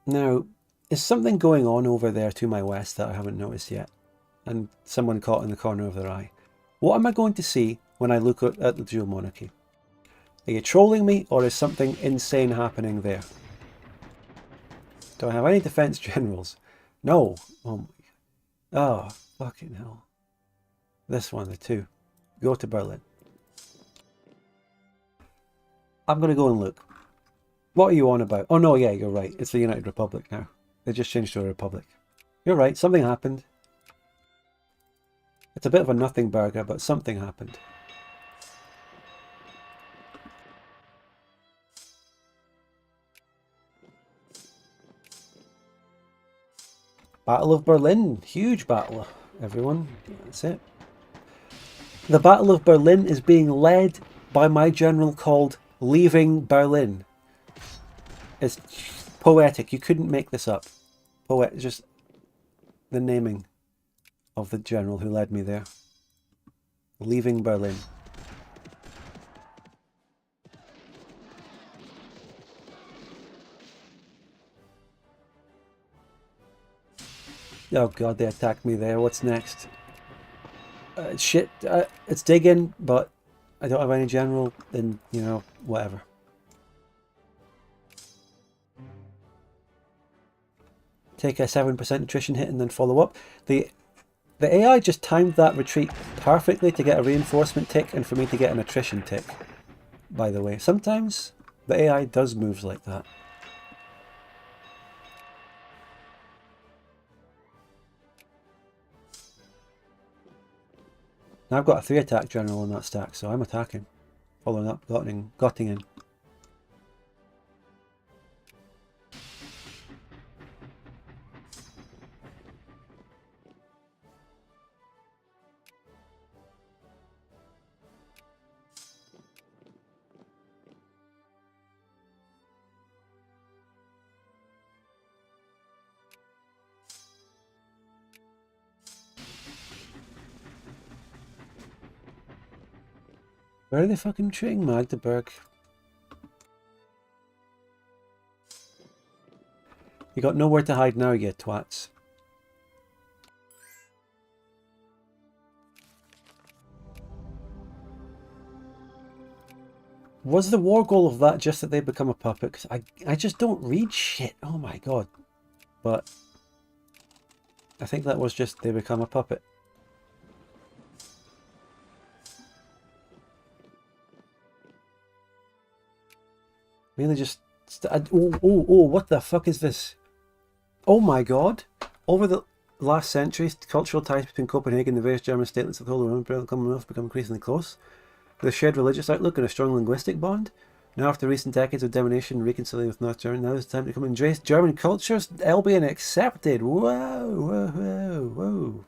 Now, is something going on over there to my west that I haven't noticed yet? And someone caught in the corner of their eye. What am I going to see when I look at the dual monarchy? Are you trolling me, or is something insane happening there? Do I have any defense generals? No. Oh, fucking hell. This one, the two. Go to Berlin. I'm going to go and look. What are you on about? Oh no, yeah, you're right. It's the United Republic now. They just changed to a republic. You're right, something happened. It's a bit of a nothing burger, but something happened. Battle of Berlin. Huge battle, everyone. That's it. The Battle of Berlin is being led by my general called Leaving Berlin. It's poetic. You couldn't make this up. Just the naming of the general who led me there. Leaving Berlin. Oh god, they attacked me there. What's next? Shit, it's digging, but I don't have any general, then, you know, whatever. Take a 7% attrition hit and then follow up. The AI just timed that retreat perfectly to get a reinforcement tick and for me to get an attrition tick, by the way. Sometimes the AI does moves like that. Now I've got a 3 attack general on that stack, so I'm attacking. Following up Göttingen. Where are they fucking shooting Magdeburg? You got nowhere to hide now, you twats. Was the war goal of that just that they become a puppet? 'Cause I just don't read shit. Oh my god. But I think that was just they become a puppet. Really just... Oh, what the fuck is this? Oh my god. Over the last centuries, cultural ties between Copenhagen and the various German statelets of the whole Roman Commonwealth become increasingly close. With a shared religious outlook and a strong linguistic bond. Now, after recent decades of domination and reconciliation with North Germany, now it's time to come and embrace German cultures. Elbian accepted. Whoa, whoa, whoa, whoa.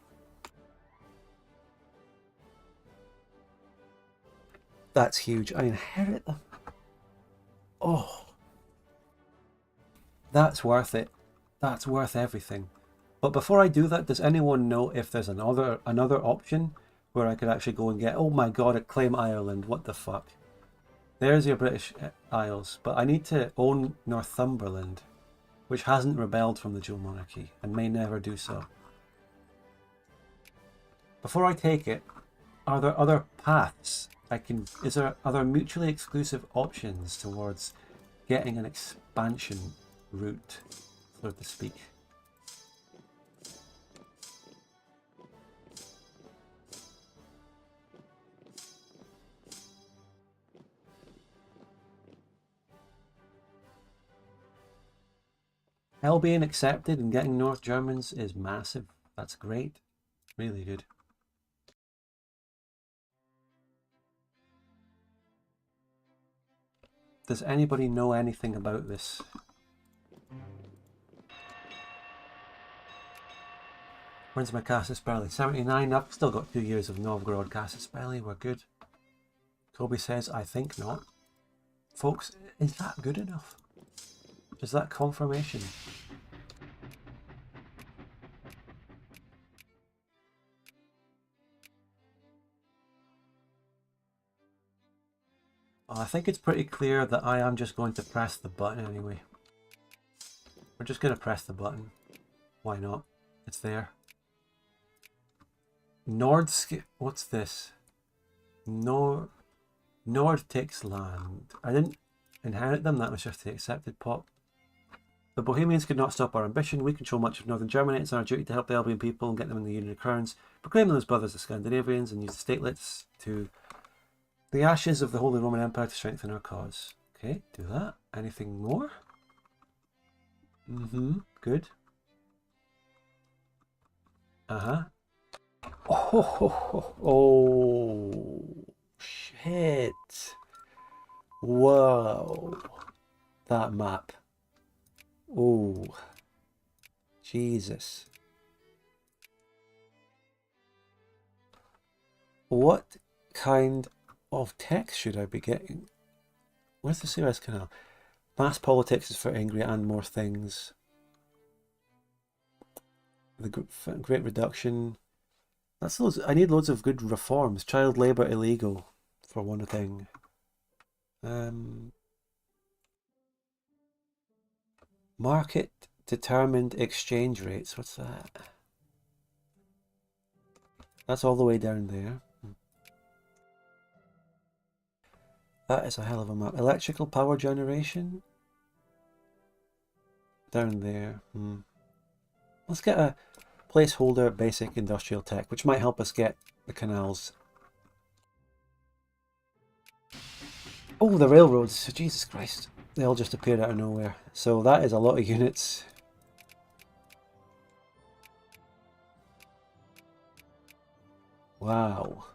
That's huge. I inherit them. Oh. That's worth it. That's worth everything. But before I do that, does anyone know if there's another option where I could actually go and get... Oh my god, claim Ireland. What the fuck? There's your British Isles. But I need to own Northumberland, which hasn't rebelled from the dual monarchy and may never do so. Before I take it, are there other paths I can... Are there mutually exclusive options towards getting an expansion route, so to speak? Elbian accepted and getting North Germans is massive. That's great. Really good. Does anybody know anything about this? When's my Casus Belli? 79. I've still got 2 years of Novgorod Casus Belli. We're good. Toby says, I think not. Folks, is that good enough? Is that confirmation? I think it's pretty clear that I am just going to press the button anyway. We're just going to press the button. Why not? It's there. Nordsk... What's this? Nord takes land. I didn't inherit them, that was just the accepted pot. The Bohemians could not stop our ambition. We control much of northern Germany. It's our duty to help the Elbian people and get them in the Union of Crowns. Proclaim them as brothers of Scandinavians and use the statelets to the ashes of the Holy Roman Empire to strengthen our cause. Okay, do that. Anything more? Good. Oh, shit. Whoa. That map. Oh, Jesus. What kind of text should I be getting? Where's the Suez Canal? Mass politics is for angry and more things. The Great Reduction. That's loads. I need loads of good reforms. Child labour illegal, for one thing. Market determined exchange rates. What's that? That's all the way down there. That is a hell of a map. Electrical power generation. Down there. Let's get a placeholder basic industrial tech, which might help us get the canals. Oh, the railroads. Jesus Christ. They all just appeared out of nowhere. So that is a lot of units. Wow.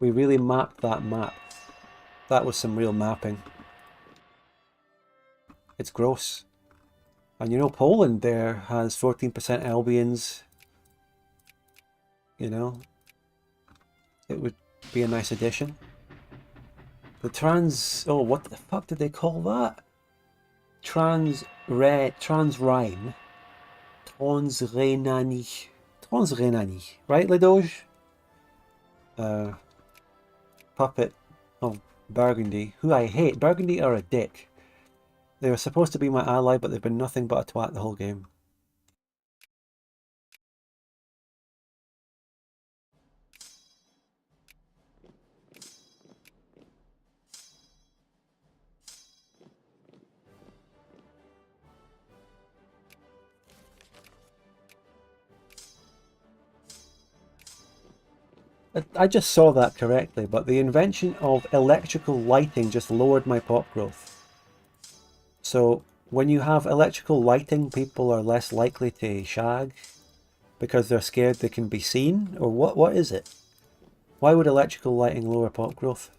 We really mapped that map. That was some real mapping. It's gross. And you know, Poland there has 14% Albians. You know, it would be a nice addition. The oh, what the fuck did they call that? Transrhein. Transrhenanie. Right, Ledoge? Puppet of Burgundy, who I hate. Burgundy are a dick. They were supposed to be my ally, but they've been nothing but a twat the whole game. I just saw that correctly, but the invention of electrical lighting just lowered my pop growth. So when you have electrical lighting, people are less likely to shag because they're scared they can be seen? Or what is it? Why would electrical lighting lower pop growth?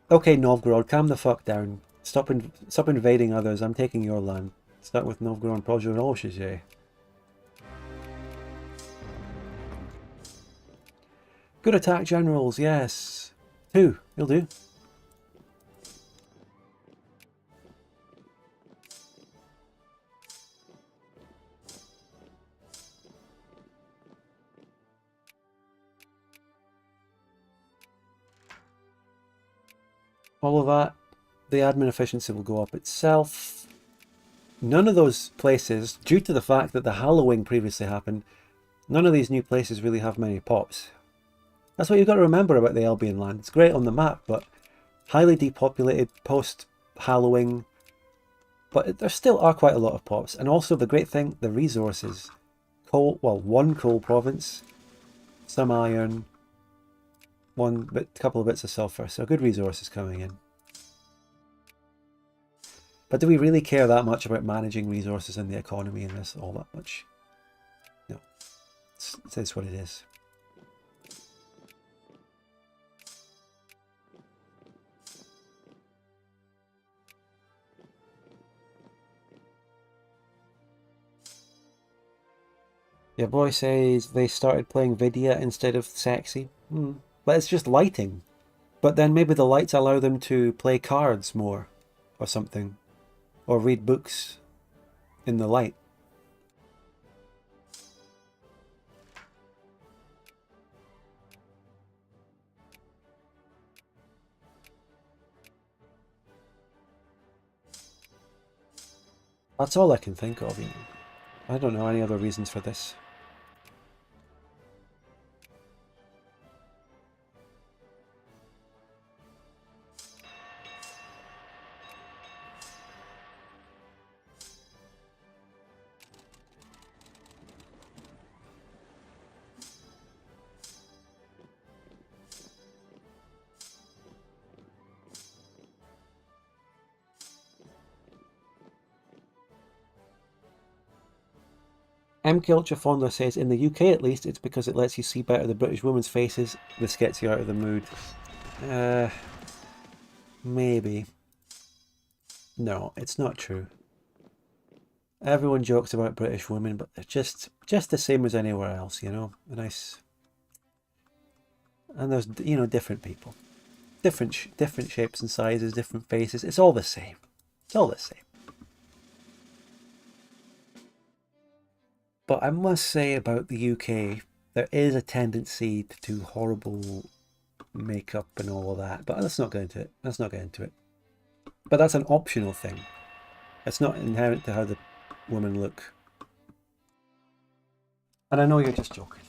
Okay, Novgorod, calm the fuck down. Stop invading others. I'm taking your land. Start with Novgorod Prozhorovsky. Good attack generals, yes. 2, you'll do. All of that, the admin efficiency will go up itself. None of those places, due to the fact that the hallowing previously happened, none of these new places really have many pops. That's what you've got to remember about the Elbian land. It's great on the map, but highly depopulated post-hallowing. But there still are quite a lot of pops. And also the great thing, the resources. Coal, well, 1 coal province, some iron, couple of bits of sulfur. So good resources coming in. But do we really care that much about managing resources in the economy in this all that much? No. It is what it is. Your boy says they started playing Vidya instead of sexy. But it's just lighting. But then maybe the lights allow them to play cards more. Or something. Or read books in the light. That's all I can think of, you know. I don't know any other reasons for this. MK Ultra Fondler says, in the UK at least, it's because it lets you see better the British women's faces. This gets you out of the mood. Maybe. No, it's not true. Everyone jokes about British women, but they're just the same as anywhere else, you know? Nice. And there's, you know, different people. Different shapes and sizes, different faces. It's all the same. It's all the same. But I must say about the UK, there is a tendency to do horrible makeup and all of that. But let's not go into it. Let's not get into it. But that's an optional thing. It's not inherent to how the women look. And I know you're just joking.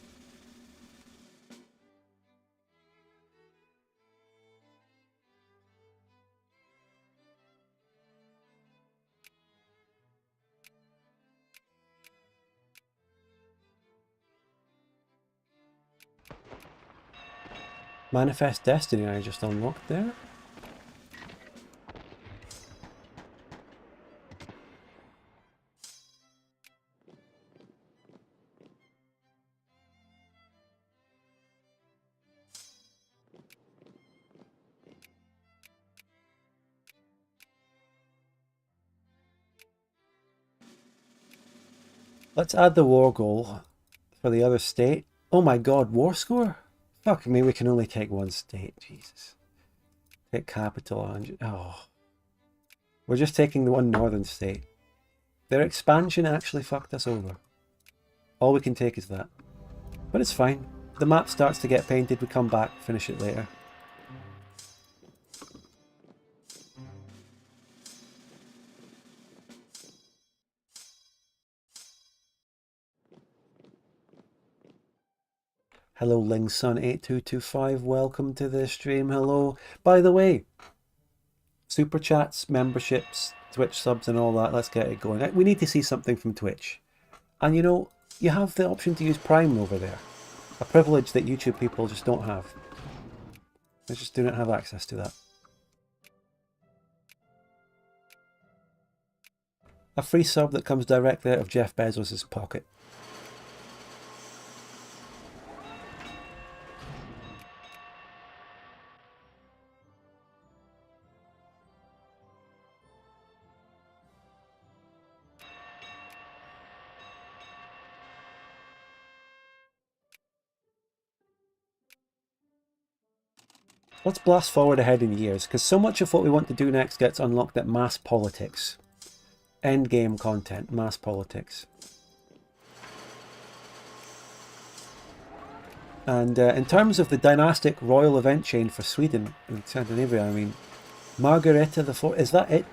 Manifest Destiny I just unlocked there. Let's add the war goal for the other state. Oh my god, war score? Fuck me, we can only take one state. Jesus. Take capital 100. Oh. We're just taking the one northern state. Their expansion actually fucked us over. All we can take is that. But it's fine. The map starts to get painted, we come back, finish it later. Hello Lingsun8225, welcome to the stream, hello. By the way, super chats, memberships, Twitch subs and all that, let's get it going. We need to see something from Twitch. And you know, you have the option to use Prime over there. A privilege that YouTube people just don't have. They just do not have access to that. A free sub that comes directly out of Jeff Bezos' pocket. Let's blast forward ahead in years, because so much of what we want to do next gets unlocked at mass politics. Endgame content, mass politics. And in terms of the dynastic royal event chain for Sweden and Scandinavia, I mean, Margareta the Fourth, is that it?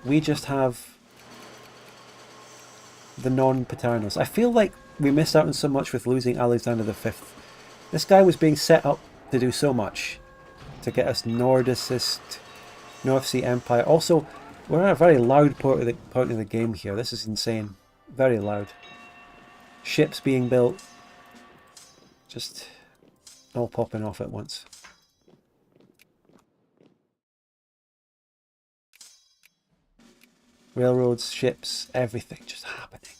We just have the non-paternals. I feel like we missed out on so much with losing Alexander V. This guy was being set up to do so much. To get us Nordicist, North Sea Empire. Also, we're at a very loud point of the game here. This is insane. Very loud. Ships being built. Just all popping off at once. Railroads, ships, everything just happening.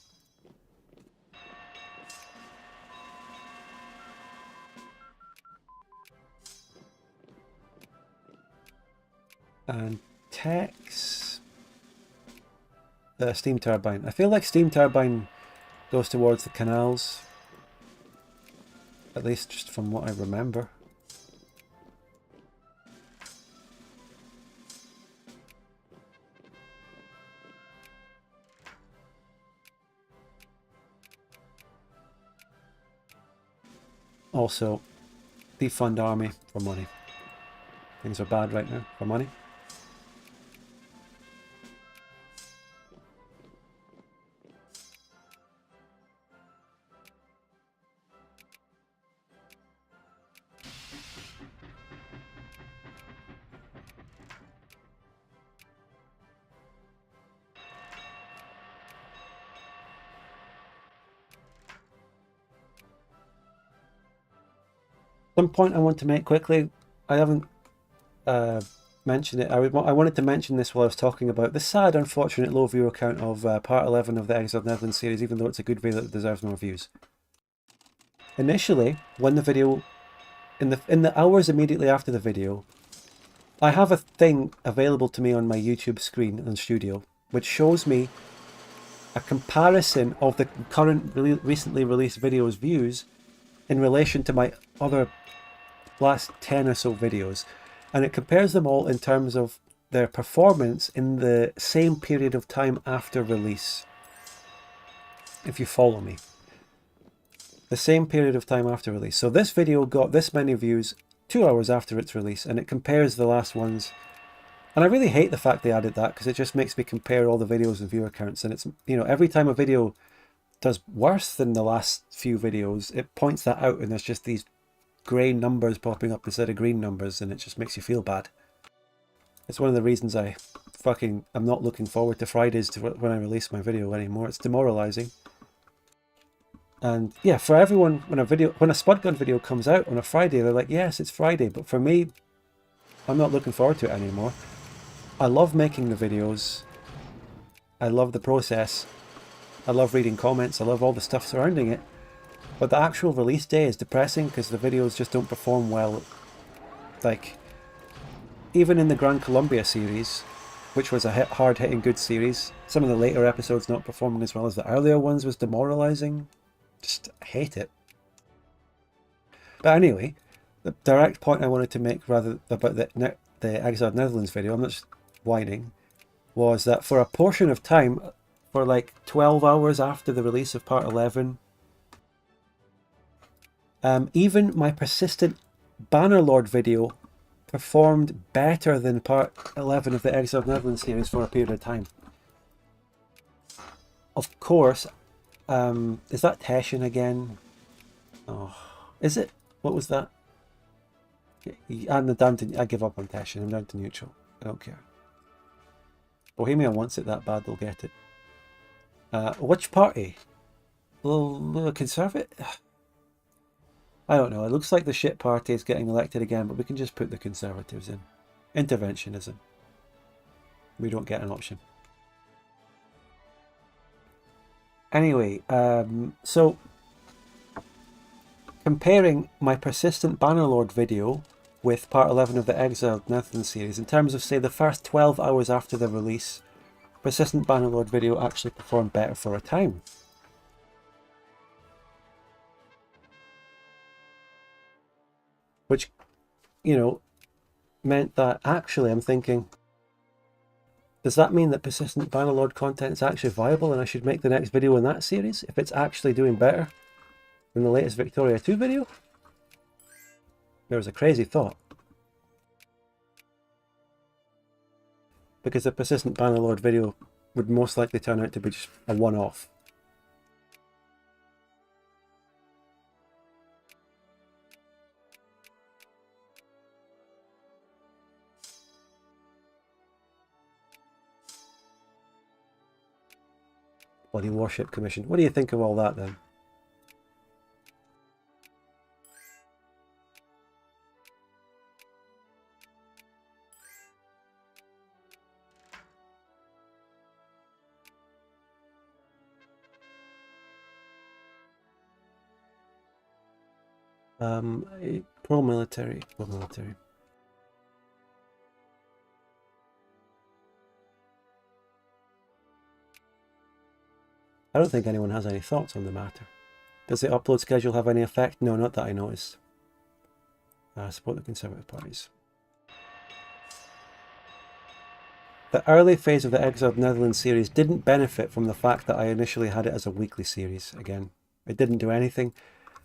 And techs, steam turbine. I feel like steam turbine goes towards the canals, at least just from what I remember. Also, defund army for money. Things are bad right now for money. Some point I want to make quickly, I haven't mentioned it. I wanted to mention this while I was talking about the sad, unfortunate low viewer count of part 11 of the Exiled Netherlands series, even though it's a good video that deserves more views. Initially, when the video, in the hours immediately after the video, I have a thing available to me on my YouTube screen in Studio, which shows me a comparison of the current recently released videos' views in relation to my other last 10 or so videos, and it compares them all in terms of their performance in the same period of time after release, if you follow me. The same period of time after release. So this video got this many views 2 hours after its release, and it compares the last ones. And I really hate the fact they added that, because it just makes me compare all the videos and viewer counts, and it's, you know, every time a video does worse than the last few videos, it points that out, and there's just these grey numbers popping up instead of green numbers, and it just makes you feel bad. It's one of the reasons I'm not looking forward to Fridays when I release my video anymore. It's demoralizing. And yeah, for everyone, when a Spudgun video comes out on a Friday, they're like, yes, it's Friday. But for me, I'm not looking forward to it anymore. I love making the videos. I love the process. I love reading comments. I love all the stuff surrounding it. But the actual release day is depressing because the videos just don't perform well. Like, even in the Gran Colombia series, which was a hard-hitting good series. Some of the later episodes not performing as well as the earlier ones was demoralizing. Just hate it. But anyway, the direct point I wanted to make rather about the Exiled Netherlands video, I'm not just whining, was that for a portion of time, for like 12 hours after the release of Part 11, even my persistent Bannerlord video performed better than Part 11 of the Exiled Netherlands series for a period of time. Of course, is that Teshin again? Oh, is it? What was that? I give up on Teshin. I'm down to neutral. I don't care. Bohemia wants it that bad, they'll get it. Which party? Well, Conservative? I don't know. It looks like the shit party is getting elected again, but we can just put the Conservatives in. Interventionism. We don't get an option. Anyway, so comparing my persistent Bannerlord video with Part 11 of the Exiled Netherlands series, in terms of, say, the first 12 hours after the release, persistent Bannerlord video actually performed better for a time. Which, you know, meant that actually I'm thinking, does that mean that persistent Bannerlord content is actually viable and I should make the next video in that series if it's actually doing better than the latest Victoria 2 video? There was a crazy thought. Because the persistent Bannerlord video would most likely turn out to be just a one-off. Bloody Warship Commission. What do you think of all that then? Pro-military. Pro-military. I don't think anyone has any thoughts on the matter. Does the upload schedule have any effect? No, not that I noticed. Support the Conservative parties. The early phase of the Exiled Netherlands series didn't benefit from the fact that I initially had it as a weekly series again. It didn't do anything.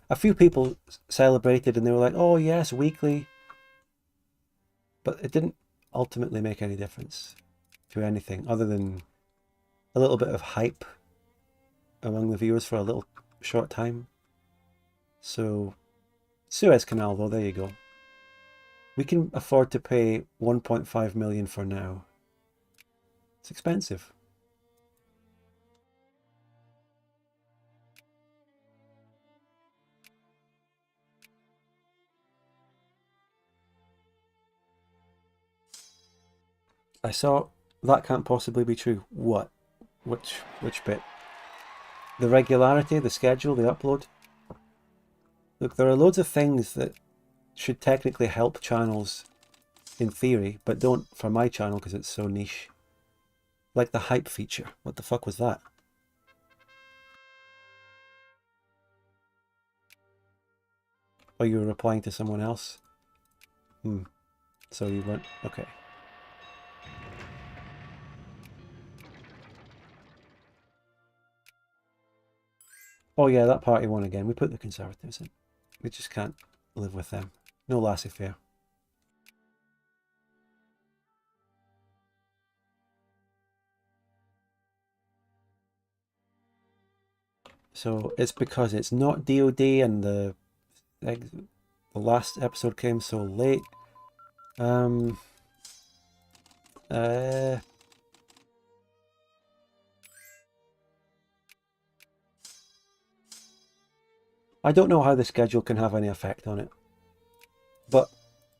A few people celebrated and they were like, oh yes, weekly. But it didn't ultimately make any difference to anything other than a little bit of hype among the viewers for a little short time. So, Suez Canal though, there you go. We can afford to pay 1.5 million for now. It's expensive. I saw that can't possibly be true. What? Which bit? The regularity, the schedule, the upload? Look, there are loads of things that should technically help channels in theory, but don't for my channel because it's so niche. Like the hype feature. What the fuck was that? Oh, you were replying to someone else? So you went... Okay. Oh yeah, that party won again. We put the Conservatives in. We just can't live with them. No laissez-faire. So it's because it's not DoD and the last episode came so late. I don't know how the schedule can have any effect on it, but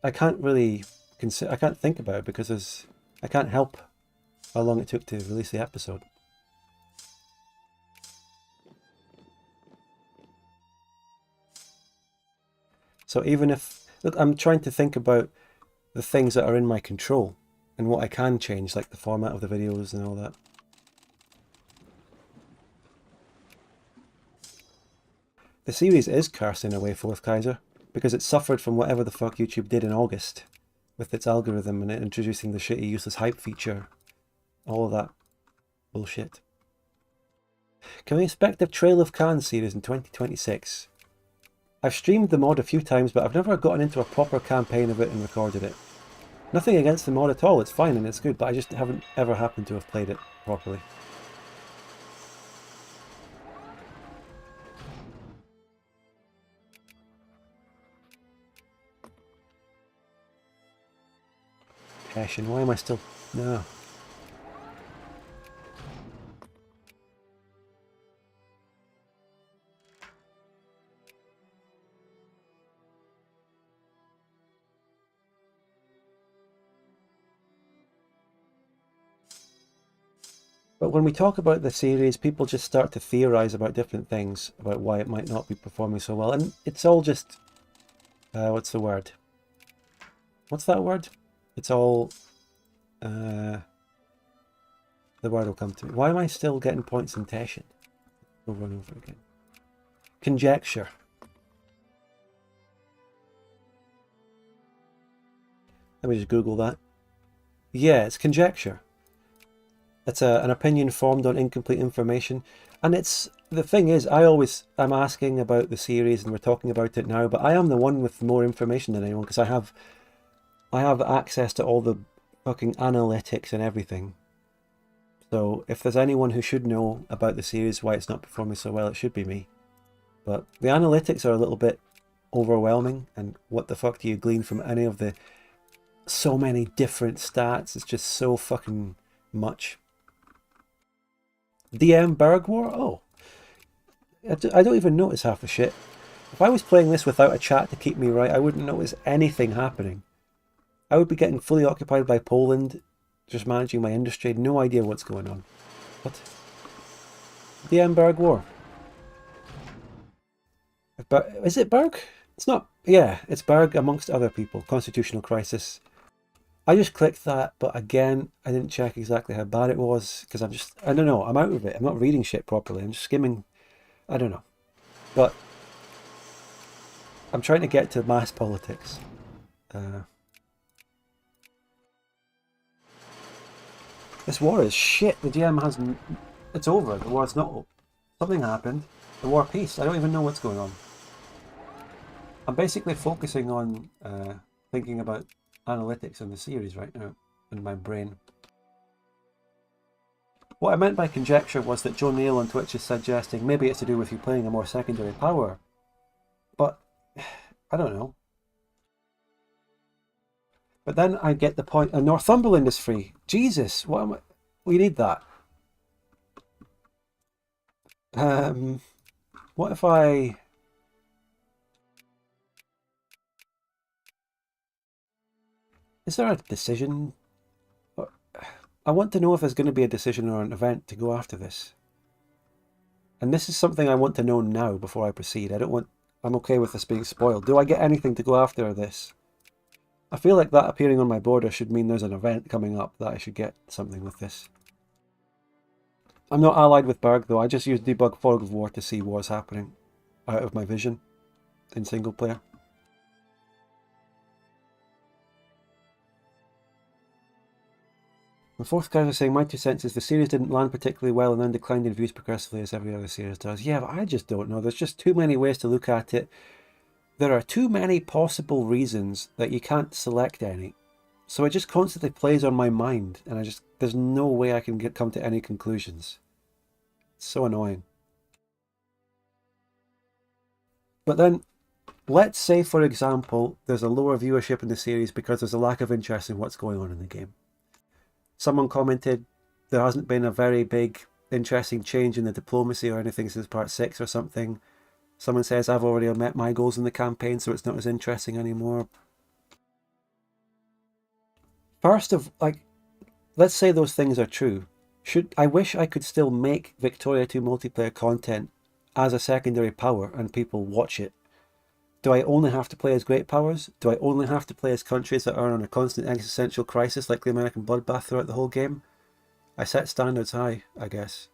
I can't really I can't think about it because I can't help how long it took to release the episode. So even if, look, I'm trying to think about the things that are in my control. and what I can change, like the format of the videos and all that. The series is cursed in a way, Fourth Kaiser, because it suffered from whatever the fuck YouTube did in August with its algorithm and it introducing the shitty useless hype feature. All of that bullshit. Can we expect a Trail of Khan series in 2026? I've streamed the mod a few times, but I've never gotten into a proper campaign of it and recorded it. Nothing against the mod at all, it's fine and it's good, but I just haven't ever happened to have played it properly. Passion, why am I still... No. But when we talk about the series, people just start to theorize about different things, about why it might not be performing so well. And it's all just... what's the word? What's that word? It's all... the word will come to me. Why am I still getting points in Teshin? Over and over again. Conjecture. Let me just Google that. Yeah, it's conjecture. It's an opinion formed on incomplete information. And it's... The thing is, I'm asking about the series and we're talking about it now, but I am the one with more information than anyone because I have access to all the fucking analytics and everything. So if there's anyone who should know about the series, why it's not performing so well, it should be me. But the analytics are a little bit overwhelming, and what the fuck do you glean from any of the so many different stats? It's just so fucking much. DM Berg War? Oh. I don't even notice half the shit. If I was playing this without a chat to keep me right, I wouldn't notice anything happening. I would be getting fully occupied by Poland, just managing my industry, no idea what's going on. What? DM Berg War. Is it Berg? It's not. Yeah, it's Berg amongst other people. Constitutional crisis. I just clicked that, but again, I didn't check exactly how bad it was, because I don't know, I'm out of it. I'm not reading shit properly. I'm just skimming. I don't know. But I'm trying to get to mass politics. This war is shit. The GM hasn't... It's over. The war's not... Something happened. The war peace. I don't even know what's going on. I'm basically focusing on thinking about analytics in the series right now in my brain. What I meant by conjecture was that Joe Neal on Twitch is suggesting maybe it's to do with you playing a more secondary power. But I don't know. But then I get the point. And Northumberland is free. Jesus, what am I? We need that. What if I... Is there a decision? I want to know if there's going to be a decision or an event to go after this. And this is something I want to know now before I proceed. I'm okay with this being spoiled. Do I get anything to go after this? I feel like that appearing on my border should mean there's an event coming up that I should get something with this. I'm not allied with Berg though. I just use debug fog of war to see what's happening out of my vision in single player. The fourth guy was saying, my 2 cents is the series didn't land particularly well and then declined in views progressively as every other series does. Yeah, but I just don't know. There's just too many ways to look at it. There are too many possible reasons that you can't select any. So it just constantly plays on my mind and there's no way I can come to any conclusions. It's so annoying. But then, let's say for example, there's a lower viewership in the series because there's a lack of interest in what's going on in the game. Someone commented there hasn't been a very big, interesting change in the diplomacy or anything since part 6 or something. Someone says I've already met my goals in the campaign, so it's not as interesting anymore. Let's say those things are true. I wish I could still make Victoria 2 multiplayer content as a secondary power and people watch it. Do I only have to play as great powers? Do I only have to play as countries that are on a constant existential crisis like the American bloodbath throughout the whole game? I set standards high, I guess.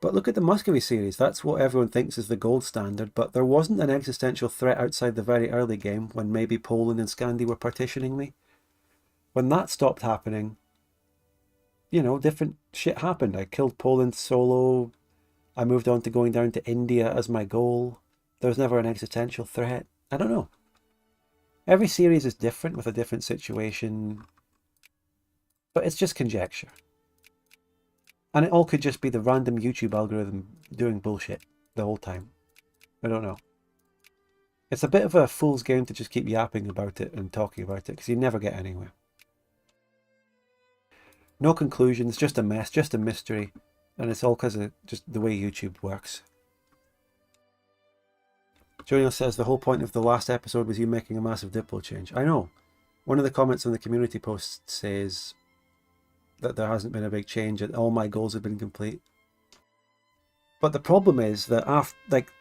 But look at the Muscovy series, that's what everyone thinks is the gold standard, but there wasn't an existential threat outside the very early game when maybe Poland and Scandi were partitioning me. When that stopped happening, you know, different shit happened. I killed Poland solo, I moved on to going down to India as my goal. There was never an existential threat. I don't know. Every series is different with a different situation, but it's just conjecture. And it all could just be the random YouTube algorithm doing bullshit the whole time. I don't know. It's a bit of a fool's game to just keep yapping about it and talking about it, because you never get anywhere. No conclusions, just a mess, just a mystery. And it's all because of just the way YouTube works. Joniel says the whole point of the last episode was you making a massive Diplo change. I know. One of the comments on the community post says that there hasn't been a big change and all my goals have been complete. But the problem is that after, like,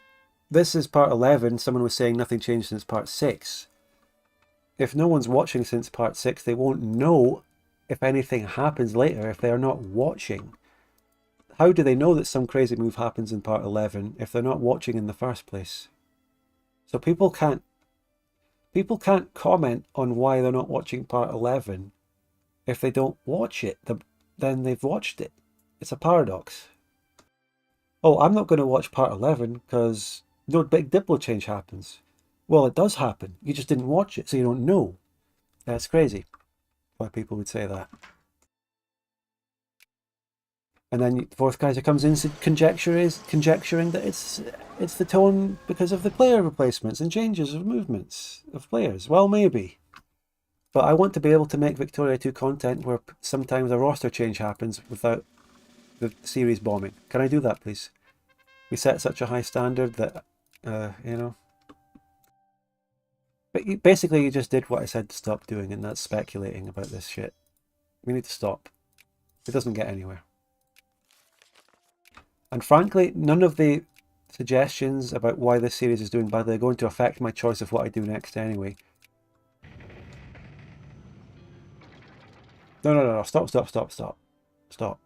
this is part 11, someone was saying nothing changed since part 6. If no one's watching since part 6, they won't know if anything happens later if they are not watching. How do they know that some crazy move happens in part 11 if they're not watching in the first place? So people can't comment on why they're not watching part 11 if they don't watch it. Then they've watched it. It's a paradox. Oh, I'm not going to watch part 11 because no big Diplo change happens. Well, it does happen. You just didn't watch it, so you don't know. That's crazy. Why people would say that. And then the fourth guy comes in conjecturing that it's the tone because of the player replacements and changes of movements of players. Well, maybe. But I want to be able to make Victoria 2 content where sometimes a roster change happens without the series bombing. Can I do that, please? We set such a high standard that, you know. But basically you just did what I said to stop doing, and that's speculating about this shit. We need to stop. It doesn't get anywhere. And frankly, none of the suggestions about why this series is doing badly are going to affect my choice of what I do next anyway. No. Stop. Stop.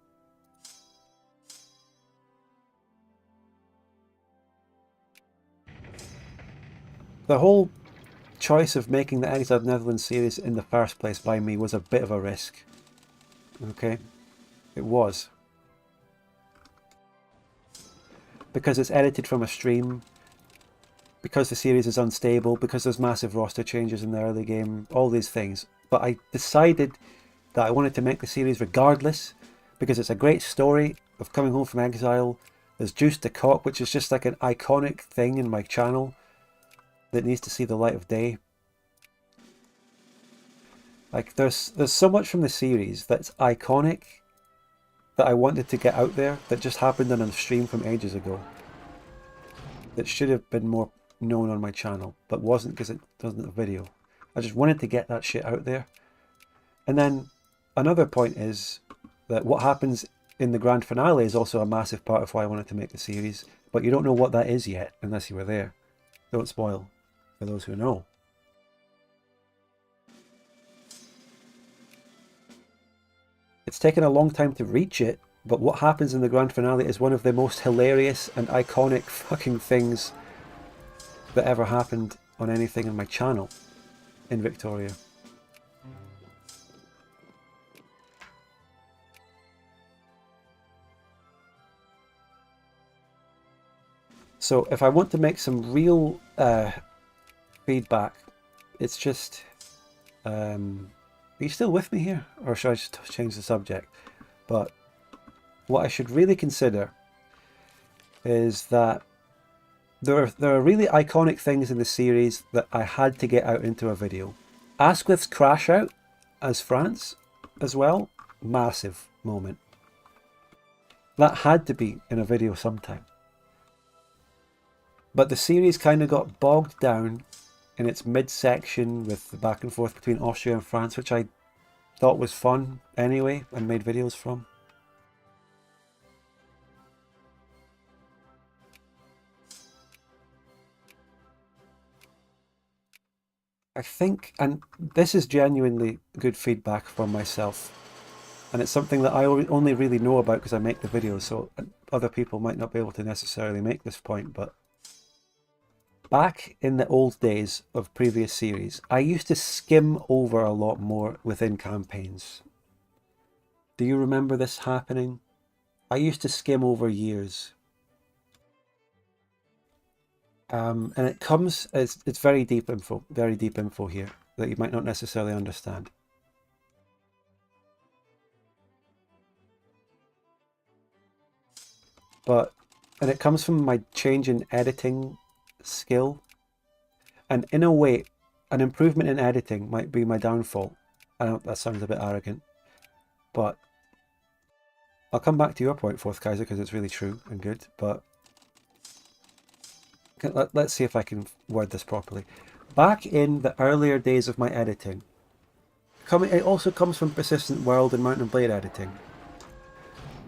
The whole choice of making the Exiled Netherlands series in the first place by me was a bit of a risk. Okay? It was. Because it's edited from a stream, because the series is unstable, because there's massive roster changes in the early game, all these things. But I decided that I wanted to make the series regardless, because it's a great story of coming home from exile. There's Juice de Coq, which is just like an iconic thing in my channel that needs to see the light of day. Like there's so much from the series that's iconic that I wanted to get out there that just happened on a stream from ages ago. That should have been more known on my channel, but wasn't because it doesn't have video. I just wanted to get that shit out there. And then another point is that what happens in the grand finale is also a massive part of why I wanted to make the series, but you don't know what that is yet unless you were there. Don't spoil for those who know. It's taken a long time to reach it, but what happens in the grand finale is one of the most hilarious and iconic fucking things that ever happened on anything on my channel in Victoria. So if I want to make some real feedback, it's just... are you still with me here? Or should I just change the subject? But what I should really consider is that there are really iconic things in the series that I had to get out into a video. Asquith's crash out as France as well, massive moment. That had to be in a video sometime. But the series kind of got bogged down in its midsection with the back and forth between Austria and France, which I thought was fun anyway and made videos from. I think, and this is genuinely good feedback from myself, and it's something that I only really know about because I make the videos, so other people might not be able to necessarily make this point, but back in the old days of previous series, I used to skim over a lot more within campaigns. Do you remember this happening? I used to skim over years. And it comes, it's very deep info here that you might not necessarily understand. And it comes from my change in editing skill. And in a way, an improvement in editing might be my downfall. I know that sounds a bit arrogant, but I'll come back to your point, Fourth Kaiser, because it's really true and good, but let's see if I can word this properly. Back in the earlier days of my editing, it also comes from Persistent World and Mount and Blade editing.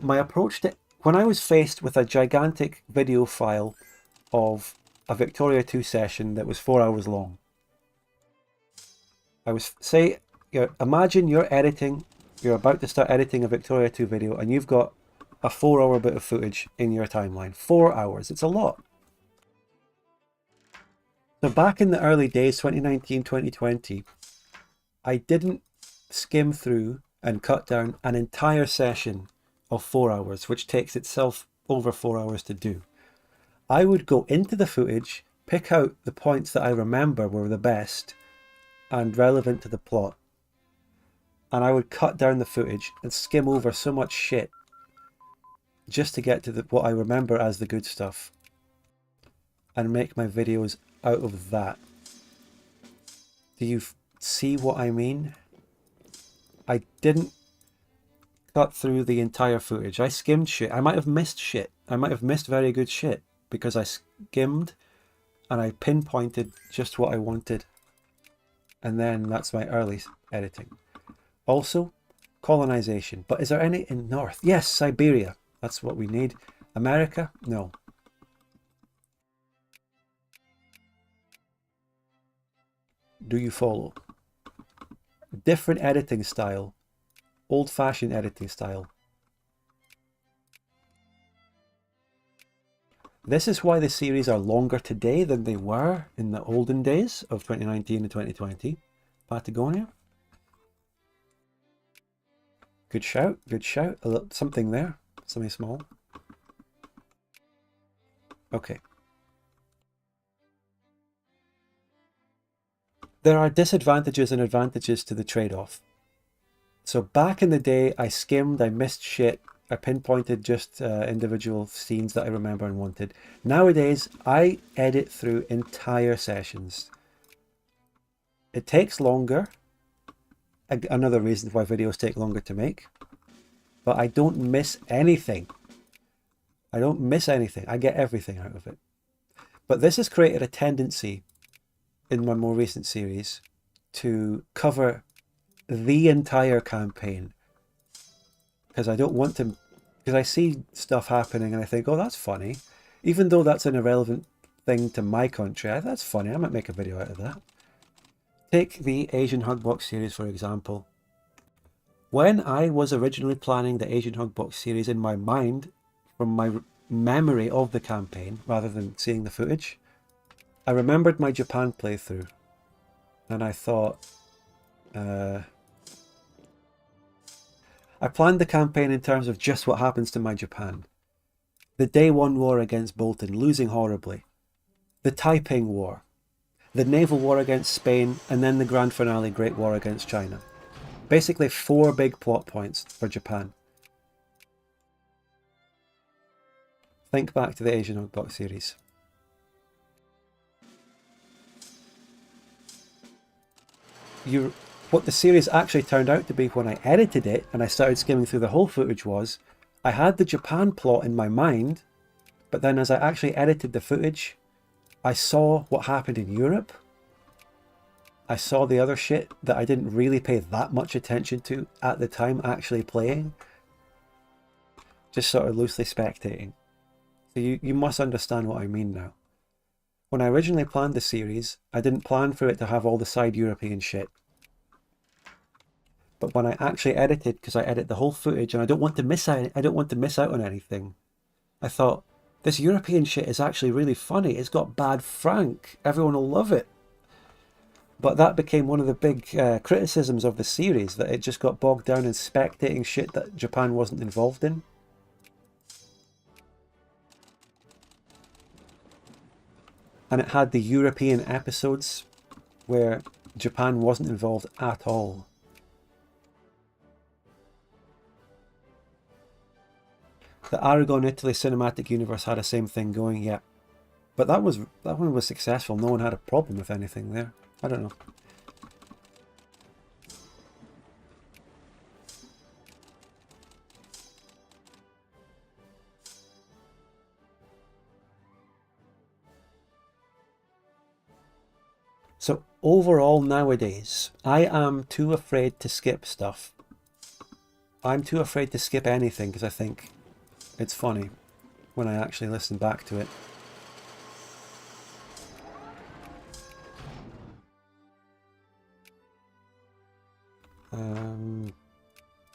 My approach to, when I was faced with a gigantic video file of a Victoria 2 session that was 4 hours long, I was, imagine you're about to start editing a Victoria 2 video and you've got a 4-hour bit of footage in your timeline. 4 hours, it's a lot. So back in the early days, 2019, 2020, I didn't skim through and cut down an entire session of 4 hours, which takes itself over 4 hours to do. I would go into the footage, pick out the points that I remember were the best and relevant to the plot, and I would cut down the footage and skim over so much shit just to get to what I remember as the good stuff and make my videos out of that. Do you see what I mean? I didn't cut through the entire footage. I skimmed shit. I might have missed shit. I might have missed very good shit because I skimmed and I pinpointed just what I wanted. And then that's my early editing. Also, colonization. But is there any in North? Yes, Siberia. That's what we need. America? No. Do you follow? Different editing style. Old-fashioned editing style. This is why the series are longer today than they were in the olden days of 2019 and 2020. Patagonia. Good shout, good shout. A little, something there, something small. Okay. There are disadvantages and advantages to the trade-off. So back in the day, I skimmed, I missed shit, I pinpointed just individual scenes that I remember and wanted. Nowadays, I edit through entire sessions. It takes longer. Another reason why videos take longer to make. But I don't miss anything. I don't miss anything. I get everything out of it. But this has created a tendency in my more recent series to cover the entire campaign. Because I don't want to, because I see stuff happening and I think, oh, that's funny. Even though that's an irrelevant thing to my country, that's funny. I might make a video out of that. Take the Asian Hugbox series, for example. When I was originally planning the Asian Hugbox series in my mind, from my memory of the campaign, rather than seeing the footage, I remembered my Japan playthrough. And I thought, I planned the campaign in terms of just what happens to my Japan. The Day 1 war against Bolton, losing horribly. The Taiping War. The naval war against Spain, and then the grand finale, Great War against China. Basically 4 big plot points for Japan. Think back to the Asian Hugbox series. What the series actually turned out to be when I edited it and I started skimming through the whole footage was, I had the Japan plot in my mind, but then as I actually edited the footage, I saw what happened in Europe. I saw the other shit that I didn't really pay that much attention to at the time actually playing. Just sort of loosely spectating. So you must understand what I mean now. When I originally planned the series, I didn't plan for it to have all the side European shit. But when I actually edited, because I edit the whole footage and I don't want to miss out on anything, I thought, this European shit is actually really funny. It's got bad Frank. Everyone will love it. But that became one of the big criticisms of the series, that it just got bogged down in spectating shit that Japan wasn't involved in. And it had the European episodes where Japan wasn't involved at all. The Aragon Italy cinematic universe had the same thing going, yeah. But that one was successful. No one had a problem with anything there. I don't know. So overall nowadays, I am too afraid to skip stuff. I'm too afraid to skip anything because I think it's funny when I actually listen back to it.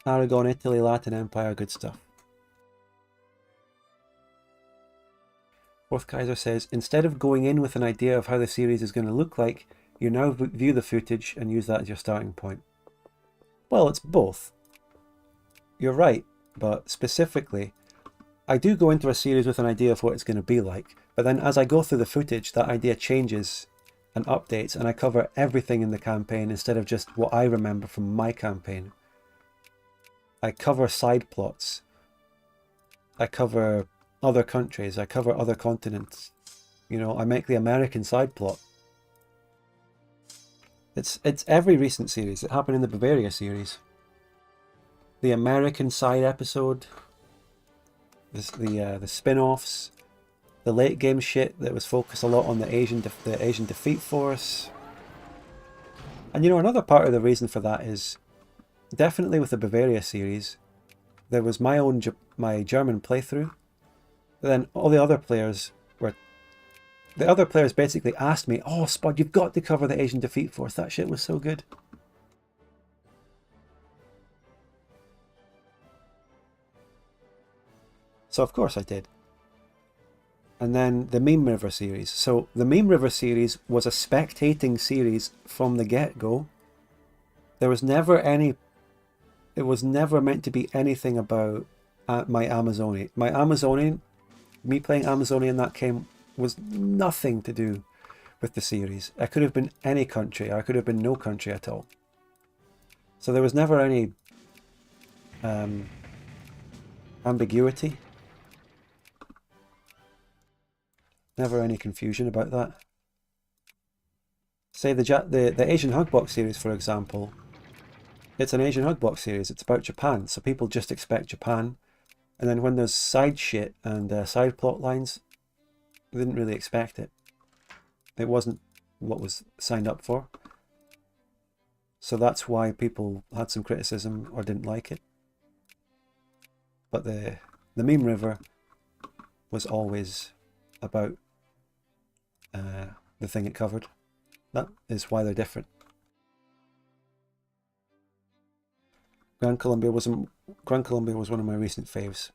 Aragon, Italy, Latin Empire, good stuff. Fourth Kaiser says, instead of going in with an idea of how the series is going to look like, you now view the footage and use that as your starting point. Well, it's both. You're right, but specifically, I do go into a series with an idea of what it's going to be like, but then as I go through the footage, that idea changes and updates, and I cover everything in the campaign instead of just what I remember from my campaign. I cover side plots. I cover other countries. I cover other continents. You know, I make the American side plot. It's every recent series. It happened in the Bavaria series. The American side episode. The spin-offs. The late game shit that was focused a lot on the Asian defeat force. And you know, another part of the reason for that is definitely with the Bavaria series, there was my German playthrough. But then all the other players basically asked me, "Oh, Spud, you've got to cover the Asian defeat force. That shit was so good." So of course I did. And then the Meme River series. So the Meme River series was a spectating series from the get-go. There was never any... It was never meant to be anything about my Amazonian. Me playing Amazonian in that game was nothing to do with the series. I could have been any country, or I could have been no country at all. So there was never any ambiguity. Never any confusion about that. Say the Asian Hugbox series, for example. It's an Asian Hugbox series. It's about Japan, so people just expect Japan. And then when there's side shit and side plot lines, they didn't really expect it. It wasn't what was signed up for. So that's why people had some criticism or didn't like it. But the Meme River was always about the thing it covered. That is why they're different. Gran Colombia was one of my recent faves.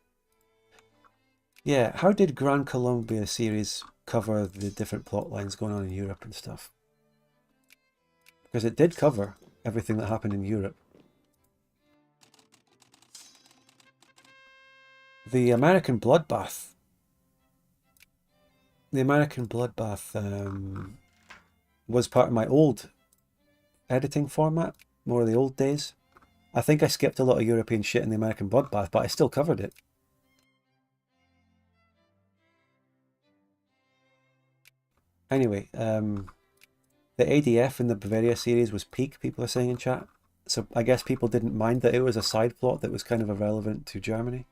Yeah, how did Gran Colombia series cover the different plot lines going on in Europe and stuff? Because it did cover everything that happened in Europe. The American Bloodbath. The American Bloodbath was part of my old editing format, more of the old days. I think I skipped a lot of European shit in the American Bloodbath, but I still covered it. Anyway, the ADF in the Bavaria series was peak, people are saying in chat. So I guess people didn't mind that it was a side plot that was kind of irrelevant to Germany.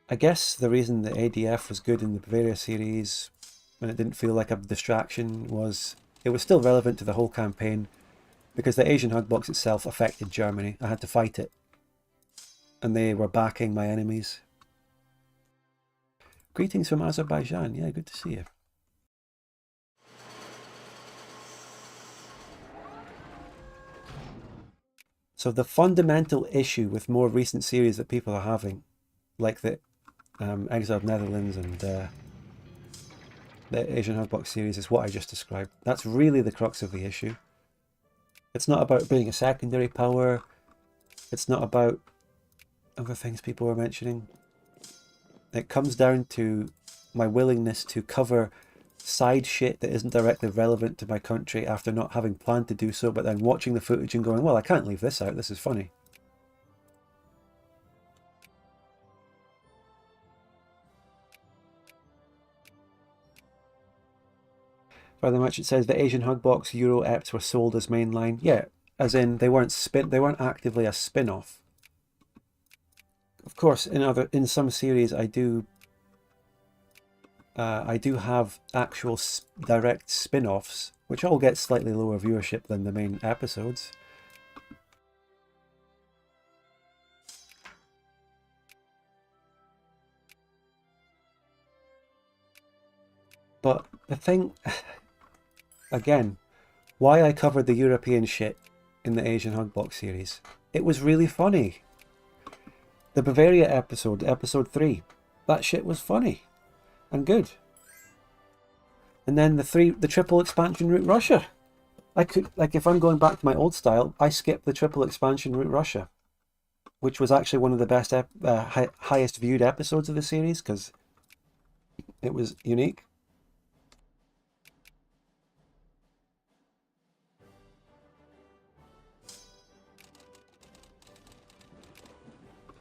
I guess the reason the ADF was good in the Bavaria series, when it didn't feel like a distraction, was it was still relevant to the whole campaign, because the Asian Hugbox itself affected Germany. I had to fight it. And they were backing my enemies. Greetings from Azerbaijan. Yeah, good to see you. So the fundamental issue with more recent series that people are having, like the Exiled Netherlands and the Asian Hardbox series, is what I just described. That's really the crux of the issue. It's not about being a secondary power. It's not about other things people were mentioning. It comes down to my willingness to cover side shit that isn't directly relevant to my country after not having planned to do so, but then watching the footage and going, well, I can't leave this out, this is funny. Further much, it says the Asian Hugbox Euro Eps were sold as mainline. Yeah, as in they weren't actively a spin-off. Of course, in some series I do have actual direct spin-offs, which all get slightly lower viewership than the main episodes. But the thing, again, why I covered the European shit in the Asian Hugbox series, it was really funny. The Bavaria episode, episode 3, that shit was funny and good. And then the triple expansion route Russia. I could, like, if I'm going back to my old style, I skipped the triple expansion route Russia, which was actually one of the best, highest viewed episodes of the series because it was unique.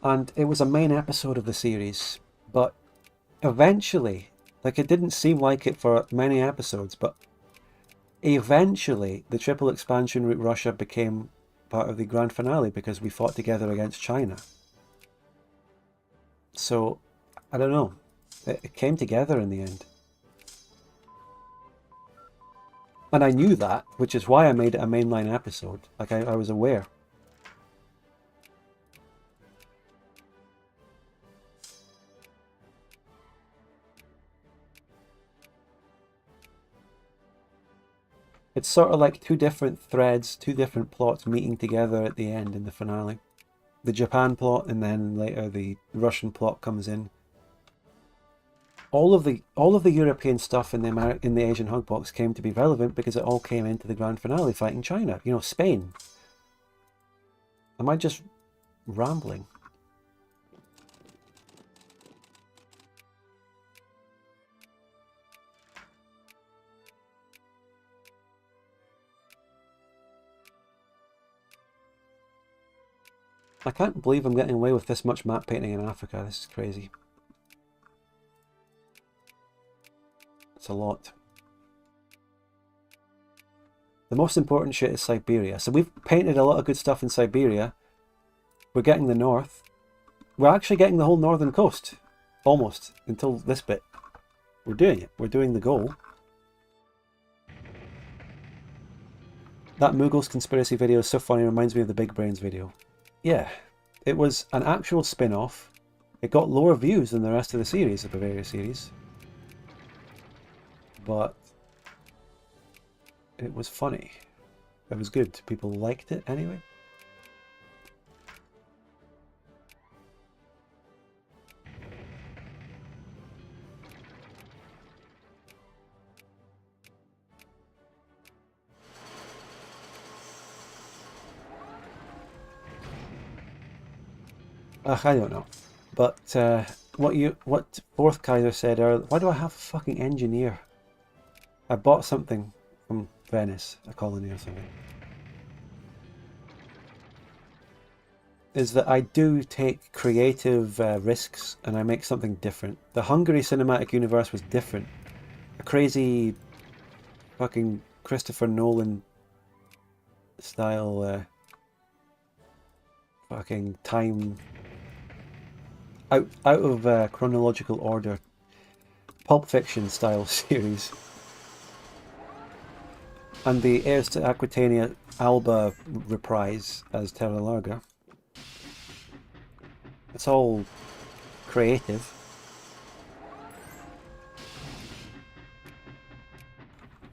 And it was a main episode of the series, but eventually, like, it didn't seem like it for many episodes, but eventually the triple expansion route Russia became part of the grand finale because we fought together against China. So, I don't know, it came together in the end. And I knew that, which is why I made it a mainline episode. Like, I was aware. It's sort of like two different threads, two different plots meeting together at the end in the finale. The Japan plot, and then later the Russian plot comes in. All of the European stuff in the Asian Hugbox came to be relevant because it all came into the grand finale fighting China. You know, Spain. Am I just rambling? I can't believe I'm getting away with this much map painting in Africa. This is crazy. It's a lot. The most important shit is Siberia. So we've painted a lot of good stuff in Siberia. We're getting the north. We're actually getting the whole northern coast. Almost. Until this bit. We're doing it. We're doing the goal. That Mughals conspiracy video is so funny. It reminds me of the Big Brains video. Yeah, it was an actual spin-off. It got lower views than the rest of the series, the Bavaria series. But it was funny. It was good. People liked it anyway. I don't know. But what Fourth Kaiser said earlier, why do I have a fucking engineer? I bought something from Venice, a colony or something. Is that I do take creative risks and I make something different. The Hungary cinematic universe was different. A crazy fucking Christopher Nolan style fucking time out of chronological order Pulp Fiction style series. And the Heirs to Aquitania Alba reprise as Terra Larga. It's all creative.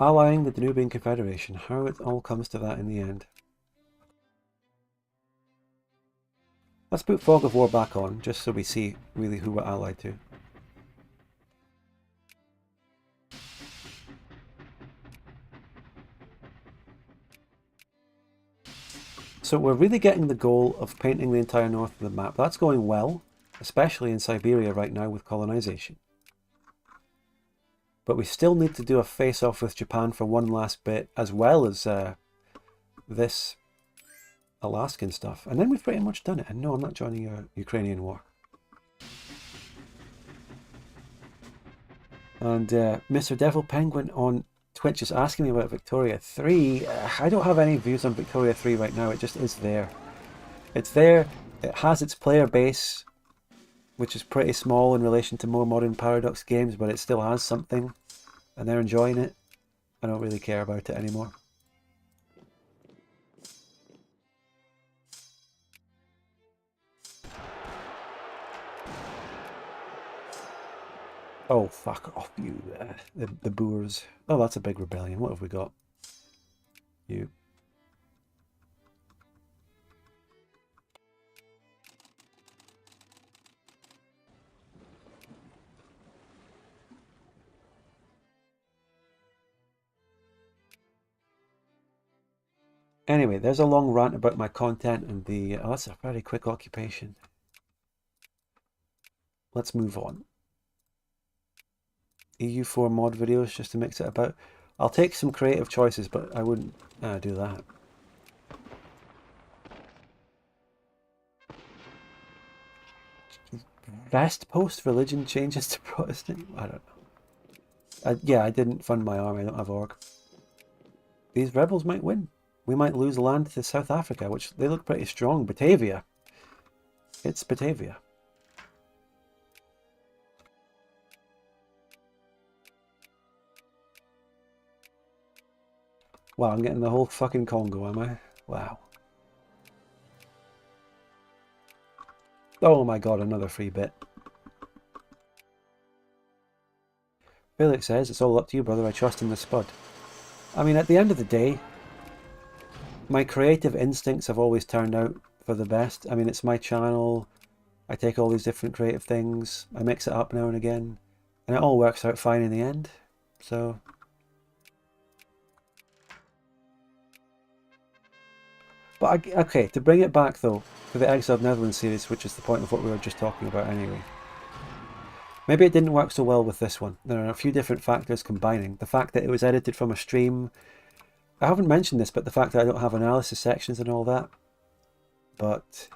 Allying the Danubian Confederation. How it all comes to that in the end. Let's put Fog of War back on, just so we see really who we're allied to. So we're really getting the goal of painting the entire north of the map. That's going well, especially in Siberia right now with colonization. But we still need to do a face-off with Japan for one last bit, as well as this Alaskan stuff. And then we've pretty much done it. And no, I'm not joining a Ukrainian war. And Mr. Devil Penguin on Twitch is asking me about Victoria 3. I don't have any views on Victoria 3 right now. It just is there. It's there. It has its player base, which is pretty small in relation to more modern Paradox games, but it still has something, and they're enjoying it. I don't really care about it anymore. Oh, fuck off, you, the Boers. Oh, that's a big rebellion. What have we got? You. Anyway, there's a long rant about my content and the... Oh, that's a very quick occupation. Let's move on. EU4 mod videos just to mix it about. I'll take some creative choices, but I wouldn't do that. Vest post religion changes to Protestant? I don't know. Yeah, I didn't fund my army. I don't have org. These rebels might win. We might lose land to South Africa, which they look pretty strong. Batavia. It's Batavia. Wow, I'm getting the whole fucking Congo, am I? Wow. Oh my god, another free bit. Felix says, it's all up to you, brother. I trust in the spud. I mean, at the end of the day, my creative instincts have always turned out for the best. I mean, it's my channel. I take all these different creative things. I mix it up now and again. And it all works out fine in the end. So... But, okay, to bring it back, though, to the Exiled Netherlands series, which is the point of what we were just talking about anyway. Maybe it didn't work so well with this one. There are a few different factors combining. The fact that it was edited from a stream. I haven't mentioned this, but the fact that I don't have analysis sections and all that. But,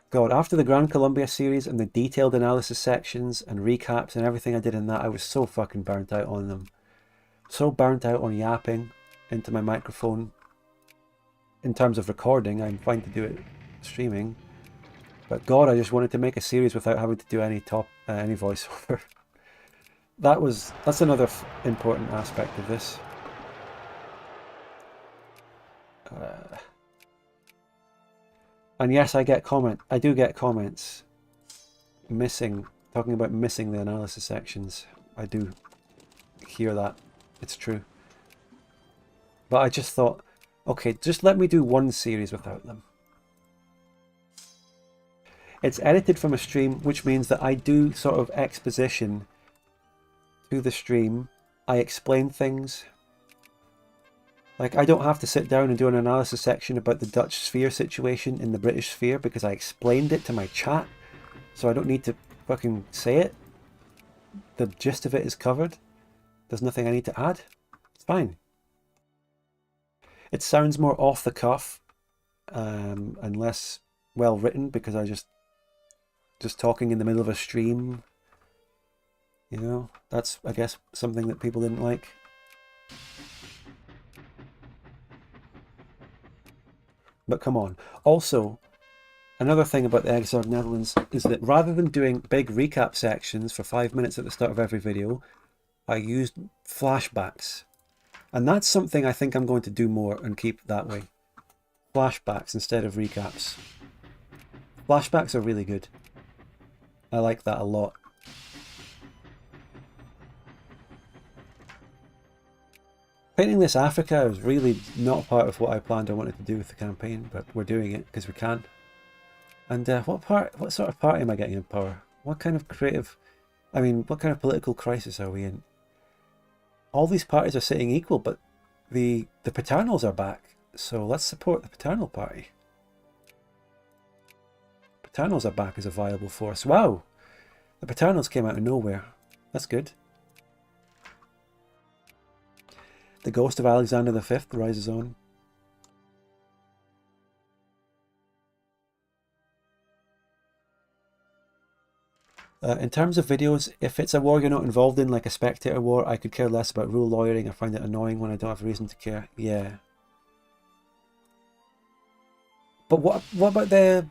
God, after the Grand Columbia series and the detailed analysis sections and recaps and everything I did in that, I was so fucking burnt out on them. So burnt out on yapping into my microphone. In terms of recording, I'm fine to do it streaming. But God, I just wanted to make a series without having to do any voiceover. That's another important aspect of this. And yes, I do get comments talking about missing the analysis sections. I do hear that. It's true. But I just thought, okay, just let me do one series without them. It's edited from a stream, which means that I do sort of exposition to the stream. I explain things. Like, I don't have to sit down and do an analysis section about the Dutch sphere situation in the British sphere because I explained it to my chat. So I don't need to fucking say it. The gist of it is covered. There's nothing I need to add. It's fine. It sounds more off the cuff and less well written because I just talking in the middle of a stream. You know, that's, I guess, something that people didn't like. But come on. Also, another thing about the Exiled Netherlands is that rather than doing big recap sections for 5 minutes at the start of every video, I used flashbacks. And that's something I think I'm going to do more and keep that way. Flashbacks instead of recaps. Flashbacks are really good. I like that a lot. Painting this Africa is really not part of what I planned I wanted to do with the campaign, but we're doing it because we can. And what sort of party am I getting in power? What kind of what kind of political crisis are we in? All these parties are sitting equal, but the paternals are back, so let's support the paternal party. Paternals are back as a viable force. Wow! The paternals came out of nowhere. That's good. The ghost of Alexander V rises on. In terms of videos, if it's a war you're not involved in, like a spectator war, I could care less about rule lawyering. I find it annoying when I don't have reason to care. Yeah. But what about the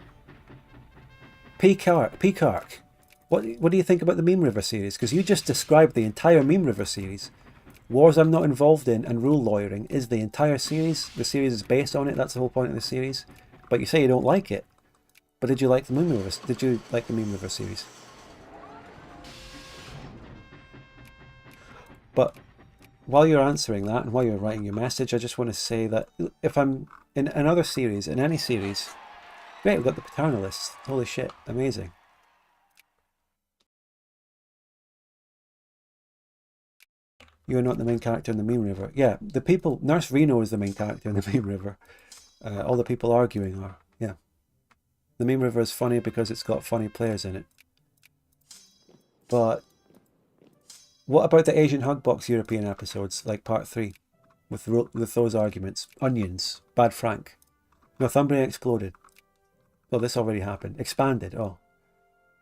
Peacock? What do you think about the Meme River series? Because you just described the entire Meme River series. Wars I'm not involved in and rule lawyering is the entire series. The series is based on it. That's the whole point of the series. But you say you don't like it. But did you like the Meme River? Did you like the Meme River series? But while you're answering that and while you're writing your message, I just want to say that if I'm in another series, in any series, great, we've got the paternalists. Holy shit, amazing. You're not the main character in the Meme River. Yeah, the people, Nurse Reno is the main character in the Meme River. All the people arguing are, yeah. The Meme River is funny because it's got funny players in it. But what about the Asian Hugbox European episodes, like part 3, with those arguments? Onions, Bad Frank, Northumbria exploded. Well, this already happened. Expanded, oh.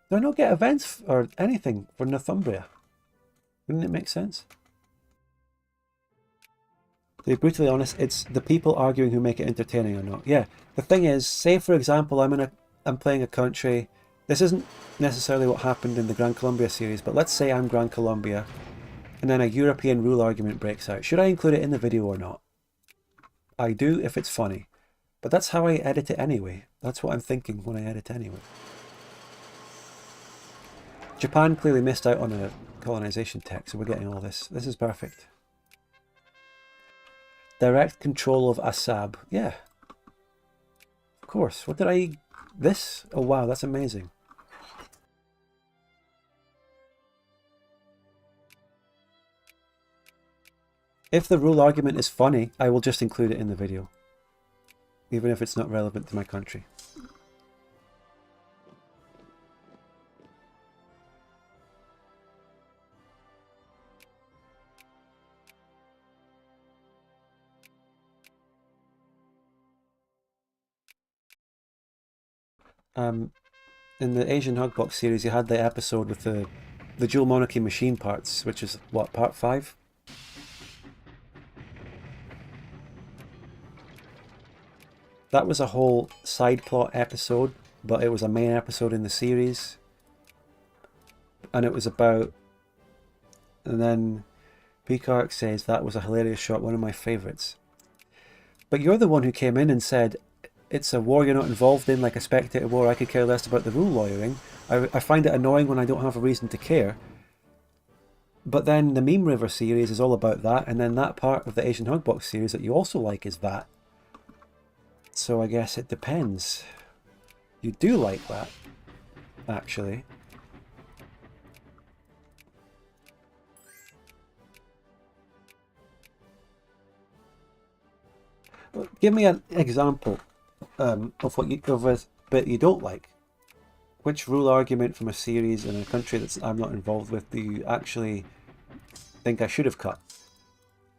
Do I not get events or anything for Northumbria? Wouldn't it make sense? To be brutally honest, it's the people arguing who make it entertaining or not. Yeah, the thing is, say for example, I'm playing a country. This isn't necessarily what happened in the Gran Colombia series, but let's say I'm Gran Colombia, and then a European rule argument breaks out. Should I include it in the video or not? I do if it's funny, but that's how I edit it anyway. That's what I'm thinking when I edit anyway. Japan clearly missed out on a colonization tech, so we're getting all this. This is perfect. Direct control of Assab. Yeah. Of course. What did I... This? Oh wow, that's amazing. If the rule argument is funny, I will just include it in the video. Even if it's not relevant to my country. In the Asian Hugbox series, you had the episode with the dual monarchy machine parts, which is what, part 5? That was a whole side plot episode, but it was a main episode in the series, and it was about. And then Peacock says that was a hilarious shot, one of my favourites. But you're the one who came in and said, it's a war you're not involved in, like a spectator war. I could care less about the rule lawyering. I find it annoying when I don't have a reason to care. But then the Meme River series is all about that, and then that part of the Asian Hugbox series that you also like is that. So I guess it depends. You do like that, actually. Give me an example of a bit you don't like. Which rule argument from a series in a country that I'm not involved with do you actually think I should have cut?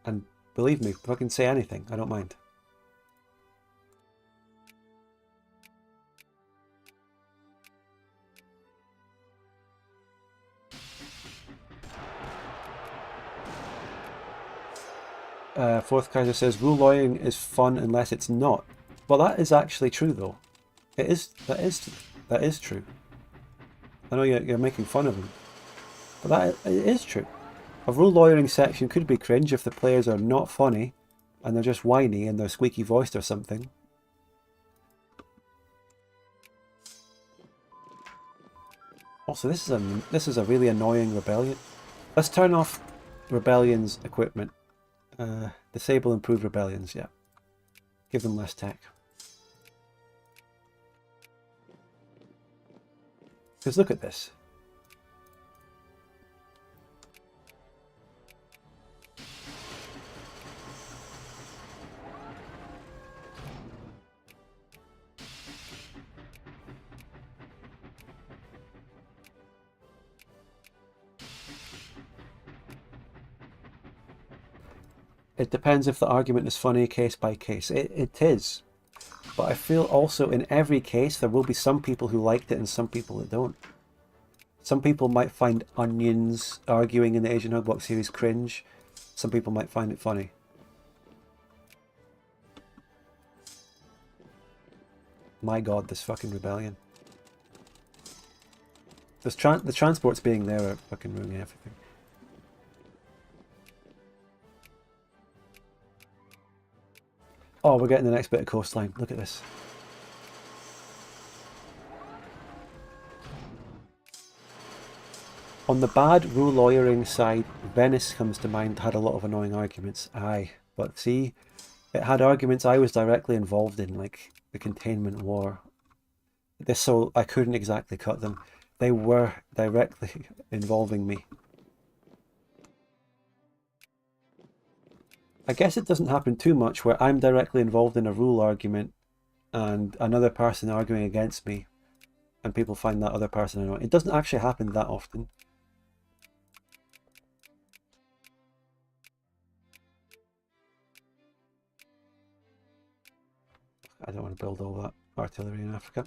And believe me, if I can say anything, I don't mind. Fourth Kaiser says rule lawyering is fun unless it's not. Well, that is actually true, though. It is. That is true. I know you're making fun of him, but it is true. A rule lawyering section could be cringe if the players are not funny, and they're just whiny and they're squeaky voiced or something. Also, this is a really annoying rebellion. Let's turn off rebellion's equipment. Disable improved rebellions, yeah. Give them less tech. Because look at this. It depends if the argument is funny case by case. It is. But I feel also in every case there will be some people who liked it and some people that don't. Some people might find onions arguing in the Asian Hugblock series cringe. Some people might find it funny. My god, this fucking rebellion. The transports being there are fucking ruining everything. Oh, we're getting the next bit of coastline. Look at this. On the bad rule lawyering side, Venice comes to mind, had a lot of annoying arguments. Aye, but see, it had arguments I was directly involved in, like the containment war. This, so I couldn't exactly cut them. They were directly involving me. I guess it doesn't happen too much where I'm directly involved in a rule argument and another person arguing against me and people find that other person annoying. It doesn't actually happen that often. I don't want to build all that artillery in Africa.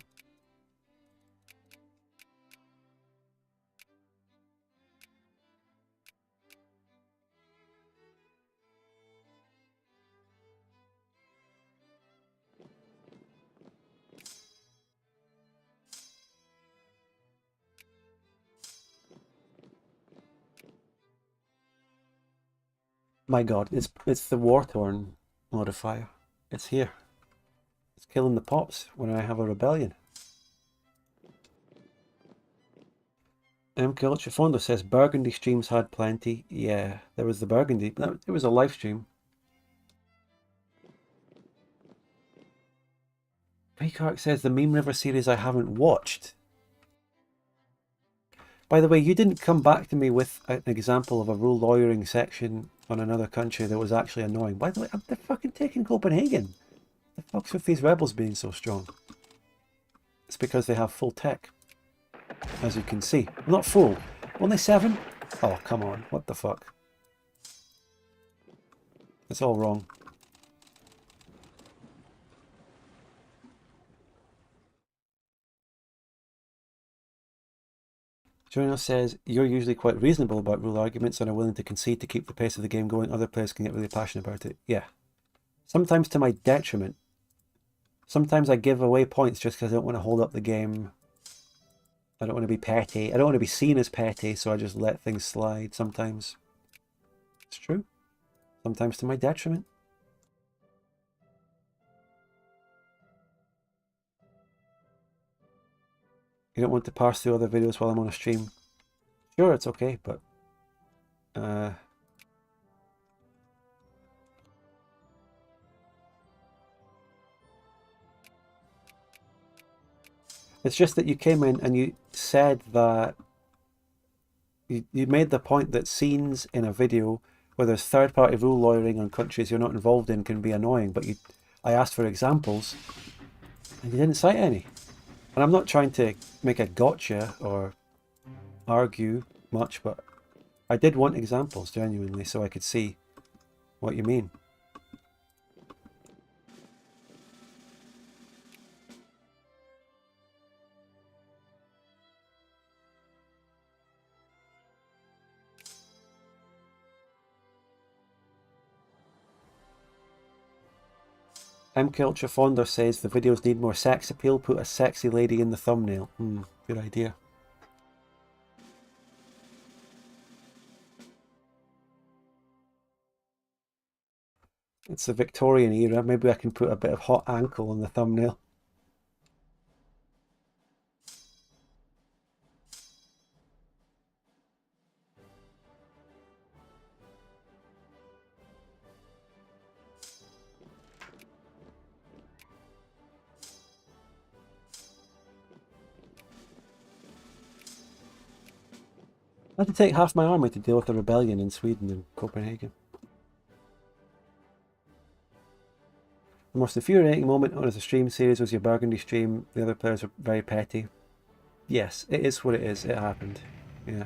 My god, it's the war-torn modifier. It's here. It's killing the pops when I have a rebellion. MK Ultra Fondo says Burgundy streams had plenty. Yeah, there was the Burgundy. It was a live stream. Peacock says the Meme River series I haven't watched. By the way, you didn't come back to me with an example of a rule lawyering section on another country that was actually annoying. By the way, they're fucking taking Copenhagen. The fuck's with these rebels being so strong? It's because they have full tech, as you can see. Not full, only 7? Oh, come on, what the fuck? It's all wrong. Jonas says, you're usually quite reasonable about rule arguments and are willing to concede to keep the pace of the game going. Other players can get really passionate about it. Yeah. Sometimes to my detriment. Sometimes I give away points just because I don't want to hold up the game. I don't want to be petty. I don't want to be seen as petty, so I just let things slide sometimes. It's true. Sometimes to my detriment. You don't want to parse through other videos while I'm on a stream. Sure, it's okay, but... It's just that you came in and you said that... You made the point that scenes in a video where there's third-party rule lawyering on countries you're not involved in can be annoying, but I asked for examples, and you didn't cite any. And I'm not trying to make a gotcha or argue much, but I did want examples, genuinely, so I could see what you mean. MK Ultra Fonder says the videos need more sex appeal. Put a sexy lady in the thumbnail. Good idea. It's the Victorian era. Maybe I can put a bit of hot ankle on the thumbnail. I had to take half my army to deal with the rebellion in Sweden and Copenhagen. The most infuriating moment on the stream series was your Burgundy stream. The other players were very petty. Yes, it is what it is. It happened. Yeah.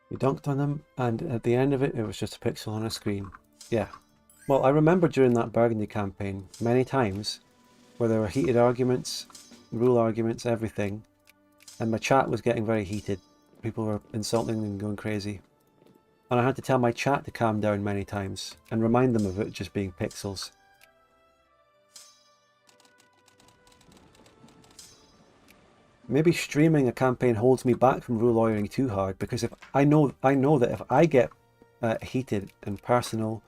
You dunked on them, and at the end of it, it was just a pixel on a screen. Yeah. Well, I remember during that Burgundy campaign, many times, where there were heated arguments, rule arguments, everything, and my chat was getting very heated. People were insulting and going crazy. And I had to tell my chat to calm down many times, and remind them of it just being pixels. Maybe streaming a campaign holds me back from rule lawyering too hard, because if I know that if I get heated and personal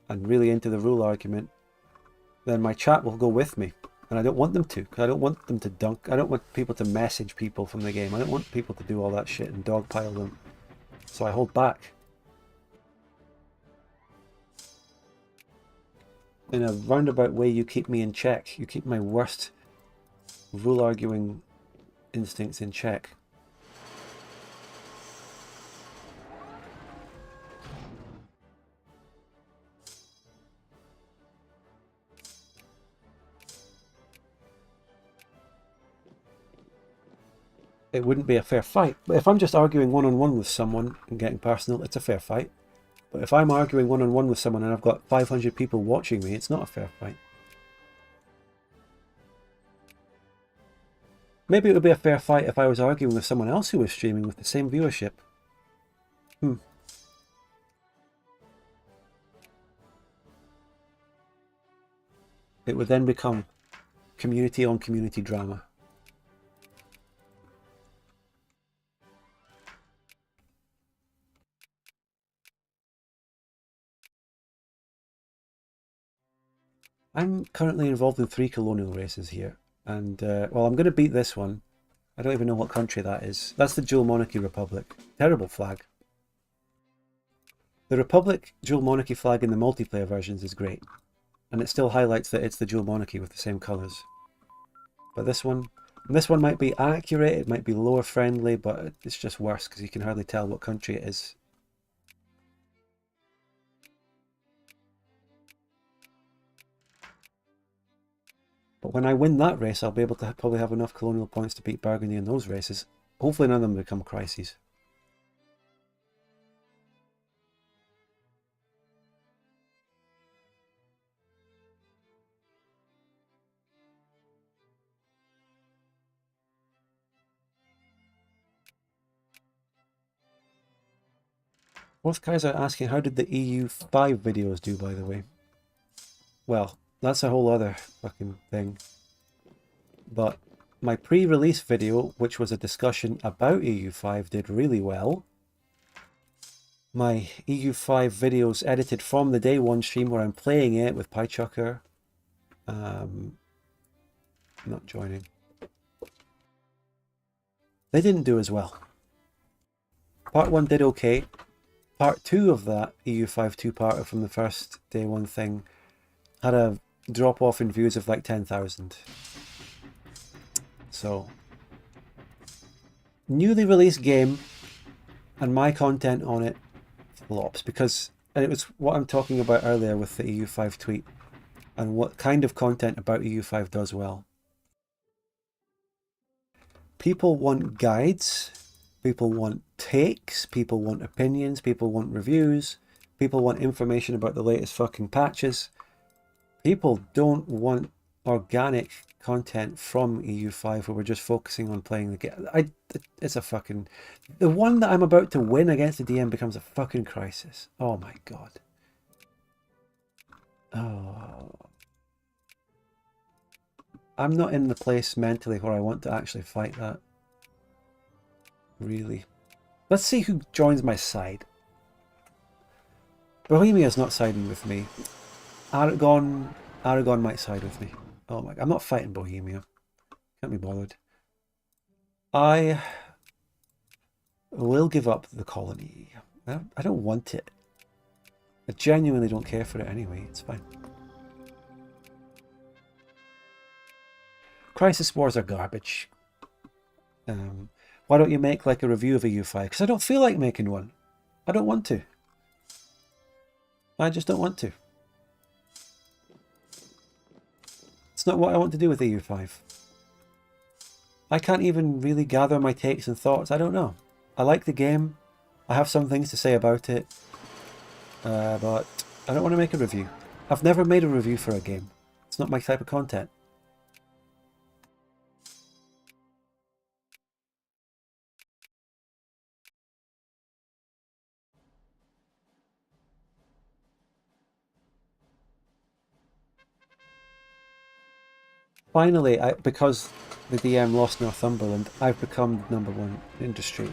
and really into the rule argument, then my chat will go with me, and I don't want them to, because I don't want them to dunk. I don't want people to message people from the game. I don't want people to do all that shit and dogpile them. So I hold back. In a roundabout way, you keep me in check. You keep my worst rule arguing instincts in check. It wouldn't be a fair fight. But if I'm just arguing one-on-one with someone and getting personal, it's a fair fight. But if I'm arguing one-on-one with someone and I've got 500 people watching me, it's not a fair fight. Maybe it would be a fair fight if I was arguing with someone else who was streaming with the same viewership. It would then become community on community drama. I'm currently involved in 3 colonial races here. And, well, I'm going to beat this one. I don't even know what country that is. That's the Dual Monarchy Republic. Terrible flag. The Republic Dual Monarchy flag in the multiplayer versions is great. And it still highlights that it's the Dual Monarchy with the same colours. But this one might be accurate, it might be lower friendly, but it's just worse because you can hardly tell what country it is. But when I win that race, I'll be able to probably have enough colonial points to beat Burgundy in those races. Hopefully none of them become crises. Both guys are asking, how did the EU5 videos do, by the way? Well, that's a whole other fucking thing. But my pre-release video, which was a discussion about EU5, did really well. My EU5 videos edited from the day one stream where I'm playing it with PieChucker. Not joining. They didn't do as well. Part 1 did okay. Part 2 of that EU5 two-parter from the first day one thing had a drop off in views of like 10,000. So, newly released game and my content on it flops because, and it was what I'm talking about earlier with the EU5 tweet and what kind of content about EU5 does well. People want guides, people want takes, people want opinions, people want reviews, people want information about the latest fucking patches. People don't want organic content from EU5 where we're just focusing on playing the game. It's a fucking... The one that I'm about to win against the DM becomes a fucking crisis. Oh my god. Oh. I'm not in the place mentally where I want to actually fight that. Really. Let's see who joins my side. Bohemia is not siding with me. Aragon might side with me. Oh my god, I'm not fighting Bohemia. Can't be bothered. I will give up the colony. I don't want it. I genuinely don't care for it anyway. It's fine. Crisis wars are garbage. Why don't you make like a review of EU5? Because I don't feel like making one. I don't want to. I just don't want to. It's not what I want to do with EU5. I can't even really gather my takes and thoughts. I don't know. I like the game. I have some things to say about it. But I don't want to make a review. I've never made a review for a game. It's not my type of content. Finally, because the DM lost Northumberland, I've become #1 industry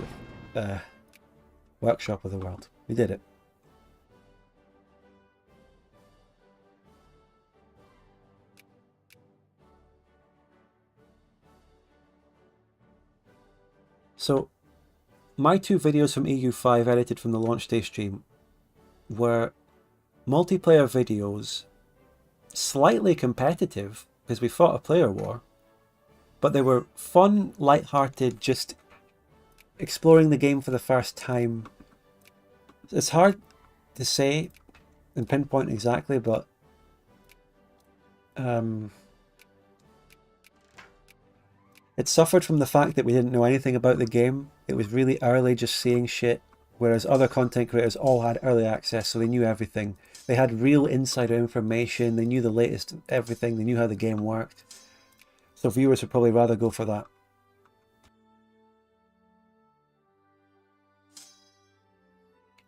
workshop of the world. We did it. So, my 2 videos from EU5 edited from the launch day stream were multiplayer videos, slightly competitive, because we fought a player war, but they were fun, light-hearted, just exploring the game for the first time. It's hard to say and pinpoint exactly, but it suffered from the fact that we didn't know anything about the game. It was really early, just seeing shit, whereas other content creators all had early access, so they knew everything. They had real insider information, they knew the latest everything, they knew how the game worked. So viewers would probably rather go for that.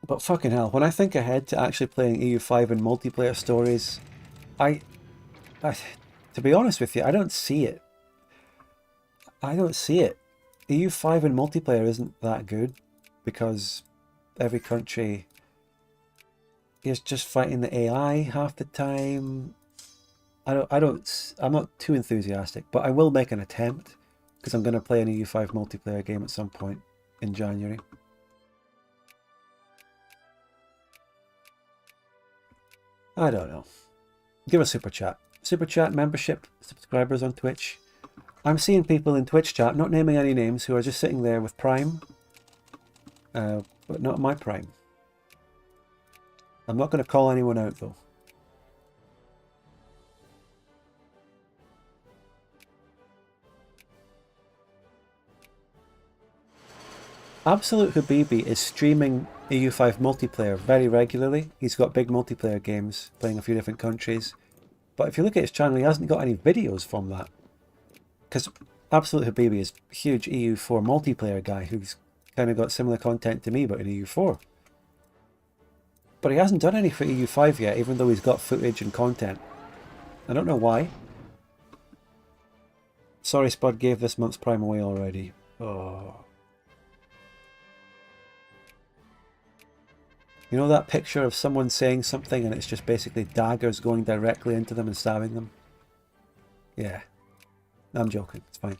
But fucking hell, when I think ahead to actually playing EU5 in multiplayer stories, to be honest with you, I don't see it. I don't see it. EU5 in multiplayer isn't that good because every country is just fighting the AI half the time. I'm not too enthusiastic, but I will make an attempt because I'm going to play an EU5 multiplayer game at some point in January. I don't know. Give a super chat. Super chat, membership, subscribers on Twitch. I'm seeing people in Twitch chat, not naming any names, who are just sitting there with Prime, but not my Prime. I'm not going to call anyone out though. Absolute Habibi is streaming EU5 multiplayer very regularly. He's got big multiplayer games, playing a few different countries. But if you look at his channel, he hasn't got any videos from that. Because Absolute Habibi is a huge EU4 multiplayer guy who's kind of got similar content to me, but in EU4. But he hasn't done any for EU5 yet, even though he's got footage and content. I don't know why. Sorry, Spud gave this month's Prime away already. Oh. You know that picture of someone saying something and it's just basically daggers going directly into them and stabbing them? Yeah. I'm joking, it's fine.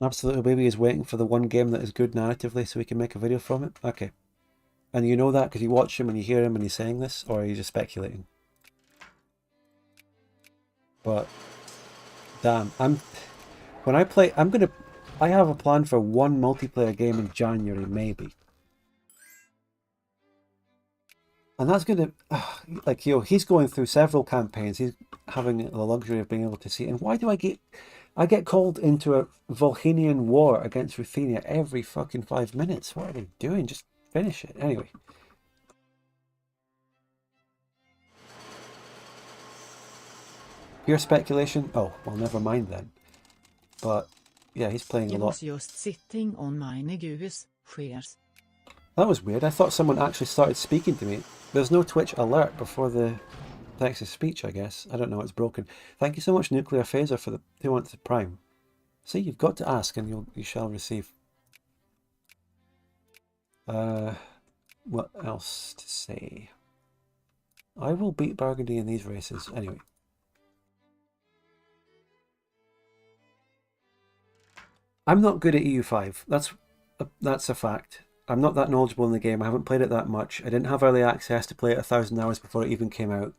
Absolute Baby is waiting for the one game that is good narratively so we can make a video from it? Okay. And you know that because you watch him and you hear him and he's saying this? Or are you just speculating? But damn, when I play, I have a plan for one multiplayer game in January, maybe. And that's gonna, like, you know, he's going through several campaigns. He's having the luxury of being able to see. And why do I get called into a Volhynian war against Ruthenia every fucking 5 minutes? What are they doing? Just finish it. Anyway. Pure speculation? Oh, well, never mind then. But, yeah, he's playing a I lot. was just sitting on my negus shares. That was weird. I thought someone actually started speaking to me. There's no Twitch alert before the text-to-speech, I guess. I don't know, it's broken. Thank you so much, Nuclear Phaser, for the 2 months of Prime. See, you've got to ask and you shall receive. What else to say? I will beat Burgundy in these races. Anyway. I'm not good at EU5. That's a fact. I'm not that knowledgeable in the game. I haven't played it that much. I didn't have early access to play it 1,000 hours before it even came out.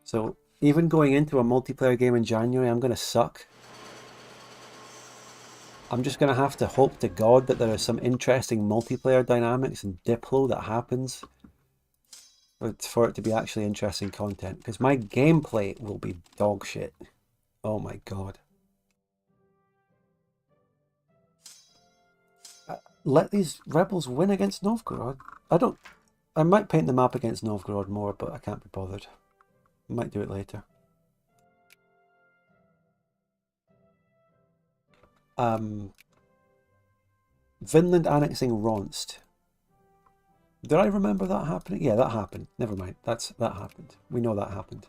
So even going into a multiplayer game in January, I'm going to suck. I'm just going to have to hope to God that there are some interesting multiplayer dynamics and Diplo that happens for it to be actually interesting content. Because my gameplay will be dog shit. Oh my God. Let these rebels win against Novgorod. I might paint the map against Novgorod more, but I can't be bothered. I might do it later. Vinland annexing Rhonnst. Did I remember that happening? Yeah, that happened. Never mind. That happened. We know that happened.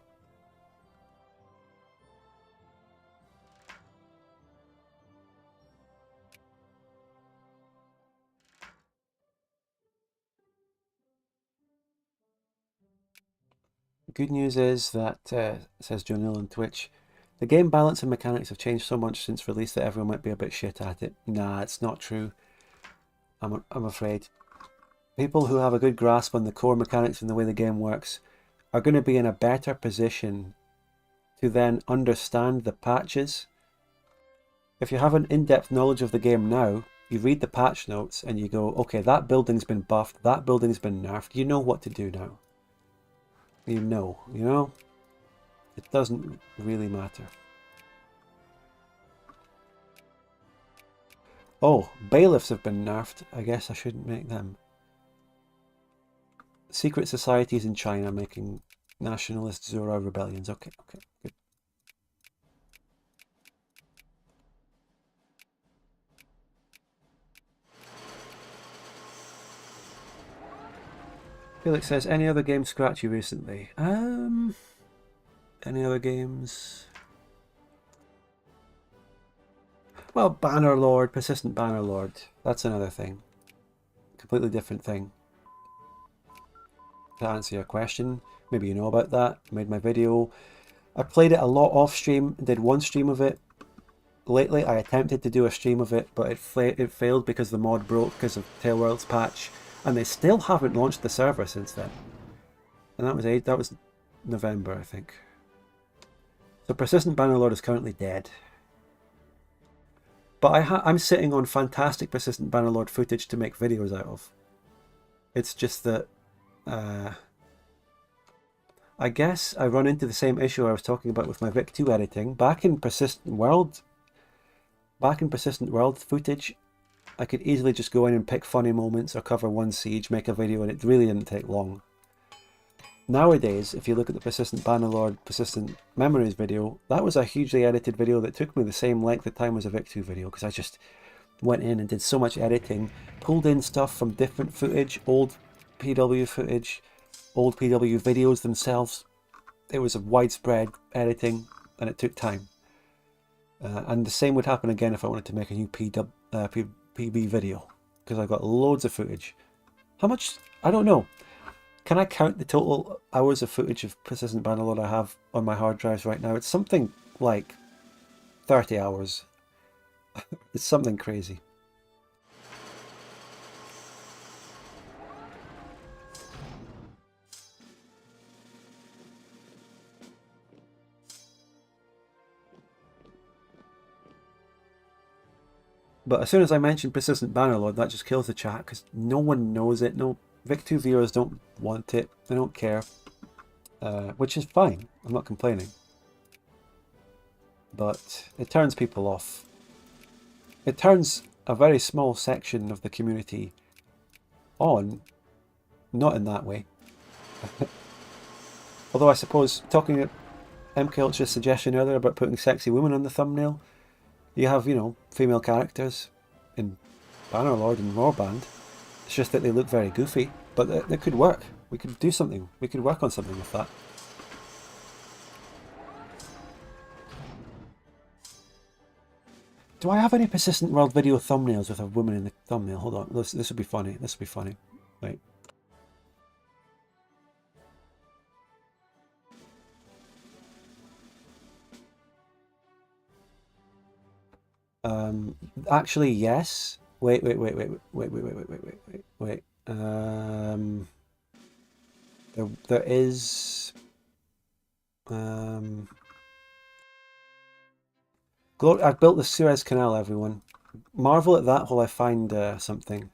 Good news is that, says Jonil on Twitch, the game balance and mechanics have changed so much since release that everyone might be a bit shit at it. Nah, it's not true. I'm afraid. People who have a good grasp on the core mechanics and the way the game works are going to be in a better position to then understand the patches. If you have an in-depth knowledge of the game now, you read the patch notes and you go, okay, that building's been buffed, that building's been nerfed, you know what to do now. You know? It doesn't really matter. Oh, bailiffs have been nerfed. I guess I shouldn't make them. Secret societies in China making nationalist Zora rebellions. Okay, good. Felix says, any other games scratch you recently? Any other games? Well, Bannerlord, Persistent Bannerlord. That's another thing. Completely different thing. To answer your question, maybe you know about that. I made my video. I played it a lot off stream, did one stream of it. Lately, I attempted to do a stream of it, but it failed because the mod broke because of Tailworld's patch, and they still haven't launched the server since then. And that was November, I think. So Persistent Bannerlord is currently dead. But I'm sitting on fantastic Persistent Bannerlord footage to make videos out of. It's just that I guess I run into the same issue I was talking about with my Vic 2 editing. Back in Persistent World footage, I could easily just go in and pick funny moments or cover one siege, make a video, and it really didn't take long. Nowadays, if you look at the Persistent Bannerlord Persistent Memories video, that was a hugely edited video that took me the same length of time as a Vic 2 video, because I just went in and did so much editing, pulled in stuff from different footage, old PW footage, old PW videos themselves. It was a widespread editing, and it took time. And the same would happen again if I wanted to make a new PB video, because I've got loads of footage. How much? I don't know. Can I count the total hours of footage of Persistent Bannerlord I have on my hard drives right now? It's something like 30 hours. It's something crazy. But as soon as I mention Persistent Bannerlord, that just kills the chat because no one knows it. No, Vic2 viewers don't want it. They don't care. Which is fine. I'm not complaining. But it turns people off. It turns a very small section of the community on. Not in that way. Although I suppose, talking at MK Ultra's suggestion earlier about putting sexy women on the thumbnail, you have, you know, female characters in Bannerlord and Warband. It's just that they look very goofy, but they could work. We could do something. We could work on something with that. Do I have any Persistent World video thumbnails with a woman in the thumbnail? Hold on, this would be funny. This would be funny. Right. Actually, yes. Wait. There is. I've built the Suez Canal, everyone. Marvel at that while I find something.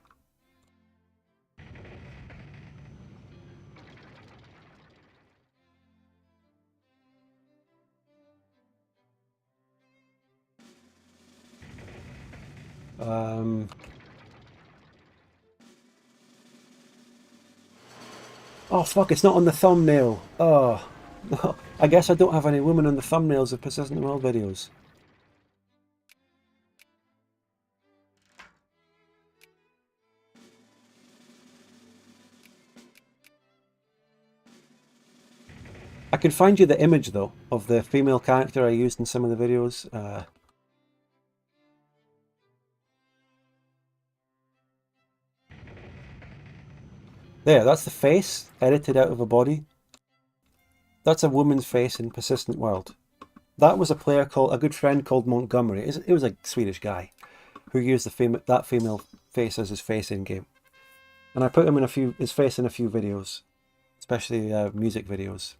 Oh fuck, it's not on the thumbnail. Oh, no. I guess I don't have any women on the thumbnails of Persistent World videos. I can find you the image though of the female character I used in some of the videos. There, that's the face edited out of a body. That's a woman's face in Persistent World. That was a player called, a good friend called Montgomery. It was a Swedish guy who used that female face as his face in game, and I put him in his face in a few videos, especially music videos.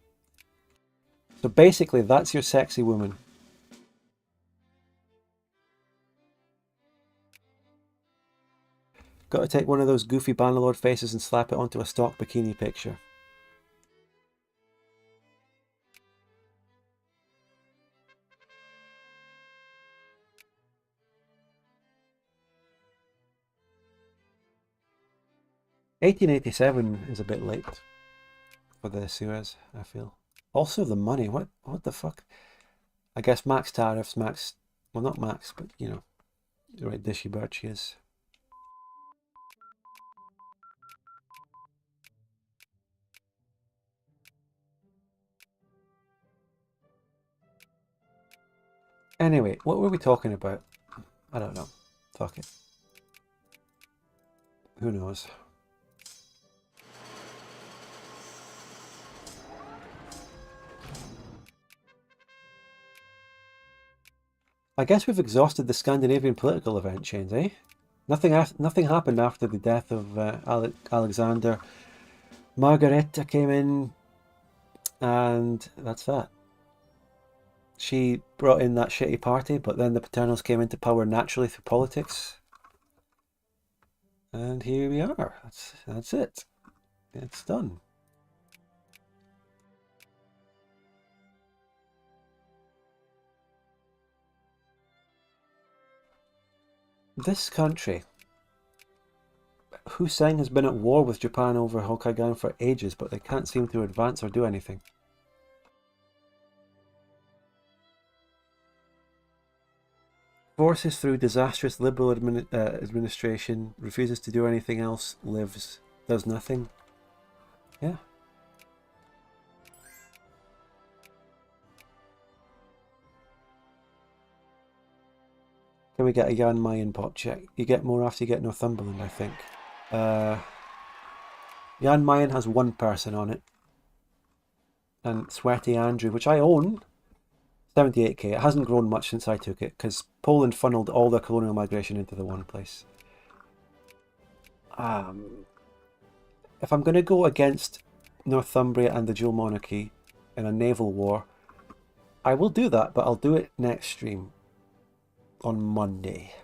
So basically, that's your sexy woman. Got to take one of those goofy Bannerlord faces and slap it onto a stock bikini picture. $1887 is a bit late for the Suez, I feel. Also the money, what the fuck? I guess max tariffs, well not max, but you know, the right dishy bird she is. Anyway, what were we talking about? I don't know. Fuck it. Who knows? I guess we've exhausted the Scandinavian political event chains, eh? Nothing happened after the death of Alexander. Margareta came in, and that's that. She brought in that shitty party, but then the Paternals came into power naturally through politics. And here we are. That's it. It's done. This country, Hussein has been at war with Japan over Hokkaigan for ages, but they can't seem to advance or do anything. Forces through disastrous liberal administration, refuses to do anything else, lives, does nothing. Yeah. Can we get a Jan Mayen pop check? You get more after you get Northumberland, I think. Jan Mayen has one person on it. And Sweaty Andrew, which I own, 78k. It hasn't grown much since I took it, because Poland funneled all their colonial migration into the one place. If I'm going to go against Northumbria and the dual monarchy in a naval war, I will do that, but I'll do it next stream on Monday.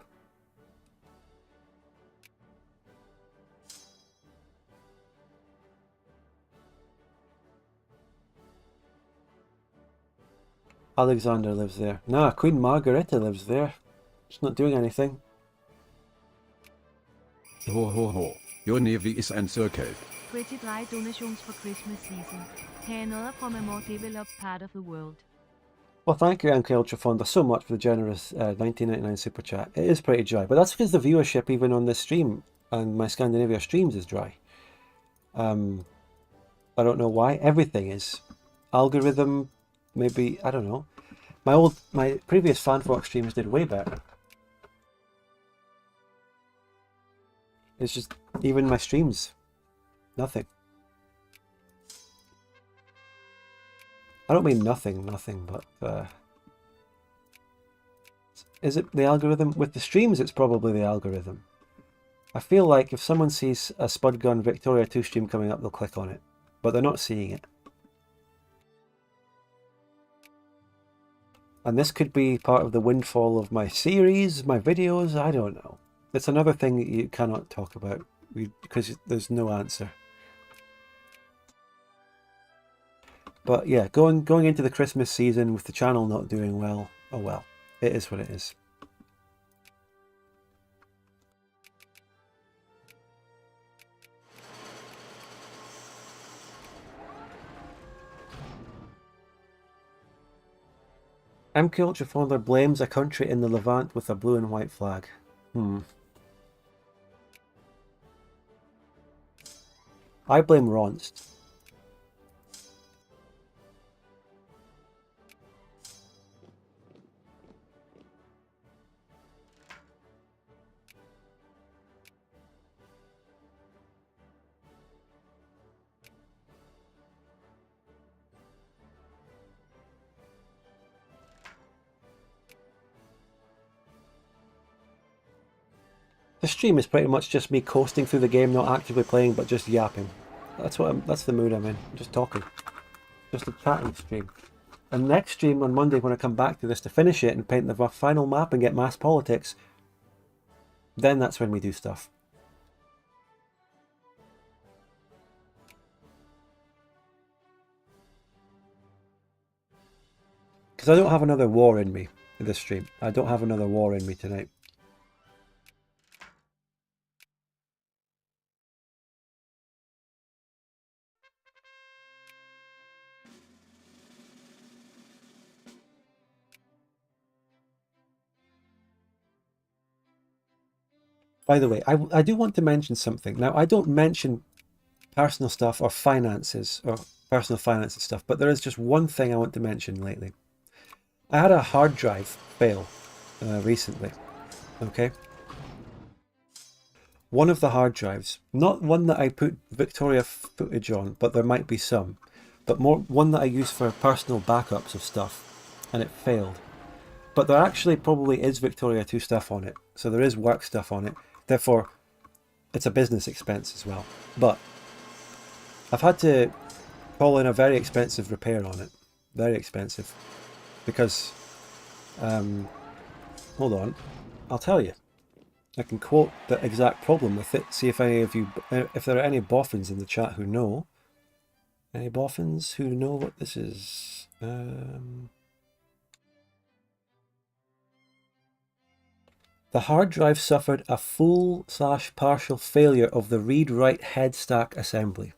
Alexander lives there. Nah, Queen Margareta lives there. She's not doing anything. Ho ho ho. Your navy is encircled. Pretty dry donations for Christmas season. Her another from a more developed part of the world. Well, thank you, MK Ultrafonda, so much for the generous 1999 super chat. It is pretty dry, but that's because the viewership even on this stream and my Scandinavia streams is dry. I don't know why. Everything is. Algorithm, maybe, I don't know. My previous Fanfork streams did way better. It's just, even my streams, nothing. I don't mean nothing, but is it the algorithm? With the streams, it's probably the algorithm. I feel like if someone sees a Spud Gun Victoria 2 stream coming up, they'll click on it, but they're not seeing it. And this could be part of the windfall of my series, my videos, I don't know. It's another thing that you cannot talk about because there's no answer. But yeah, going into the Christmas season with the channel not doing well, oh well, it is what it is. MK Ultrafonda blames a country in the Levant with a blue and white flag. I blame Rhonnst. The stream is pretty much just me coasting through the game, not actively playing, but just yapping. That's the mood I'm in. I'm just talking. Just a chatting stream. And next stream on Monday, when I come back to this to finish it and paint the final map and get mass politics, then that's when we do stuff. Because I don't have another war in me in this stream. I don't have another war in me tonight. By the way, I do want to mention something. Now, I don't mention personal stuff or finances or personal finances stuff, but there is just one thing I want to mention lately. I had a hard drive fail recently, okay? One of the hard drives, not one that I put Victoria footage on, but there might be some, but more one that I use for personal backups of stuff, and it failed. But there actually probably is Victoria 2 stuff on it, so there is work stuff on it. Therefore, it's a business expense as well. But I've had to call in a very expensive repair on it. Very expensive. Because, hold on, I'll tell you. I can quote the exact problem with it. See if any of you, if there are any boffins in the chat who know. Any boffins who know what this is? The hard drive suffered a full/partial failure of the read-write head stack assembly.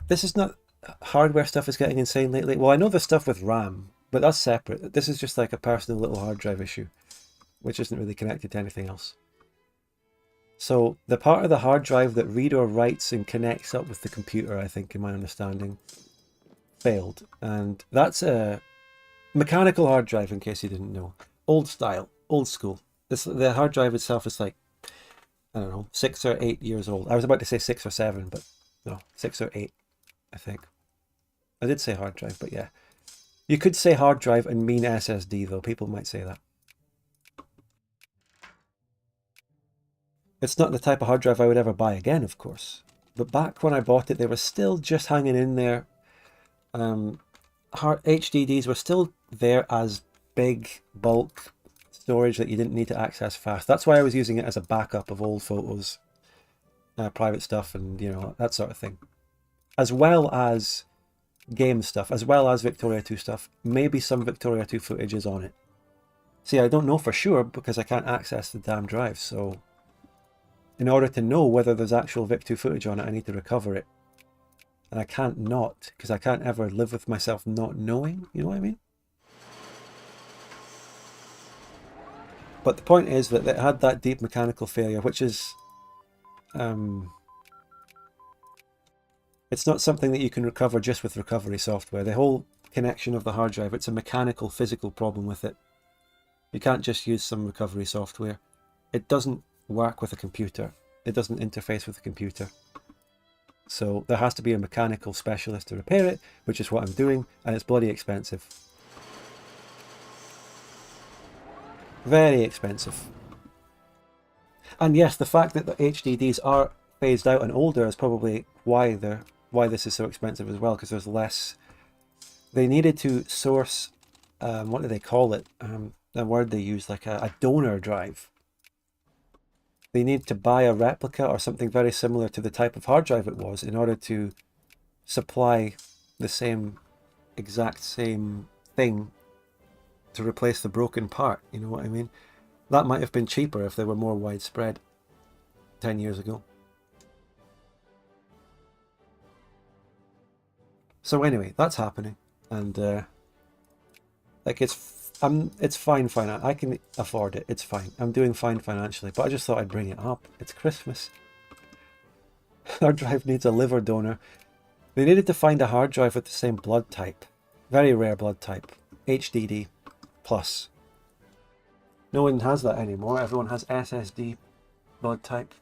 This is not hardware stuff is getting insane lately. Well, I know the stuff with RAM, but that's separate. This is just like a personal little hard drive issue, which isn't really connected to anything else. So the part of the hard drive that read or writes and connects up with the computer, I think, in my understanding, failed. And that's a mechanical hard drive, in case you didn't know. Old style, old school. The hard drive itself is like, I don't know, 6 or 8 years old. I was about to say 6 or 7, but no, 6 or 8, I think. I did say hard drive, but yeah. You could say hard drive and mean SSD, though. People might say that. It's not the type of hard drive I would ever buy again, of course. But back when I bought it, they were still just hanging in there. HDDs were still there as big bulk storage that you didn't need to access fast. That's why I was using it as a backup of old photos, private stuff, and you know, that sort of thing. As well as game stuff as well as Victoria 2 stuff. Maybe some Victoria 2 footage is on it. See, I don't know for sure because I can't access the damn drive, so in order to know whether there's actual Vic 2 footage on it, I need to recover it. And I can't not, because I can't ever live with myself not knowing, you know what I mean? But the point is that it had that deep mechanical failure, which is... it's not something that you can recover just with recovery software. The whole connection of the hard drive, it's a mechanical, physical problem with it. You can't just use some recovery software. It doesn't work with a computer. It doesn't interface with a computer. So there has to be a mechanical specialist to repair it, which is what I'm doing, and it's bloody expensive. Very expensive. And yes, the fact that the HDDs are phased out and older is probably why this is so expensive as well, because there's less. They needed to source, what do they call it? The word they use, like a donor drive. They need to buy a replica or something very similar to the type of hard drive it was in order to supply the exact same thing to replace the broken part, you know what I mean? That might have been cheaper if they were more widespread 10 years ago. So anyway, that's happening, and like it's fine I can afford it, it's fine. I'm doing fine financially, but I just thought I'd bring it up. It's Christmas. Hard drive needs a liver donor. They needed to find a hard drive with the same blood type. Very rare blood type. HDD plus. No one has that anymore. Everyone has SSD blood type.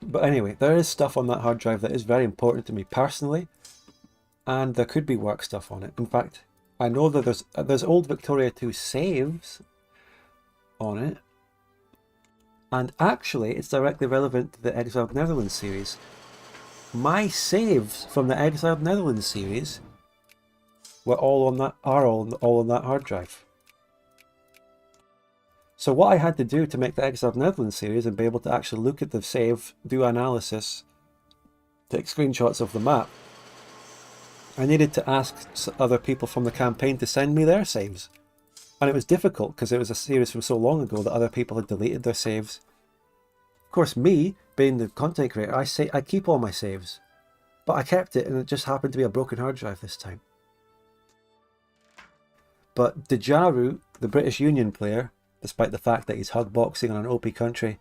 But anyway, there is stuff on that hard drive that is very important to me personally, and there could be work stuff on it. In fact, I know that there's old Victoria 2 saves on it, and actually it's directly relevant to the Exiled Netherlands series. My saves from the Exiled Netherlands series were all on that hard drive. So what I had to do to make the Exiled Netherlands series and be able to actually look at the save, do analysis, take screenshots of the map, I needed to ask other people from the campaign to send me their saves. And it was difficult because it was a series from so long ago that other people had deleted their saves. Of course, me, being the content creator, I keep all my saves. But I kept it and it just happened to be a broken hard drive this time. But Dejaru, the British Union player, despite the fact that he's hug boxing on an OP country,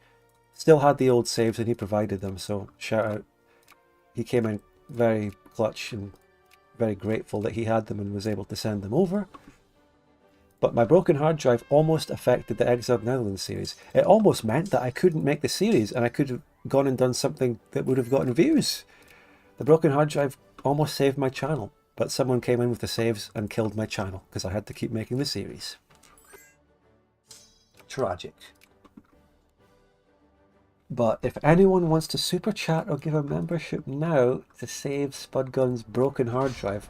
still had the old saves and he provided them, so shout out. He came in very clutch and very grateful that he had them and was able to send them over. But my broken hard drive almost affected the Exiled Netherlands series. It almost meant that I couldn't make the series and I could have gone and done something that would have gotten views. The broken hard drive almost saved my channel, but someone came in with the saves and killed my channel because I had to keep making the series. Tragic. But if anyone wants to super chat or give a membership now to save Spudgun's broken hard drive,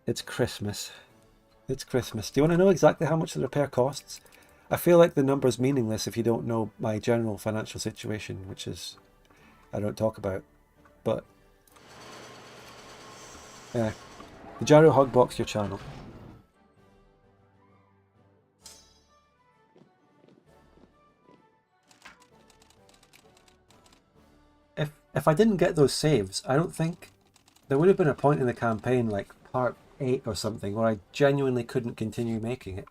it's Christmas. It's Christmas. Do you want to know exactly how much the repair costs? I feel like the number's meaningless if you don't know my general financial situation, which is I don't talk about. But yeah, the Jaro Hugbox your channel. If I didn't get those saves, I don't think there would have been a point in the campaign like part 8 or something where I genuinely couldn't continue making it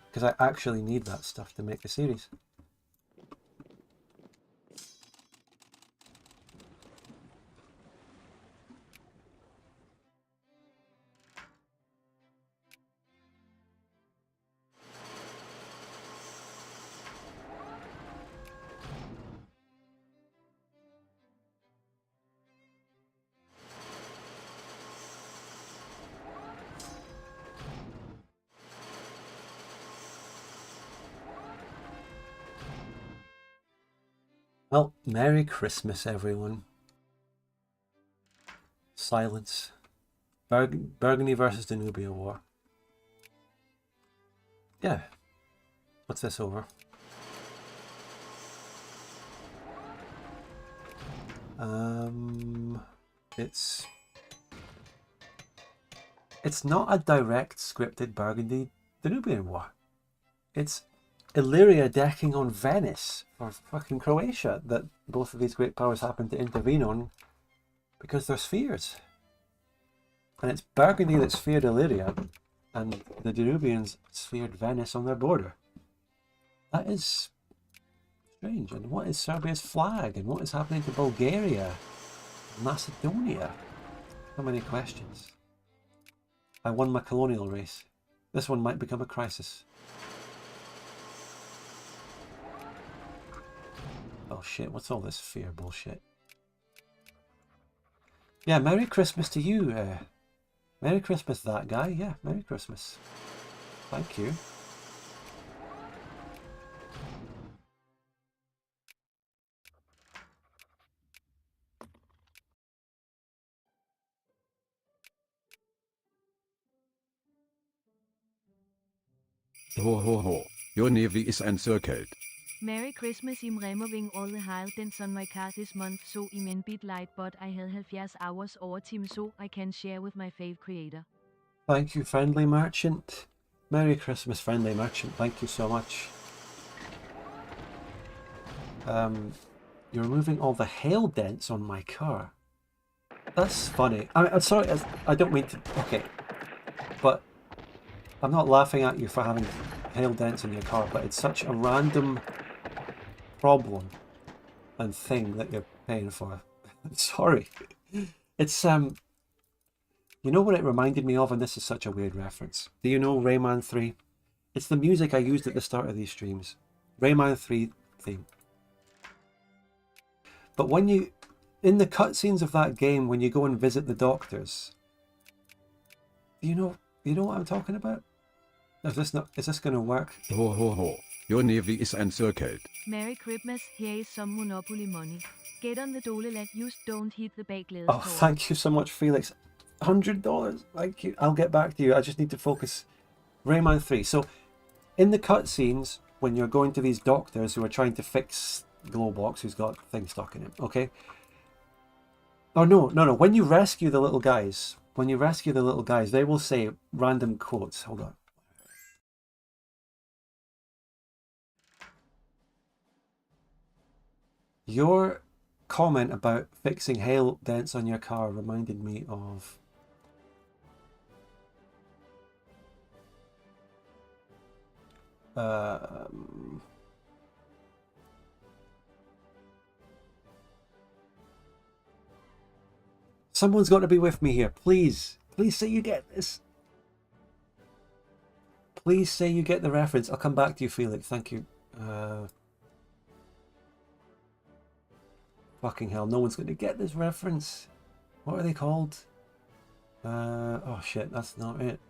because I actually need that stuff to make the series. Well, Merry Christmas, everyone. Silence. Burgundy versus Danubia War. Yeah. What's this over? It's not a direct scripted Burgundy Danubian war. It's Illyria decking on Venice or fucking Croatia that both of these great powers happen to intervene on because they're spheres. And it's Burgundy that sphered Illyria and the Danubians sphered Venice on their border. That is strange. And what is Serbia's flag? And what is happening to Bulgaria? Macedonia? So many questions. I won my colonial race. This one might become a crisis. Oh shit, what's all this fear bullshit? Yeah, Merry Christmas to you. Merry Christmas, that guy. Yeah, Merry Christmas. Thank you. Ho ho ho. Your navy is encircled. Merry Christmas im Remmerving alle heil den on my car this month so im en bit light but I had 70 hours overtime so I can share with my fave creator. Thank you, Friendly Merchant. Merry Christmas, Friendly Merchant. Thank you so much. You're removing all the hail dents on my car. That's funny. I'm sorry, I don't mean to... Okay. But I'm not laughing at you for having hail dents in your car, but it's such a random problem and thing that you're paying for. Sorry. It's, you know what it reminded me of, and this is such a weird reference. Do you know Rayman 3? It's the music I used at the start of these streams. Rayman 3 theme. But when you, in the cutscenes of that game, when you go and visit the doctors, do you know what I'm talking about? Is this going to work? Ho ho ho. Your navy is encircled. Merry Christmas, here is some Monopoly money. Get on the Doleland, just don't hit the baglædes. Oh, thank you so much, Felix. $100. Thank you. I'll get back to you. I just need to focus. Rayman 3. So, in the cutscenes, when you're going to these doctors who are trying to fix Glowbox, who's got things stuck in him, okay? Oh, no. When you rescue the little guys, they will say random quotes. Hold on. Your comment about fixing hail dents on your car reminded me of... Someone's got to be with me here. Please say you get this. Please say you get the reference. I'll come back to you, Felix. Thank you. Fucking hell, no one's going to get this reference. What are they called? Oh shit, that's not it.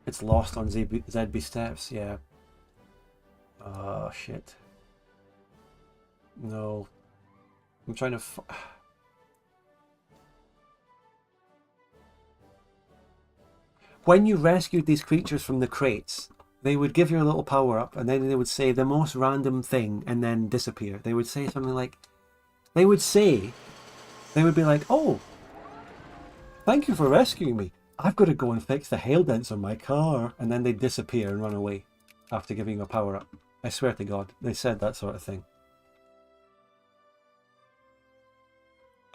It's lost on ZB Steps, yeah. Oh shit. No. I'm trying to... When you rescued these creatures from the crates, they would give you a little power up and then they would say the most random thing and then disappear. They would say something like... They would be like, oh, thank you for rescuing me. I've got to go and fix the hail dents on my car. And then they'd disappear and run away after giving you a power up. I swear to God, they said that sort of thing.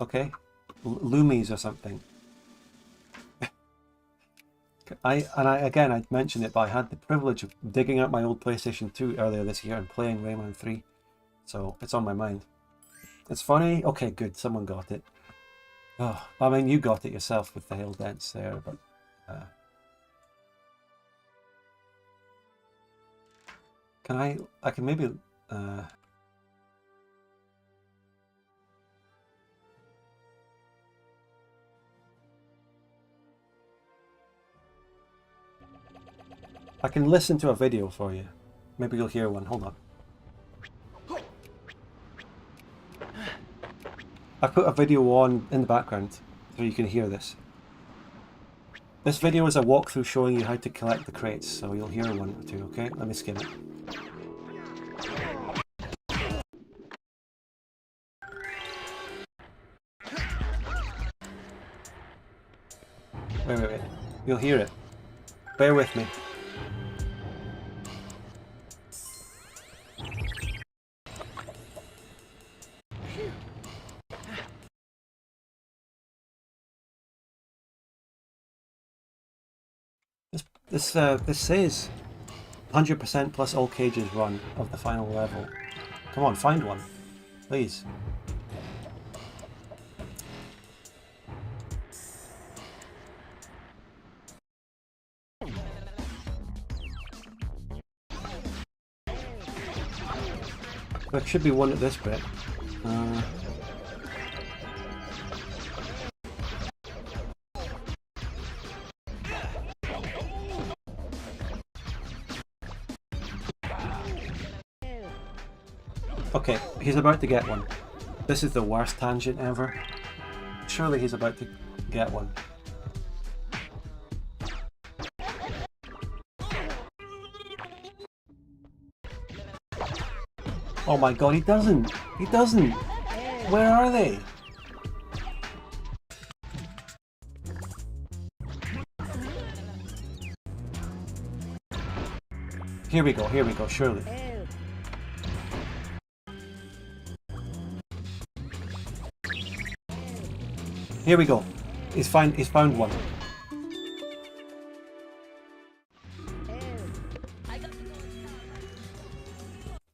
Okay? Loomies or something. I mentioned it, but I had the privilege of digging out my old PlayStation 2 earlier this year and playing Rayman 3. So, it's on my mind. It's funny? Okay, good. Someone got it. Oh, I mean, you got it yourself with the hail dents there, but... I can maybe... I can listen to a video for you. Maybe you'll hear one. Hold on. I put a video on in the background so you can hear this. This video is a walkthrough showing you how to collect the crates, so you'll hear one or two, okay? Let me skim it. Wait. You'll hear it. Bear with me. This says 100% plus all cages run of the final level. Come on, find one, please. There should be one at this bit. Okay, he's about to get one. This is the worst tangent ever. Surely he's about to get one. Oh my god, he doesn't! He doesn't! Where are they? Here we go, surely. Here we go. He's found one.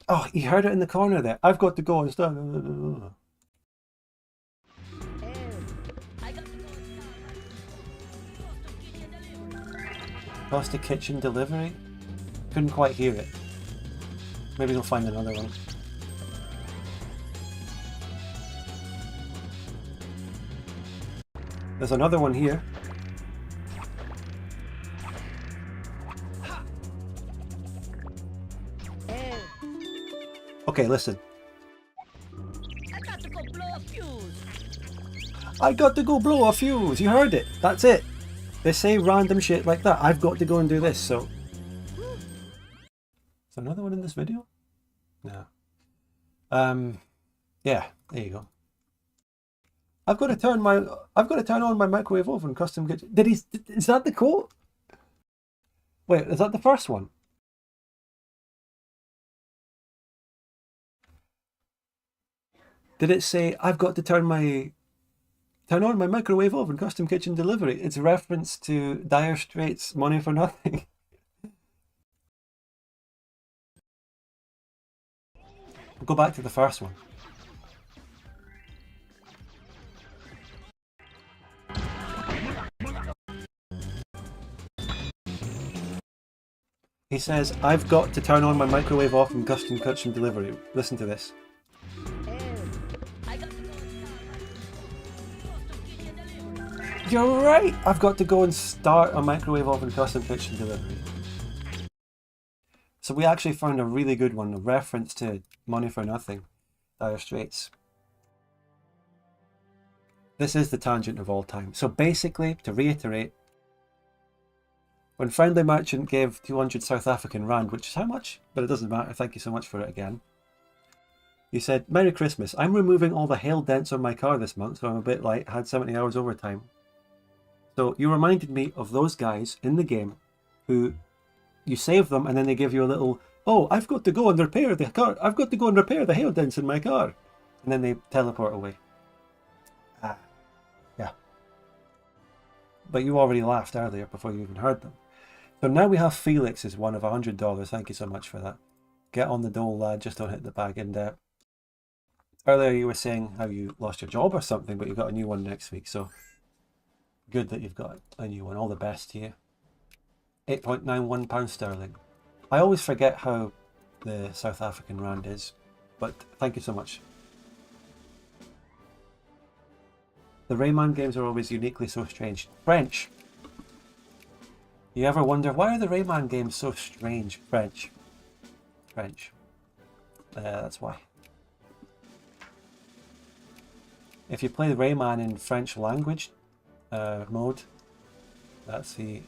Oh, he heard it in the corner there. I've got to go and start. Lost a kitchen delivery? Couldn't quite hear it. Maybe they'll find another one. There's another one here. Okay, listen. I got to go blow a fuse. I got to go blow a fuse. You heard it. That's it. They say random shit like that. I've got to go and do this, so... Is there another one in this video? No. Yeah, there you go. I've got to turn on my microwave oven custom kitchen. Is that the quote? Wait, is that the first one? Did it say I've got to turn on my microwave oven custom kitchen delivery? It's a reference to Dire Straits' Money for Nothing. We'll go back to the first one. He says, I've got to turn on my microwave oven custom kitchen delivery. Listen to this. You're right! I've got to go and start a microwave oven custom kitchen delivery. So we actually found a really good one, a reference to Money for Nothing, Dire Straits. This is the tangent of all time. So basically, to reiterate, when Friendly Merchant gave 200 South African Rand, which is how much? But it doesn't matter, thank you so much for it again. He said, Merry Christmas, I'm removing all the hail dents on my car this month, so I'm a bit light, had 70 hours overtime. So you reminded me of those guys in the game who you save them and then they give you a little, oh, I've got to go and repair the car. I've got to go and repair the hail dents in my car. And then they teleport away. Yeah. But you already laughed earlier before you even heard them. So now we have Felix's one of $100. Thank you so much for that. Get on the dole, lad. Just don't hit the bag. And earlier you were saying how you lost your job or something, but you got a new one next week. So good that you've got a new one. All the best to you. £8.91 sterling. I always forget how the South African Rand is, but thank you so much. The Rayman games are always uniquely so strange. French. You ever wonder, why are the Rayman games so strange? French. That's why. If you play the Rayman in French language, mode. That's the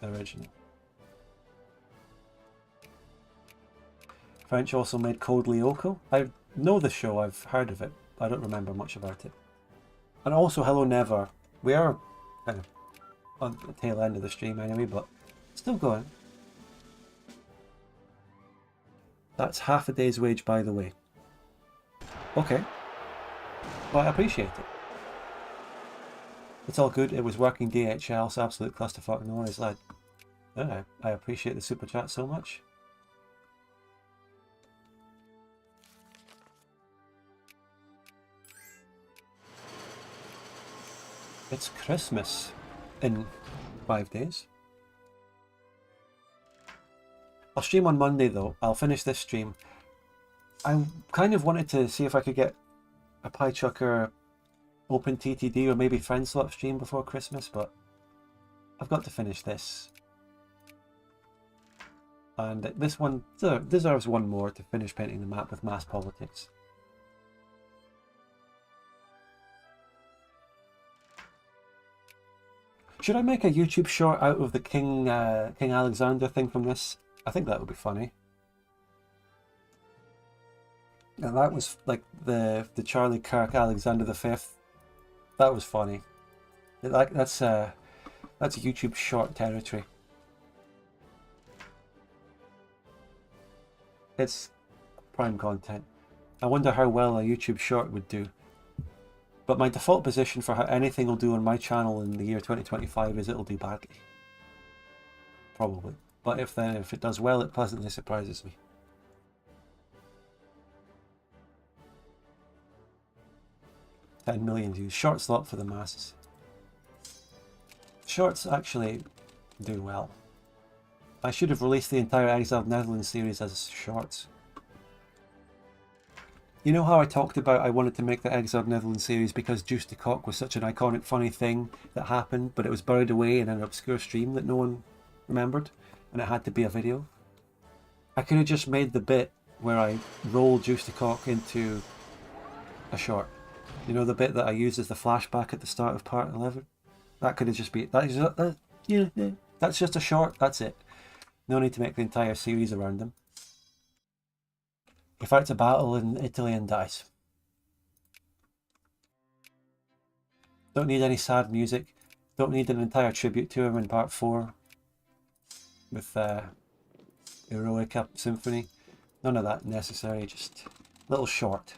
original. French also made Code Lyoko. I know the show, I've heard of it. I don't remember much about it. And also Hello Never. We are kind of on the tail end of the stream anyway, but still going. That's half a day's wage, by the way. Okay. Well, I appreciate it. It's all good. It was working DHL, so absolute clusterfuck. No worries, lad. I appreciate the super chat so much. It's Christmas in 5 days. I'll stream on Monday though. I'll finish this stream. I kind of wanted to see if I could get a Pie Chucker open TTD or maybe friend swap stream before Christmas, but I've got to finish this. And this one deserves one more to finish painting the map with mass politics. Should I make a YouTube short out of the King Alexander thing from this? I think that would be funny. And that was like the Charlie Kirk Alexander V. That was funny. That's YouTube short territory. It's prime content. I wonder how well a YouTube short would do. But my default position for how anything will do on my channel in the year 2025 is it'll do badly. Probably. But if it does well, it pleasantly surprises me. $10 million views. Short slot for the masses. Shorts actually do well. I should have released the entire Exiled Netherlands series as shorts. You know how I talked about I wanted to make the Exiled Netherlands series because Juice de Cock was such an iconic funny thing that happened, but it was buried away in an obscure stream that no one remembered, and it had to be a video? I could have just made the bit where I roll Juice de Cock into a short. You know, the bit that I used as the flashback at the start of part 11? That could have just been... That's just a short, that's it. No need to make the entire series around them. He fights a battle in Italy and dies. Don't need any sad music. Don't need an entire tribute to him in part 4 with Heroic Symphony. None of that necessary, just a little short.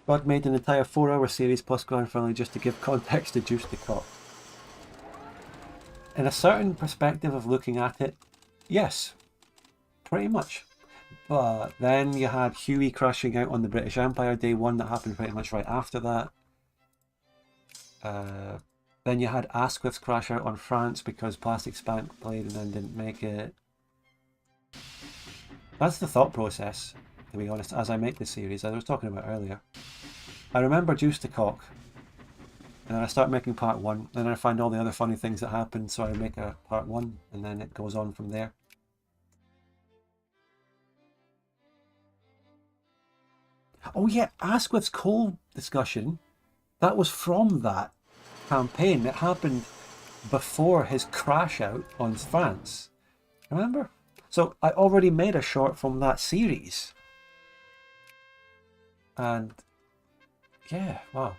Bud made an entire 4-hour series plus grand finale just to give context to Juice de Cock. In a certain perspective of looking at it, yes, pretty much. But then you had Huey crashing out on the British Empire day 1, that happened pretty much right after that. Then you had Asquith's crash out on France because Plastic Spank played and then didn't make it. That's the thought process, to be honest, as I make this series, as I was talking about earlier. I remember Juice de Cock, and then I start making part 1, and then I find all the other funny things that happen, so I make a part 1, and then it goes on from there. Oh yeah, Asquith's coal discussion, that was from that campaign. It happened before his crash out on France. Remember? So I already made a short from that series. And yeah, wow.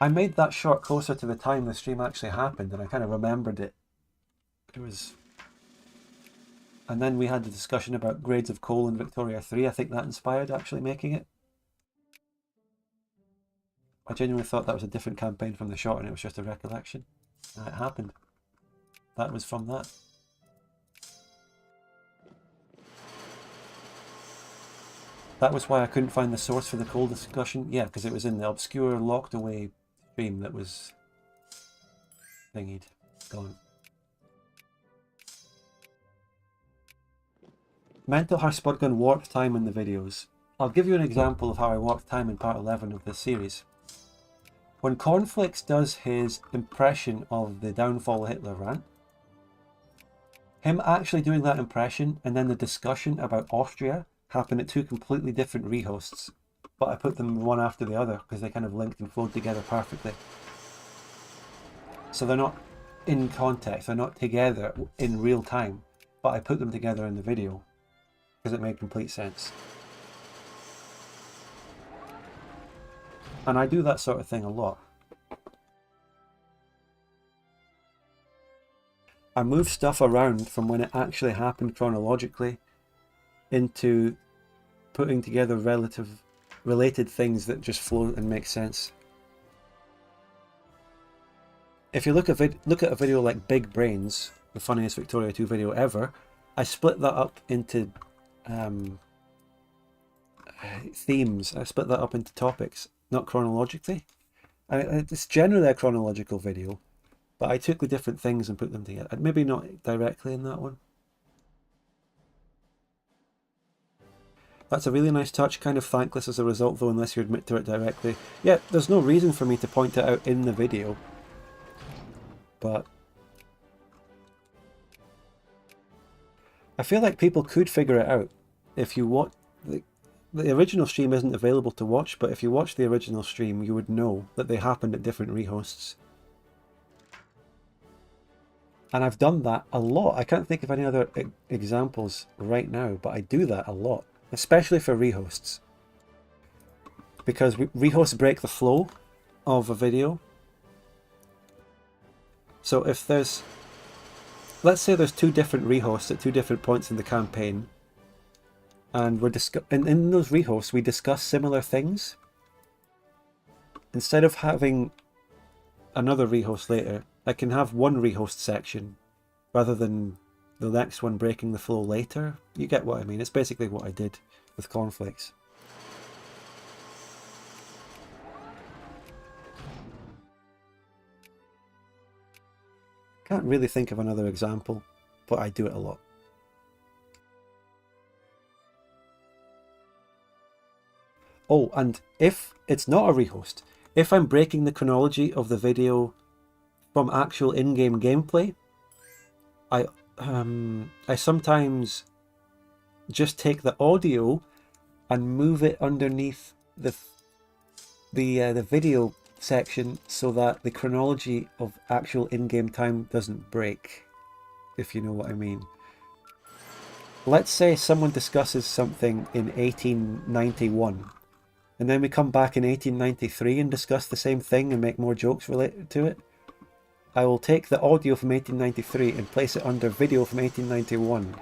I made that short closer to the time the stream actually happened, and I kind of remembered it. It was... And then we had the discussion about grades of coal in Victoria 3. I think that inspired actually making it. I genuinely thought that was a different campaign from the short, and it was just a recollection. And it happened. That was from that. That was why I couldn't find the source for the coal discussion. Yeah, because it was in the obscure, locked away stream that was thingied. Gone. Mental how Spudgun warped time in the videos. I'll give you an example of how I warped time in part 11 of this series. When Cornflakes does his impression of the Downfall of Hitler rant, him actually doing that impression and then the discussion about Austria happen at two completely different rehosts, but I put them one after the other because they kind of linked and flowed together perfectly. So they're not in context, they're not together in real time, but I put them together in the video because it made complete sense. And I do that sort of thing a lot. I move stuff around from when it actually happened chronologically into putting together related things that just flow and make sense. If you look at a video like Big Brains, the funniest Victoria 2 video ever, I split that up into themes. I split that up into topics, not chronologically. It's generally a chronological video, but I took the different things and put them together. Maybe not directly in that one. That's a really nice touch, kind of thankless as a result though, unless you admit to it directly. Yeah, there's no reason for me to point it out in the video, but I feel like people could figure it out if you watch. The original stream isn't available to watch, but if you watch the original stream, you would know that they happened at different rehosts. And I've done that a lot. I can't think of any other examples right now, but I do that a lot, especially for rehosts. Because rehosts break the flow of a video. So if there's, let's say there's two different rehosts at two different points in the campaign, and we're in those rehosts we discuss similar things. Instead of having another rehost later, I can have one rehost section rather than the next one breaking the flow later. You get what I mean? It's basically what I did with Cornflakes. Can't really think of another example, but I do it a lot. Oh, and if it's not a rehost, if I'm breaking the chronology of the video from actual in-game gameplay, I sometimes just take the audio and move it underneath the video section so that the chronology of actual in-game time doesn't break, if you know what I mean. Let's say someone discusses something in 1891, and then we come back in 1893 and discuss the same thing and make more jokes related to it. I will take the audio from 1893 and place it under video from 1891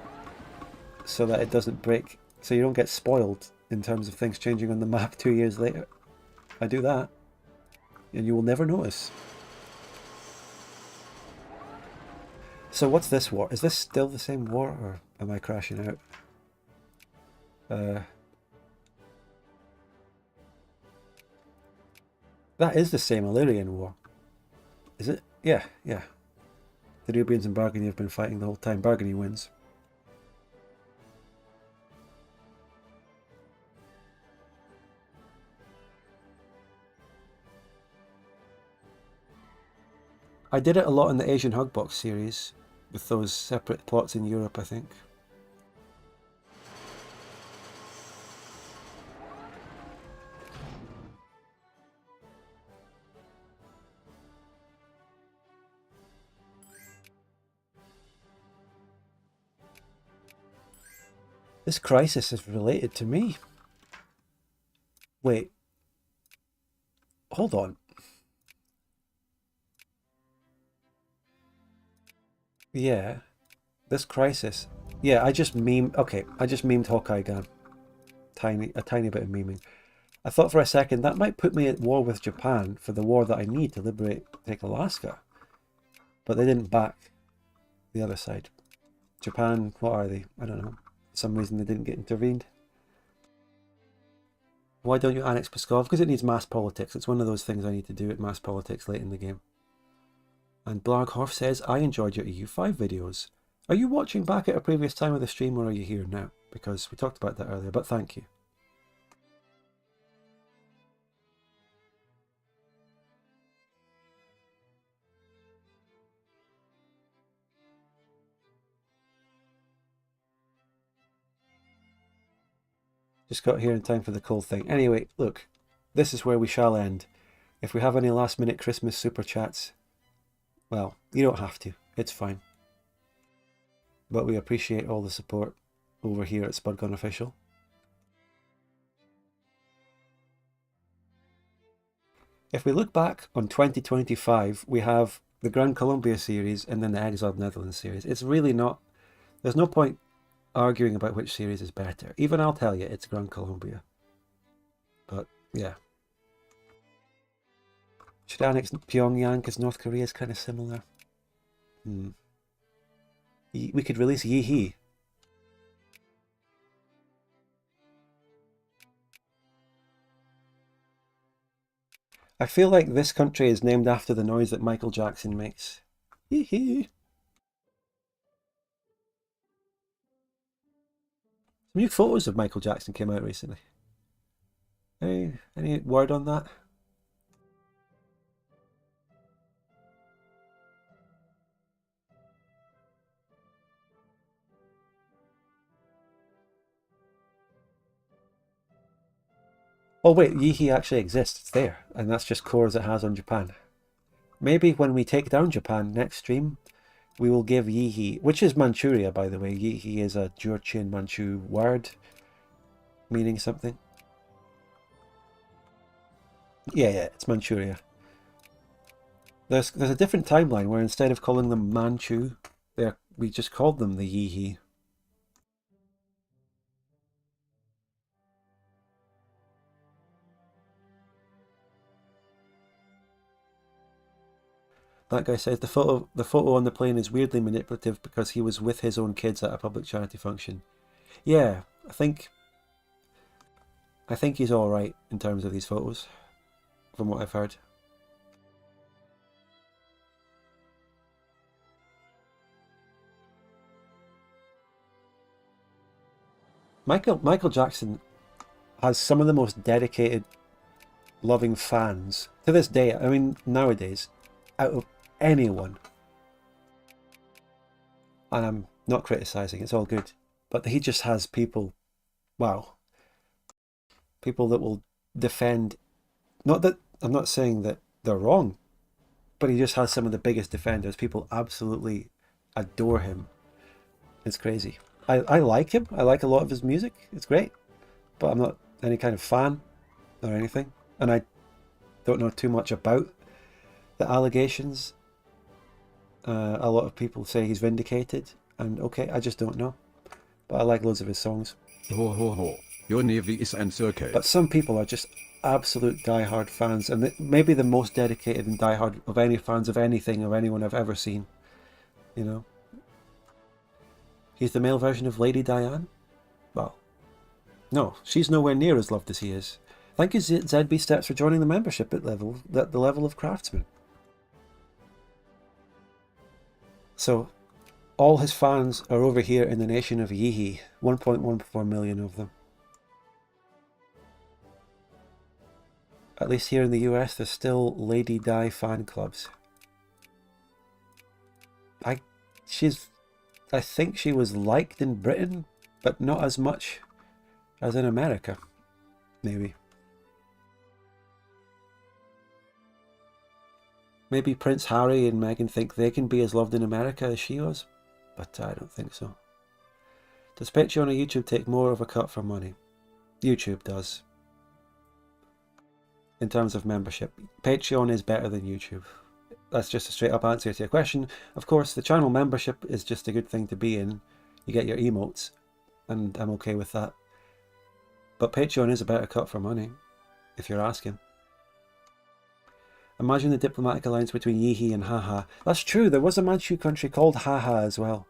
so that it doesn't break, so you don't get spoiled in terms of things changing on the map 2 years later. I do that, and you will never notice. So what's this war? Is this still the same war, or am I crashing out? That is the same Illyrian war. Is it? Yeah, yeah. The Nubians and Bargany have been fighting the whole time. Bargany wins. I did it a lot in the Asian Hugbox series, with those separate plots in Europe, I think. This crisis is related to me. Wait. Hold on. Yeah. This crisis. Yeah, I just memed... Okay, I just memed Hawkeye Gun. A tiny bit of memeing. I thought for a second that might put me at war with Japan for the war that I need to take Alaska. But they didn't back the other side. Japan, what are they? I don't know. For some reason they didn't get intervened. Why don't you annex Pskov? Because it needs mass politics. It's one of those things I need to do at mass politics late in the game. And Blarghorf says, I enjoyed your EU5 videos. Are you watching back at a previous time of the stream, or are you here now? because we talked about that earlier, but thank you. Just got here in time for the cold thing. Anyway, look, this is where we shall end. If we have any last minute Christmas super chats, well, you don't have to. It's fine. But we appreciate all the support over here at Spudgun Official. If we look back on 2025, we have the Grand Columbia series and then the Exiled Netherlands series. It's really not... There's no point arguing about which series is better. Even I'll tell you, it's Grand Columbia. But, yeah. Should I annex Pyongyang because North Korea is kind of similar? We could release Yihi. I feel like this country is named after the noise that Michael Jackson makes. Yihi. Some new photos of Michael Jackson came out recently. Any word on that? Oh wait, Yihi actually exists. It's there. And that's just cores it has on Japan. Maybe when we take down Japan next stream, we will give Yihi, which is Manchuria, by the way. Yihi is a Jurchen Manchu word, meaning something. Yeah, it's Manchuria. There's a different timeline where instead of calling them Manchu, we just called them the Yihi. That guy says the photo on the plane is weirdly manipulative because he was with his own kids at a public charity function. Yeah, I think he's all right in terms of these photos, from what I've heard. Michael Jackson has some of the most dedicated, loving fans to this day. I mean, nowadays, out of anyone. And I'm not criticizing, it's all good. But he just has people, wow. People that will defend, not that, I'm not saying that they're wrong, but he just has some of the biggest defenders. People absolutely adore him. It's crazy. I like him. I like a lot of his music. It's great. But I'm not any kind of fan or anything. And I don't know too much about the allegations. A lot of people say he's vindicated, and okay, I just don't know. But I like loads of his songs. Ho ho ho, your navy is encircled. But some people are just absolute diehard fans, and maybe the most dedicated and diehard of any fans of anything or anyone I've ever seen. You know? He's the male version of Lady Diane? Well, no, she's nowhere near as loved as he is. Thank you ZB Steps for joining the membership at the level of craftsman. So, all his fans are over here in the nation of Yihi, 1.14 million of them. At least here in the US, there's still Lady Di fan clubs. I think she was liked in Britain, but not as much as in America, maybe. Maybe Prince Harry and Meghan think they can be as loved in America as she was, but I don't think so. Does Patreon or YouTube take more of a cut for money? YouTube does. In terms of membership, Patreon is better than YouTube. That's just a straight up answer to your question. Of course, the channel membership is just a good thing to be in. You get your emotes, and I'm okay with that. But Patreon is a better cut for money, if you're asking. Imagine the diplomatic alliance between Yihi and Haha. That's true, there was a Manchu country called Haha as well.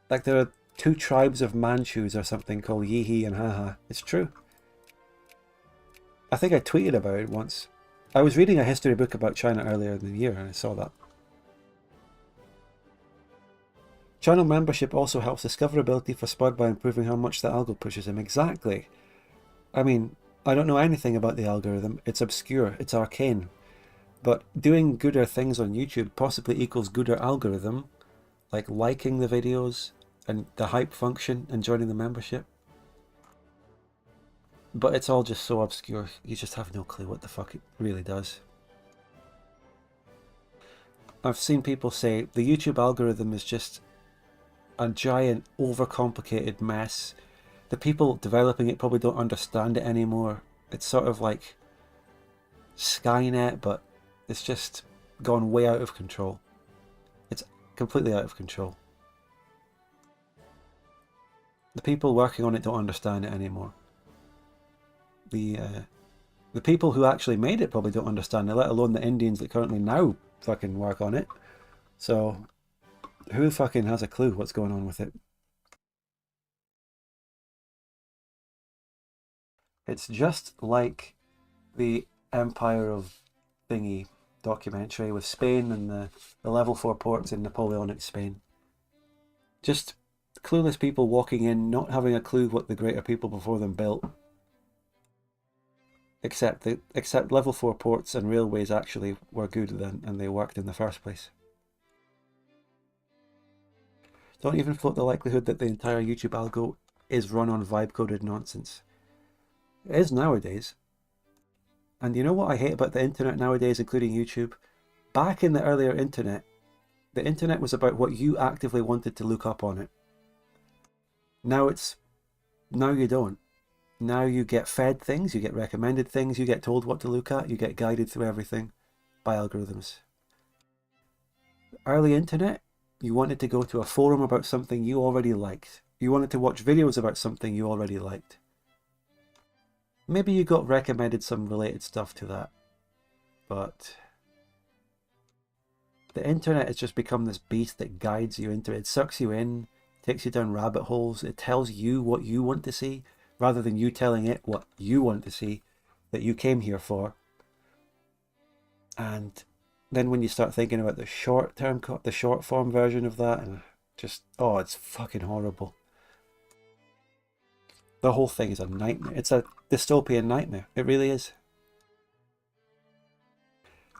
Like there are two tribes of Manchus or something called Yihi and Haha. It's true. I think I tweeted about it once. I was reading a history book about China earlier in the year and I saw that. Channel membership also helps discoverability for Spud by improving how much the algo pushes him. Exactly. I mean, I don't know anything about the algorithm. It's obscure. It's arcane. But doing gooder things on YouTube possibly equals gooder algorithm, like liking the videos and the hype function and joining the membership. But it's all just so obscure, you just have no clue what the fuck it really does. I've seen people say the YouTube algorithm is just a giant, overcomplicated mess. The people developing it probably don't understand it anymore. It's sort of like Skynet, but it's just gone way out of control. It's completely out of control. The people working on it don't understand it anymore. The people who actually made it probably don't understand it, let alone the Indians that currently now fucking work on it. So who fucking has a clue what's going on with it? It's just like the Empire of Thingy documentary with Spain and the level 4 ports in Napoleonic Spain. Just clueless people walking in, not having a clue what the greater people before them built. Except level 4 ports and railways actually were good then, and they worked in the first place. Don't even float the likelihood that the entire YouTube algo is run on vibe-coded nonsense. It is nowadays. And you know what I hate about the internet nowadays, including YouTube? Back in the earlier internet, the internet was about what you actively wanted to look up on it. Now you don't. Now you get fed things, you get recommended things, you get told what to look at, you get guided through everything by algorithms. Early internet, you wanted to go to a forum about something you already liked. You wanted to watch videos about something you already liked. Maybe you got recommended some related stuff to that, but the internet has just become this beast that guides you into it. It sucks you in, takes you down rabbit holes, it tells you what you want to see, rather than you telling it what you want to see, that you came here for. And then when you start thinking about the short form version of that, and just, oh, it's fucking horrible. The whole thing is a nightmare. It's a dystopian nightmare. It really is.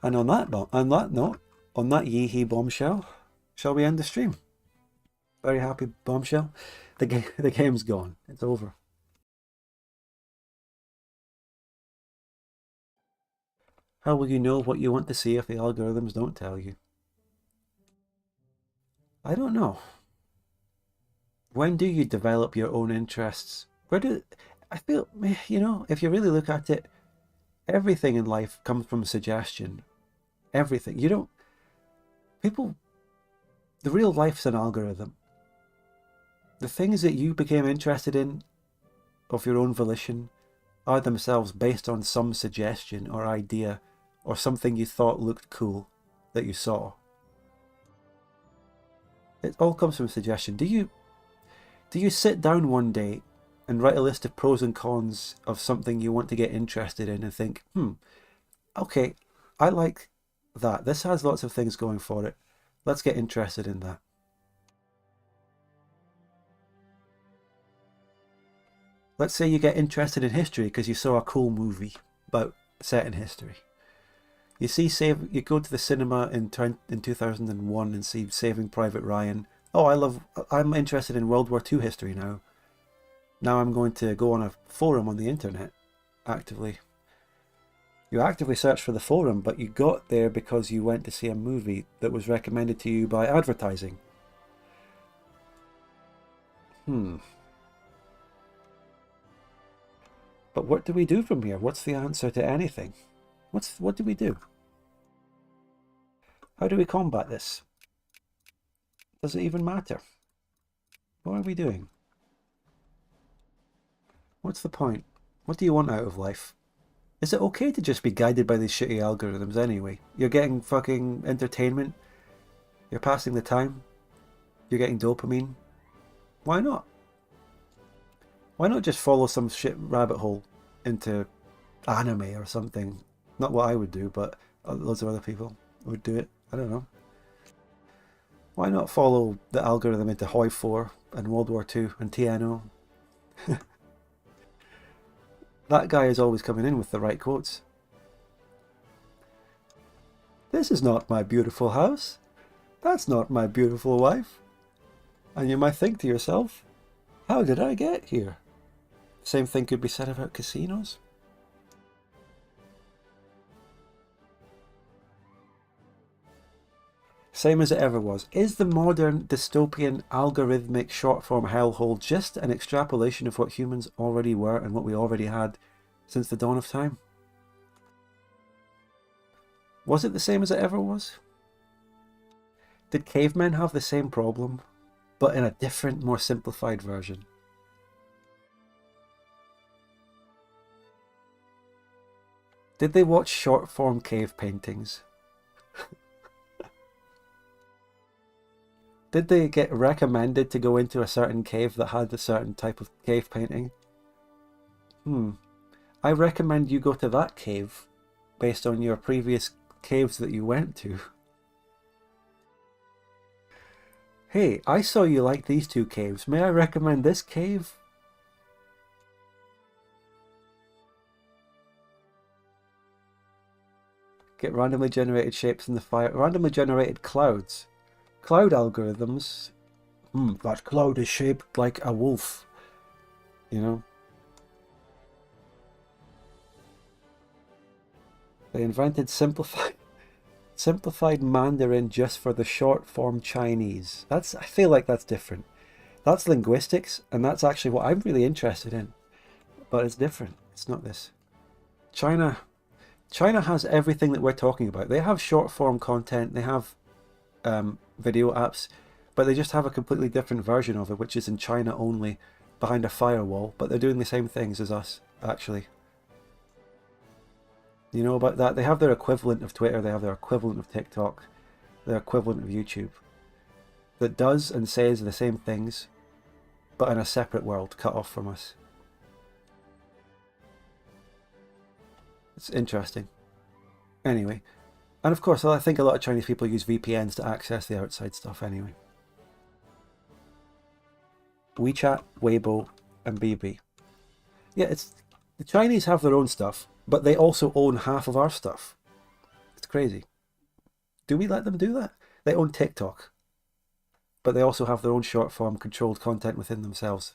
And on that note, on that yee-hee bombshell, shall we end the stream? Very happy bombshell. The game's gone. It's over. How will you know what you want to see if the algorithms don't tell you? I don't know. When do you develop your own interests? I feel, you know, if you really look at it, everything in life comes from suggestion. Everything. The real life's an algorithm. The things that you became interested in of your own volition are themselves based on some suggestion or idea or something you thought looked cool that you saw. It all comes from suggestion. Do you sit down one day and write a list of pros and cons of something you want to get interested in and think, okay, I like that. This has lots of things going for it. Let's get interested in that. Let's say you get interested in history because you saw a cool movie set in history. You go to the cinema in 2001 and see Saving Private Ryan. Oh, I'm interested in World War II history now. Now I'm going to go on a forum on the internet, actively. You actively search for the forum, but you got there because you went to see a movie that was recommended to you by advertising. But what do we do from here? What's the answer to anything? What do we do? How do we combat this? Does it even matter? What are we doing? What's the point? What do you want out of life? Is it okay to just be guided by these shitty algorithms anyway? You're getting fucking entertainment. You're passing the time. You're getting dopamine. Why not? Why not just follow some shit rabbit hole into anime or something? Not what I would do, but loads of other people would do it. I don't know. Why not follow the algorithm into Hoi 4 and World War II and TNO? That guy is always coming in with the right quotes. This is not my beautiful house. That's not my beautiful wife. And you might think to yourself, how did I get here? Same thing could be said about casinos. Same as it ever was. Is the modern dystopian algorithmic short-form hellhole just an extrapolation of what humans already were and what we already had since the dawn of time? Was it the same as it ever was? Did cavemen have the same problem, but in a different, more simplified version? Did they watch short-form cave paintings? Did they get recommended to go into a certain cave that had a certain type of cave painting? I recommend you go to that cave based on your previous caves that you went to. Hey, I saw you like these two caves. May I recommend this cave? Get randomly generated shapes in the fire. Randomly generated clouds. Cloud algorithms. That cloud is shaped like a wolf. You know? They invented simplified Mandarin just for the short form Chinese. I feel like that's different. That's linguistics, and that's actually what I'm really interested in. But it's different. It's not this. China has everything that we're talking about. They have short form content. They have video apps, but they just have a completely different version of it, which is in China only, behind a firewall. But they're doing the same things as us, actually. You know about that? They have their equivalent of Twitter, they have their equivalent of TikTok, their equivalent of YouTube, that does and says the same things, but in a separate world, cut off from us. It's interesting. Anyway, and of course, I think a lot of Chinese people use VPNs to access the outside stuff anyway. WeChat, Weibo, and BB. Yeah, the Chinese have their own stuff, but they also own half of our stuff. It's crazy. Do we let them do that? They own TikTok, but they also have their own short form controlled content within themselves.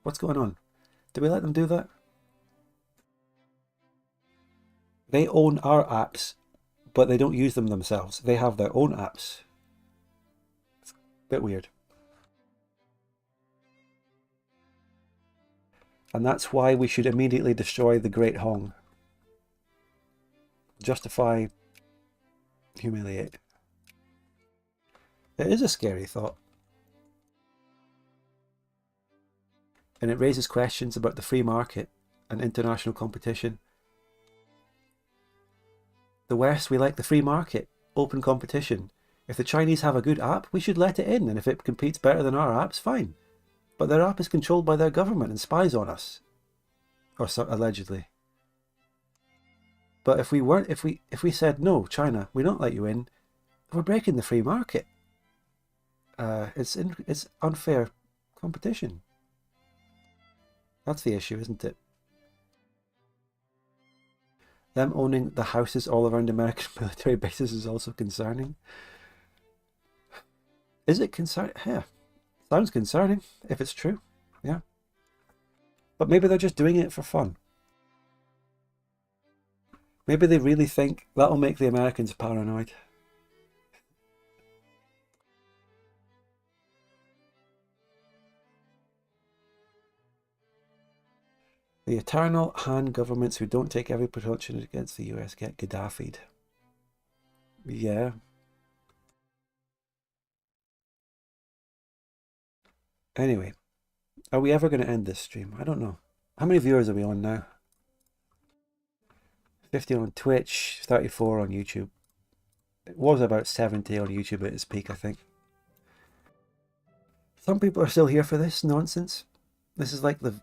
What's going on? Do we let them do that? They own our apps, but they don't use them themselves. They have their own apps. It's a bit weird. And that's why we should immediately destroy the Great Hong. Justify, humiliate. It is a scary thought. And it raises questions about the free market and international competition. The West, we like the free market, open competition. If the Chinese have a good app, we should let it in, and if it competes better than our apps, fine. But their app is controlled by their government and spies on us. Or so, allegedly. But if we said, no, China, we don't let you in, we're breaking the free market. It's unfair competition. That's the issue, isn't it? Them owning the houses all around American military bases is also concerning. Is it concerning? Yeah. Sounds concerning, if it's true. Yeah. But maybe they're just doing it for fun. Maybe they really think that'll make the Americans paranoid. The eternal Han governments who don't take every precaution against the US get Gaddafi'd. Yeah. Anyway, are we ever going to end this stream? I don't know. How many viewers are we on now? 50 on Twitch, 34 on YouTube. It was about 70 on YouTube at its peak, I think. Some people are still here for this nonsense. This is like the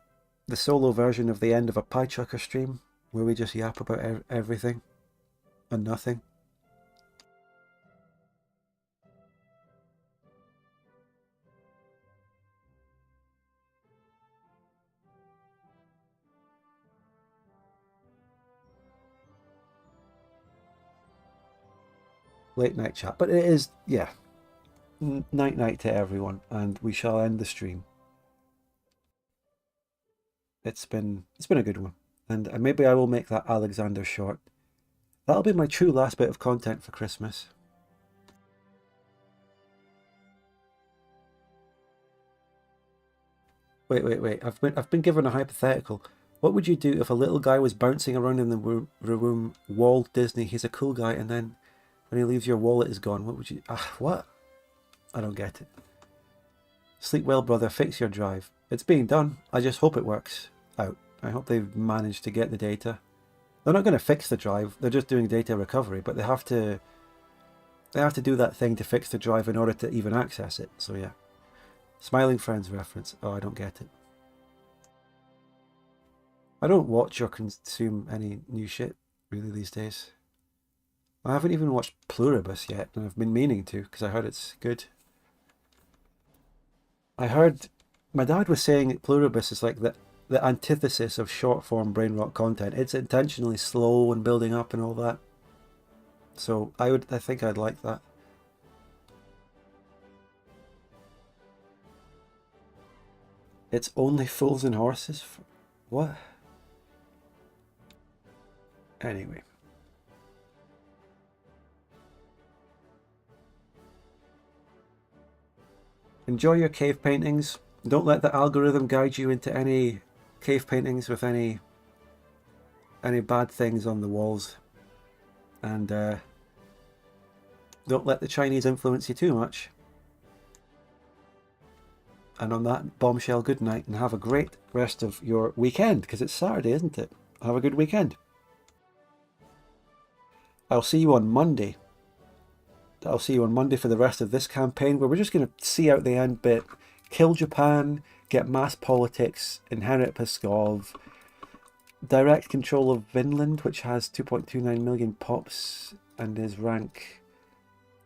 solo version of the end of a pie chucker stream, where we just yap about everything and nothing. late night chat. But it is, yeah, night night to everyone, and we shall end the stream. It's been a good one, and maybe I will make that Alexander short. That'll be my true last bit of content for Christmas. Wait. I've been given a hypothetical. What would you do if a little guy was bouncing around in the room, Walt Disney, he's a cool guy, and then when he leaves, your wallet is gone? What would you... what? I don't get it. Sleep well, brother. Fix your drive. It's being done. I just hope it works out. I hope they've managed to get the data. They're not going to fix the drive. They're just doing data recovery, but they have to do that thing to fix the drive in order to even access it. So yeah. Smiling Friends reference. Oh, I don't get it. I don't watch or consume any new shit really these days. I haven't even watched Pluribus yet, and I've been meaning to because I heard it's good. I heard my dad was saying Pluribus is like the antithesis of short form brain rot content. It's intentionally slow and building up and all that. So I think I'd like that. It's only fools and horses? What? Anyway. Enjoy your cave paintings. Don't let the algorithm guide you into any cave paintings with any bad things on the walls. And don't let the Chinese influence you too much. And on that bombshell, good night, and have a great rest of your weekend, because it's Saturday, isn't it? Have a good weekend. I'll see you on Monday. I'll see you on Monday for the rest of this campaign, where we're just going to see out the end bit, kill Japan, get mass politics, inherit Pskov, direct control of Vinland, which has 2.29 million pops and is rank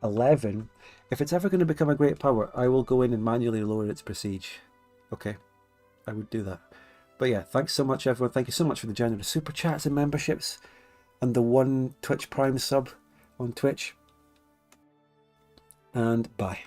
11. If it's ever going to become a great power, I will go in and manually lower its prestige. Okay, I would do that. But yeah, thanks so much, everyone. Thank you so much for the generous super chats and memberships, and the 1 Twitch Prime sub on Twitch. And bye.